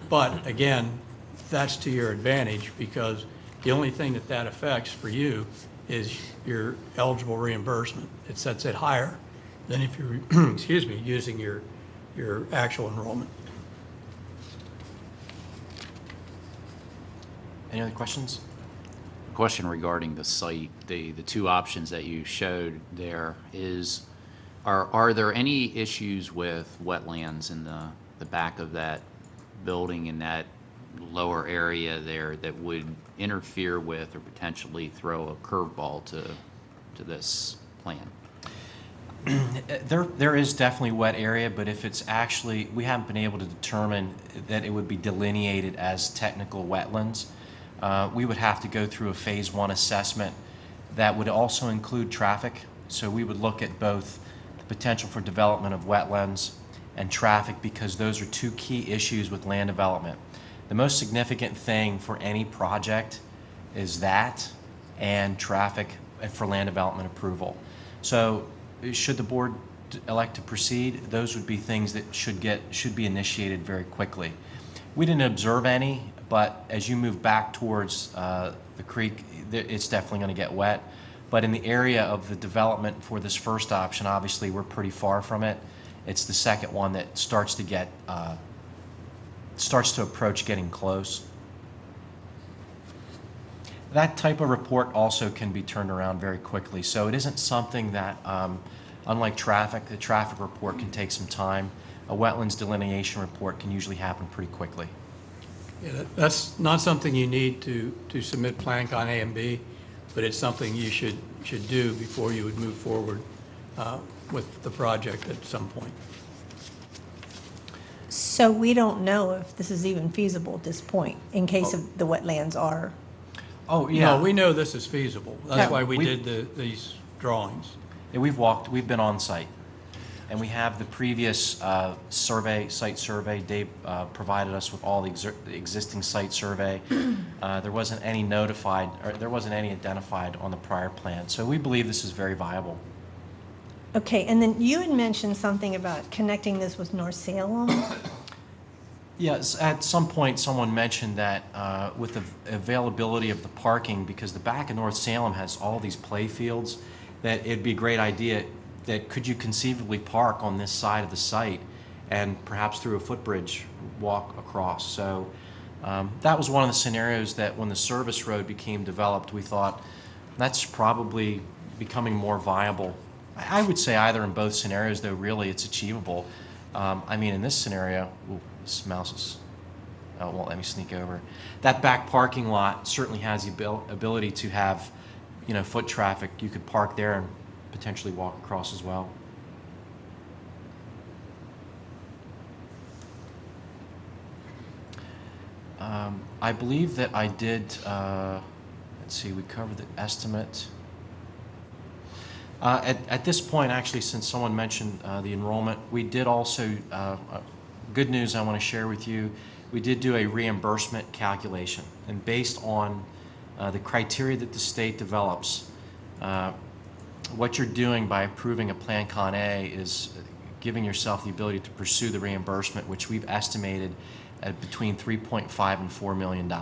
but again, that's to your advantage because the only thing that affects for you is your eligible reimbursement. It sets it higher than if you're, excuse me, using your actual enrollment. Any other questions? Question regarding the site, the 2 options that you showed there is, are there any issues with wetlands in the back of that building in that lower area there that would interfere with or potentially throw a curveball to this plan? There is definitely wet area, but if it's actually, we haven't been able to determine that it would be delineated as technical wetlands. We would have to go through a phase 1 assessment that would also include traffic. So we would look at both the potential for development of wetlands and traffic because those are 2 key issues with land development. The most significant thing for any project is that and traffic for land development approval. So should the board elect to proceed, those would be things that should be initiated very quickly. We didn't observe any, but as you move back towards the creek, it's definitely going to get wet. But in the area of the development for this first option, obviously we're pretty far from it. It's the second one that starts to approach getting close. That type of report also can be turned around very quickly. So it isn't something that, unlike traffic, the traffic report can take some time. A wetlands delineation report can usually happen pretty quickly. Yeah, that's not something you need to submit PlanCon A and B. but it's something you should do before you would move forward with the project at some point. So we don't know if this is even feasible at this point, in case of the wetlands are. Oh, yeah. No, we know this is feasible. That's Yeah, why we we've- did these drawings. Yeah, we've been on site, and we have the previous site survey. Dave provided us with all the existing site survey. There wasn't any identified on the prior plan, so we believe this is very viable. Okay, and then you had mentioned something about connecting this with North Salem. Yes, at some point, someone mentioned that with the availability of the parking, because the back of North Salem has all these play fields, that it'd be a great idea that could you conceivably park on this side of the site and perhaps through a footbridge walk across. So that was one of the scenarios that when the service road became developed, we thought that's probably becoming more viable. I would say either in both scenarios, though really it's achievable. I mean, in this scenario, ooh, this mouse is, oh, won't let me sneak over. That back parking lot certainly has the ability to have, foot traffic. You could park there and potentially walk across as well. I believe that I did, let's see, we covered the estimate. At this point, actually, since someone mentioned the enrollment, we did also, good news I want to share with you, we did do a reimbursement calculation. And based on the criteria that the state develops, what you're doing by approving a Plan Con A is giving yourself the ability to pursue the reimbursement, which we've estimated at between $3.5 and $4 million.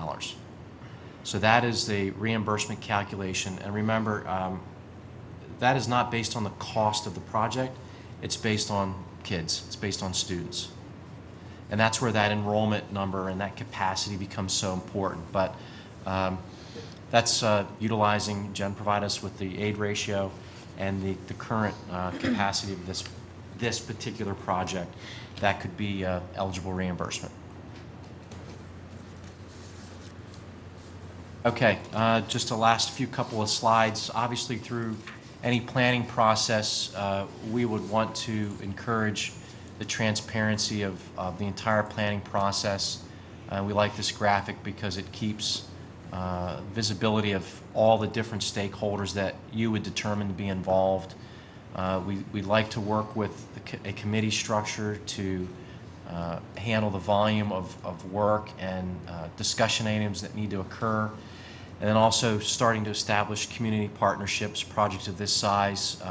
So that is the reimbursement calculation. And remember, that is not based on the cost of the project. It's based on kids. It's based on students. And that's where that enrollment number and that capacity becomes so important. But that's utilizing, Jen provided us with the aid ratio and the current capacity of this particular project that could be eligible reimbursement. Okay, just a last few couple of slides. Obviously, through any planning process, we would want to encourage the transparency of the entire planning process. We like this graphic because it keeps visibility of all the different stakeholders that you would determine to be involved. We'd like to work with a committee structure to handle the volume of work and discussion items that need to occur. And then also starting to establish community partnerships, projects of this size.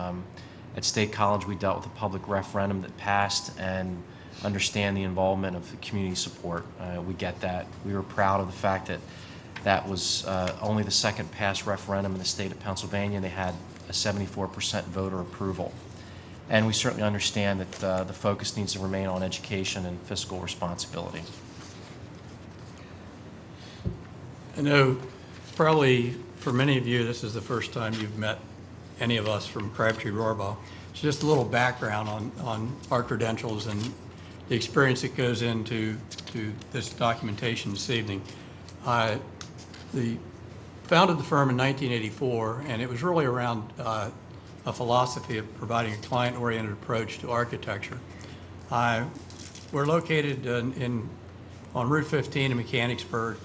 At State College, we dealt with a public referendum that passed and understand the involvement of the community support. We get that. We were proud of the fact that that was only the second passed referendum in the state of Pennsylvania. They had a 74% voter approval. And we certainly understand that the focus needs to remain on education and fiscal responsibility. I know probably for many of you, this is the first time you've met any of us from Crabtree Rohrbaugh. So just a little background on our credentials and the experience that goes into this documentation this evening. Founded the firm in 1984, and it was really around a philosophy of providing a client-oriented approach to architecture. We're located on Route 15 in Mechanicsburg,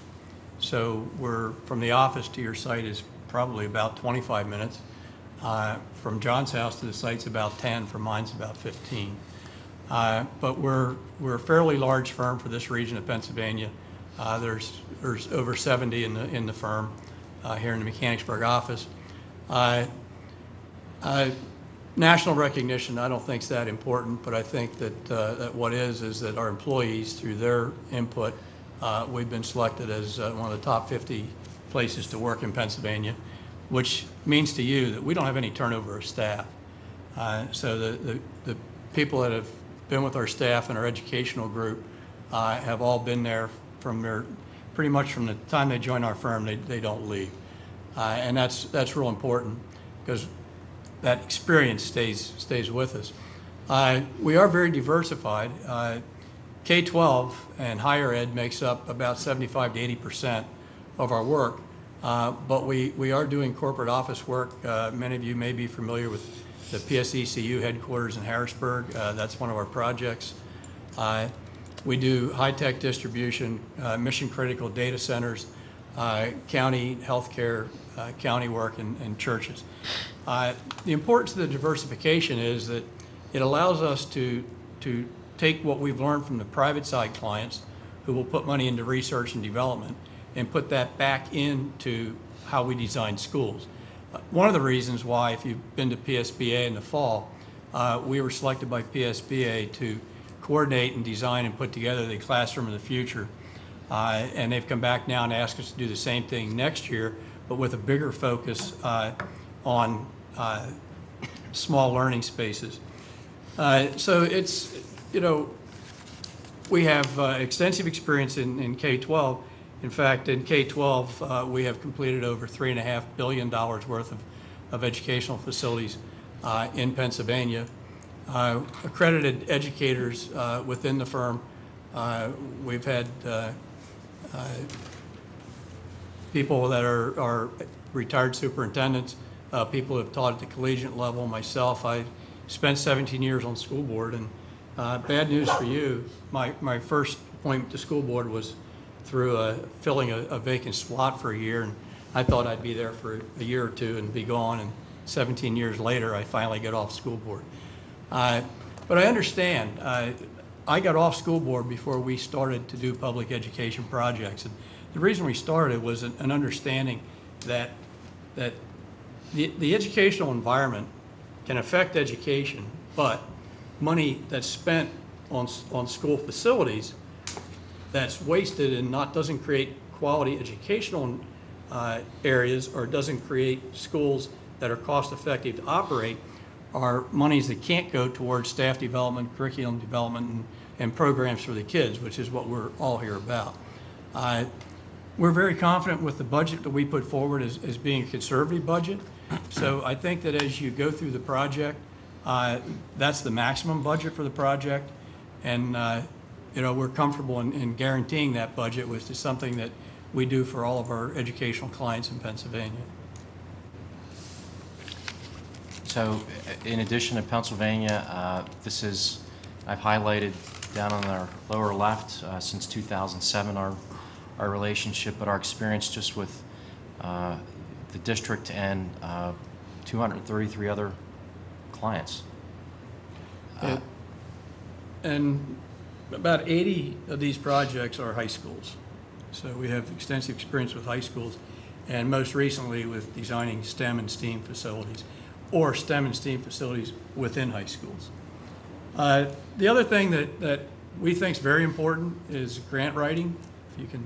so we're from the office to your site is probably about 25 minutes. From John's house to the site's about 10, from mine's about 15. But we're a fairly large firm for this region of Pennsylvania. There's over 70 in the firm here in the Mechanicsburg office. National recognition, I don't think is that important, but I think that what is that our employees, through their input, we've been selected as one of the top 50 places to work in Pennsylvania, which means to you that we don't have any turnover of staff. So the people that have been with our staff and our educational group have all been there pretty much from the time they join our firm. They don't leave, and that's real important because that experience stays with us. We are very diversified. K-12 and higher ed makes up about 75 to 80% of our work, But we are doing corporate office work. Many of you may be familiar with the PSECU headquarters in Harrisburg. That's one of our projects. We do high-tech distribution, mission-critical data centers, county healthcare, county work, and churches. The importance of the diversification is that it allows us to take what we've learned from the private side clients who will put money into research and development and put that back into how we design schools. One of the reasons why, if you've been to PSBA in the fall, we were selected by PSBA to coordinate and design and put together the classroom of the future. And they've come back now and asked us to do the same thing next year, but with a bigger focus on small learning spaces. So it's, you know, we have extensive experience in K-12. In fact, in K-12, we have completed over $3.5 billion worth of educational facilities in Pennsylvania. Accredited educators within the firm. We've had people that are retired superintendents, people who have taught at the collegiate level. Myself, I spent 17 years on school board, and bad news for you, my first appointment to school board was through filling a vacant slot for a year, and I thought I'd be there for a year or two and be gone, and 17 years later, I finally get off school board. But I understand. I got off school board before we started to do public education projects. And the reason we started was an understanding that the educational environment can affect education, but money that's spent on school facilities that's wasted and doesn't create quality educational areas, or doesn't create schools that are cost effective to operate, are monies that can't go towards staff development, curriculum development, and programs for the kids, which is what we're all here about. We're very confident with the budget that we put forward as being a conservative budget. So I think that as you go through the project, that's the maximum budget for the project. And you know, we're comfortable in guaranteeing that budget, which is something that we do for all of our educational clients in Pennsylvania. So in addition to Pennsylvania, this is, I've highlighted down on our lower left since 2007 our relationship, but our experience just with the district and 233 other clients. And about 80 of these projects are high schools. So we have extensive experience with high schools, and most recently with designing STEM and STEAM facilities, or STEM and STEAM facilities within high schools. The other thing that we think is very important is grant writing. If you can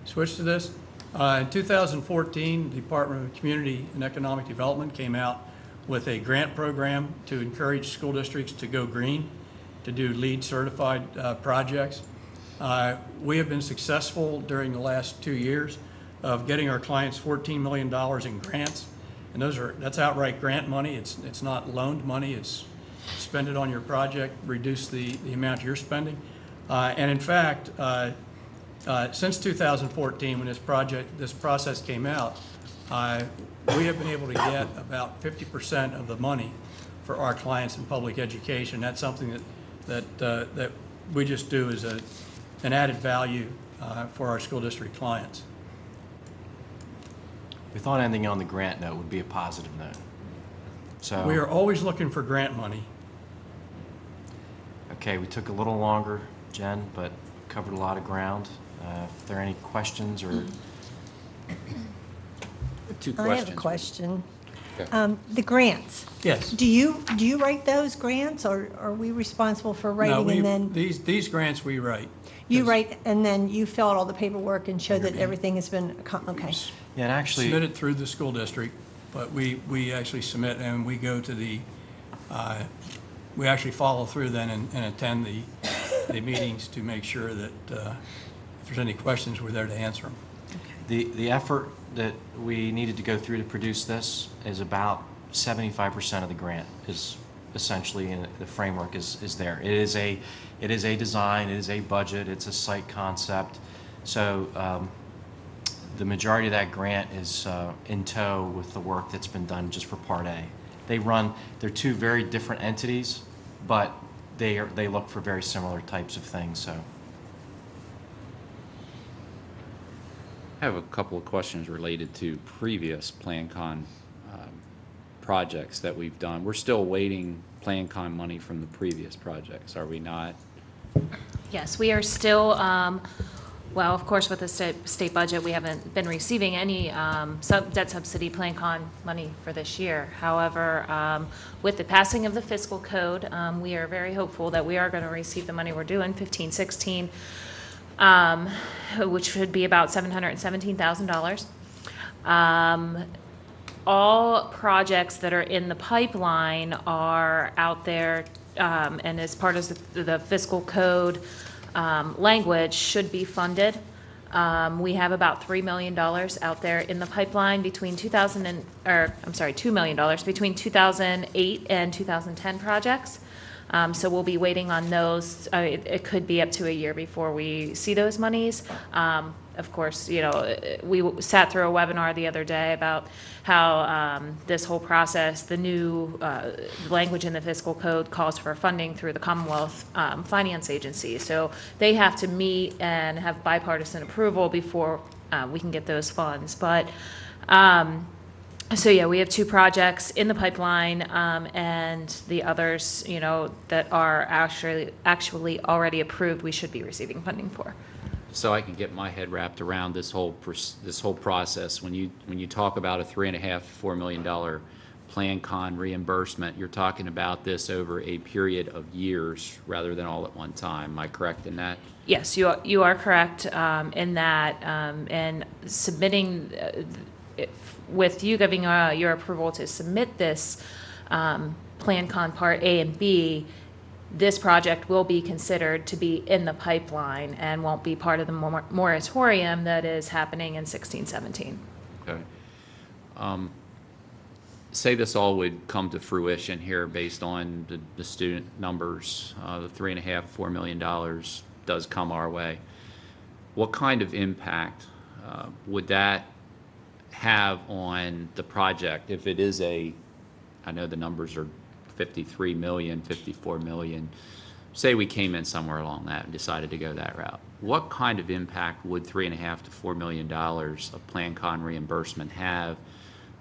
switch to this. In 2014, the Department of Community and Economic Development came out with a grant program to encourage school districts to go green, to do LEED certified projects. We have been successful during the last 2 years of getting our clients $14 million in grants. And that's outright grant money. It's not loaned money. It's spend it on your project, reduce the amount you're spending. And in fact, since 2014, when this process came out, we have been able to get about 50% of the money for our clients in public education. That's something that we just do as an added value for our school district clients. We thought ending on the grant note would be a positive note. So we are always looking for grant money. Okay, we took a little longer, Jen, but covered a lot of ground. If there are any questions or... Two I questions. have a question. Yeah. The grants. Yes. Do you write those grants, or are we responsible for writing No, and then? these grants we write. You write and then you fill out all the paperwork and show that everything has been, okay. Yeah, and actually... Submitted through the school district, but we actually submit and we go to the, we actually follow through then and attend the meetings to make sure that if there's any questions, we're there to answer them. The effort that we needed to go through to produce this is about 75% of the grant is essentially in the framework is there. It is a design, it is a budget, it's a site concept. So the majority of that grant is in tow with the work that's been done just for Part A. They're two very different entities, but they look for very similar types of things, so. I have a couple of questions related to previous PlanCon projects that we've done. We're still waiting PlanCon money from the previous projects, are we not? Yes, we are still, well, of course, with the state budget, we haven't been receiving any debt subsidy PlanCon money for this year. However, with the passing of the fiscal code, we are very hopeful that we are going to receive the money we're due in 15-16, which would be about $717,000. All projects that are in the pipeline are out there, and as part of the fiscal code language, should be funded. We have about $3 million out there in the pipeline between $2 million between 2008 and 2010 projects. So we'll be waiting on those. It could be up to a year before we see those monies. Of course, you know, we sat through a webinar the other day about how this whole process, the new language in the fiscal code calls for funding through the Commonwealth Finance Agency. So they have to meet and have bipartisan approval before we can get those funds. But so yeah, we have two projects in the pipeline, and the others, you know, that are actually already approved, we should be receiving funding for. So I can get my head wrapped around this whole process. When you talk about a $3.5–4 million PlanCon reimbursement, you're talking about this over a period of years rather than all at one time. Am I correct in that? Yes, you are correct in that, and submitting. With you giving your approval to submit this PlanCon Part A and B, this project will be considered to be in the pipeline and won't be part of the moratorium that is happening in 16-17. Okay. Say this all would come to fruition here based on the student numbers, the $3.5–4 million does come our way. What kind of impact would that have on the project if it is I know the numbers are 53 million, 54 million, say we came in somewhere along that and decided to go that route. What kind of impact would $3.5–4 million of PlanCon reimbursement have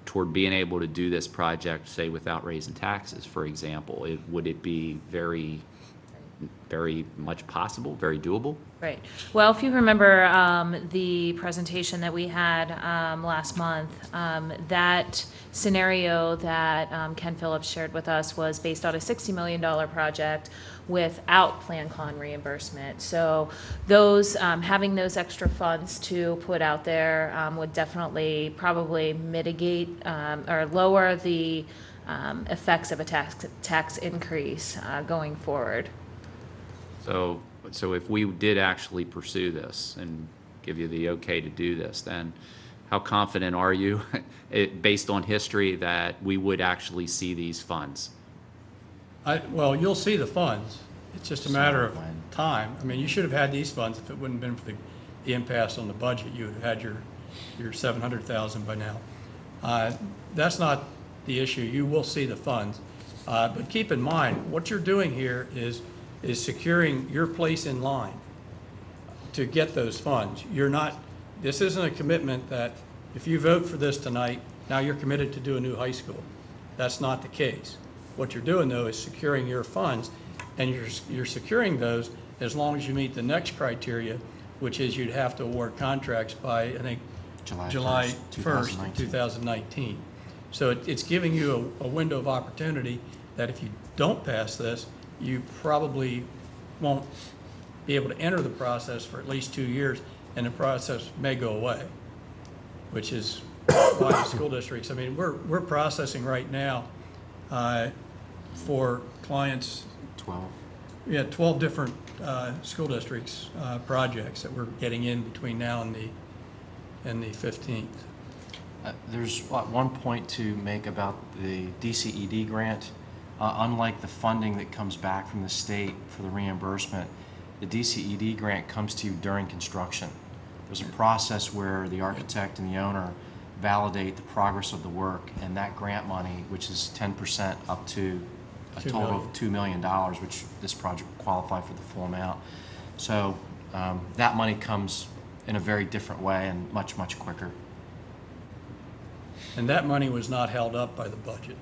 toward being able to do this project, say, without raising taxes, for example? Would it be very, very much possible, very doable? Right. Well, if you remember the presentation that we had last month, that scenario that Ken Phillips shared with us was based on a $60 million project without PlanCon reimbursement. So those having those extra funds to put out there would definitely probably mitigate or lower the effects of a tax increase going forward. So if we did actually pursue this and give you the okay to do this, then how confident are you, based on history, that we would actually see these funds? Well, you'll see the funds. It's just a matter of time. I mean, you should have had these funds if it wouldn't have been for the impasse on the budget. You would have had your $700,000 by now. That's not the issue. You will see the funds. But keep in mind, what you're doing here is securing your place in line to get those funds. This isn't a commitment that if you vote for this tonight, now you're committed to do a new high school. That's not the case. What you're doing, though, is securing your funds, and you're securing those as long as you meet the next criteria, which is you'd have to award contracts by, I think, July 1st, 2019. So it's giving you a window of opportunity that if you don't pass this, you probably won't be able to enter the process for at least 2 years, and the process may go away, which is why the school districts, I mean, we're processing right now for clients. 12. Yeah, 12 different school districts projects that we're getting in between now and the 15th. There's one point to make about the DCED grant. Unlike the funding that comes back from the state for the reimbursement, the DCED grant comes to you during construction. There's a process where the architect and the owner validate the progress of the work, and that grant money, which is 10% up to a $2 total million. of $2 million, which this project will qualify for the full amount. So that money comes in a very different way and much, much quicker. And that money was not held up by the budget.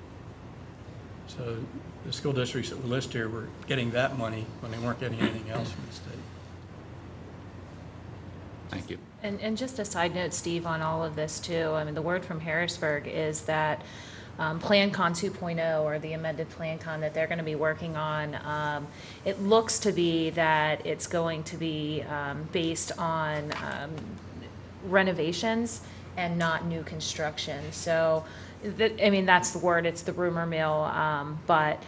So the school districts that were listed here were getting that money when they weren't getting anything else from the state. Thank you. And just a side note, Steve, on all of this too, I mean, the word from Harrisburg is that Plan Con 2.0, or the amended Plan Con that they're going to be working on, it looks to be that it's going to be based on renovations and not new construction. So, I mean, that's the word, it's the rumor mill, but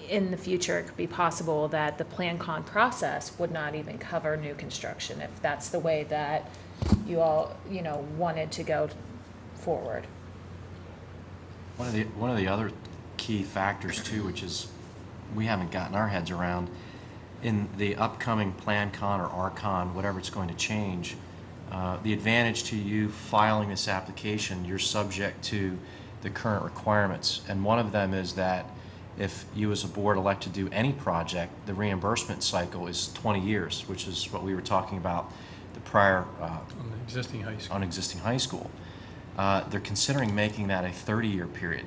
in the future, it could be possible that the Plan Con process would not even cover new construction if that's the way that you all, wanted to go forward. One of the other key factors too, which is we haven't gotten our heads around, in the upcoming Plan Con or RCon, whatever it's going to change, the advantage to you filing this application, you're subject to the current requirements. And one of them is that if you as a board elect to do any project, the reimbursement cycle is 20 years, which is what we were talking about the prior On the existing high school. on existing high school. They're considering making that a 30-year period,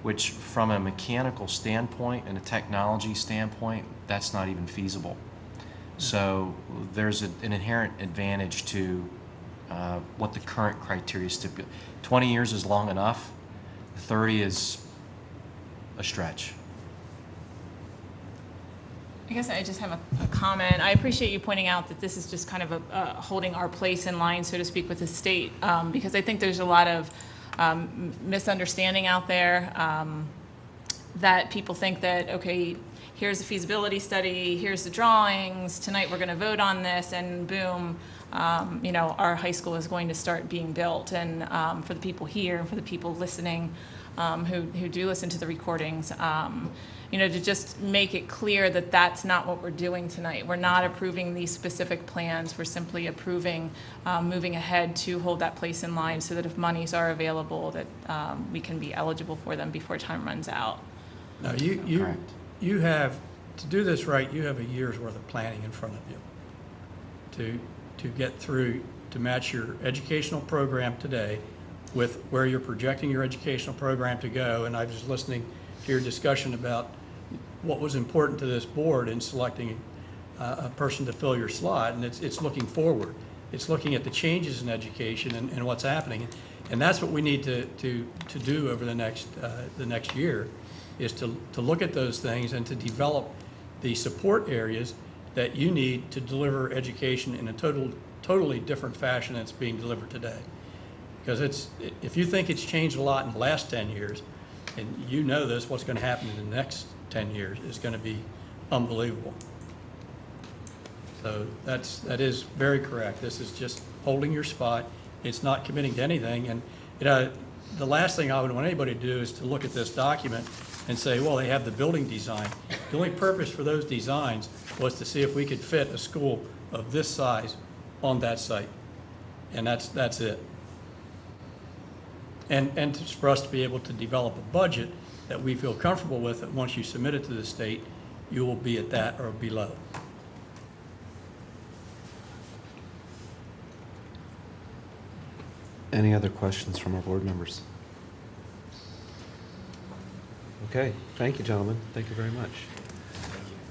which from a mechanical standpoint and a technology standpoint, that's not even feasible. So there's an inherent advantage to what the current criteria stipulate. 20 years is long enough. 30 is a stretch. I guess I just have a comment. I appreciate you pointing out that this is just kind of holding our place in line, so to speak, with the state, because I think there's a lot of misunderstanding out there, that people think that, okay, here's the feasibility study, here's the drawings, tonight we're going to vote on this, and boom, our high school is going to start being built. And for the people here, for the people listening, who do listen to the recordings, to just make it clear that that's not what we're doing tonight. We're not approving these specific plans. We're simply approving moving ahead to hold that place in line so that if monies are available, that we can be eligible for them before time runs out. Now, you have, to do this right, you have a year's worth of planning in front of you to get through, to match your educational program today with where you're projecting your educational program to go. And I was listening to your discussion about what was important to this board in selecting a person to fill your slot, and it's looking forward. It's looking at the changes in education and what's happening. And that's what we need to do over the next year, is to look at those things and to develop the support areas that you need to deliver education in a totally different fashion than it's being delivered today. Because if you think it's changed a lot in the last 10 years, and you know this, what's going to happen in the next 10 years is going to be unbelievable. So that is very correct. This is just holding your spot. It's not committing to anything. And the last thing I would want anybody to do is to look at this document and say, well, they have the building design. The only purpose for those designs was to see if we could fit a school of this size on that site. And that's it. And for us to be able to develop a budget that we feel comfortable with, that once you submit it to the state, you will be at that or below. Any other questions from our board members? Okay, thank you, gentlemen. Thank you very much.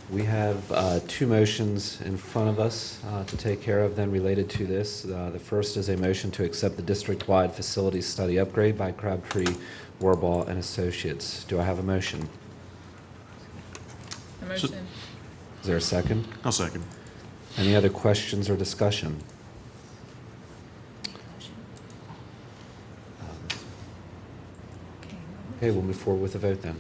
We have two motions in front of us to take care of then related to this. The first is a motion to accept the district-wide facilities study upgrade by Crabtree, Warbaugh and Associates. Do I have a motion? A motion. Is there a second? I'll second. Any other questions or discussion? Okay, we'll move forward with the vote then.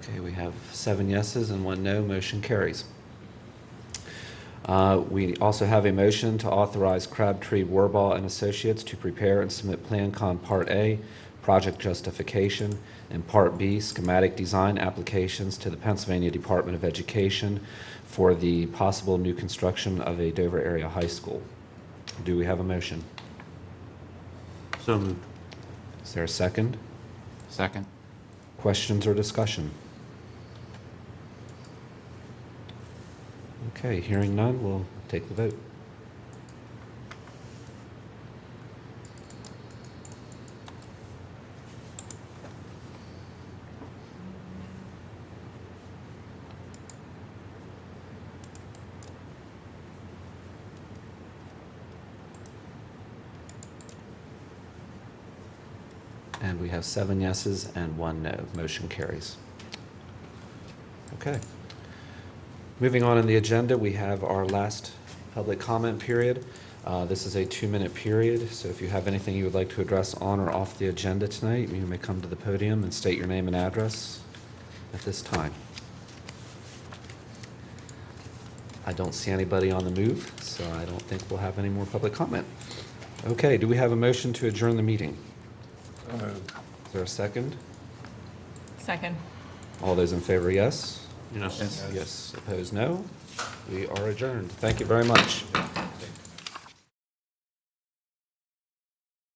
Okay, we have 7 yeses and 1 no. Motion carries. We also have a motion to authorize Crabtree, Warbaugh and Associates to prepare and submit PlanCon Part A, project justification, and Part B, schematic design applications to the Pennsylvania Department of Education for the possible new construction of a Dover area high school. Do we have a motion? So moved. Is there a second? Second? Questions or discussion? Okay, hearing none, we'll take the vote. And we have 7 yeses and 1 no. Motion carries. Okay. Moving on in the agenda, we have our last public comment period. This is a 2-minute period, so if you have anything you would like to address on or off the agenda tonight, you may come to the podium and state your name and address at this time. I don't see anybody on the move, so I don't think we'll have any more public comment. Okay, do we have a motion to adjourn the meeting? So moved. Is there a second? Second. All those in favor, yes? Yes. Yes. Opposed, no? We are adjourned. Thank you very much.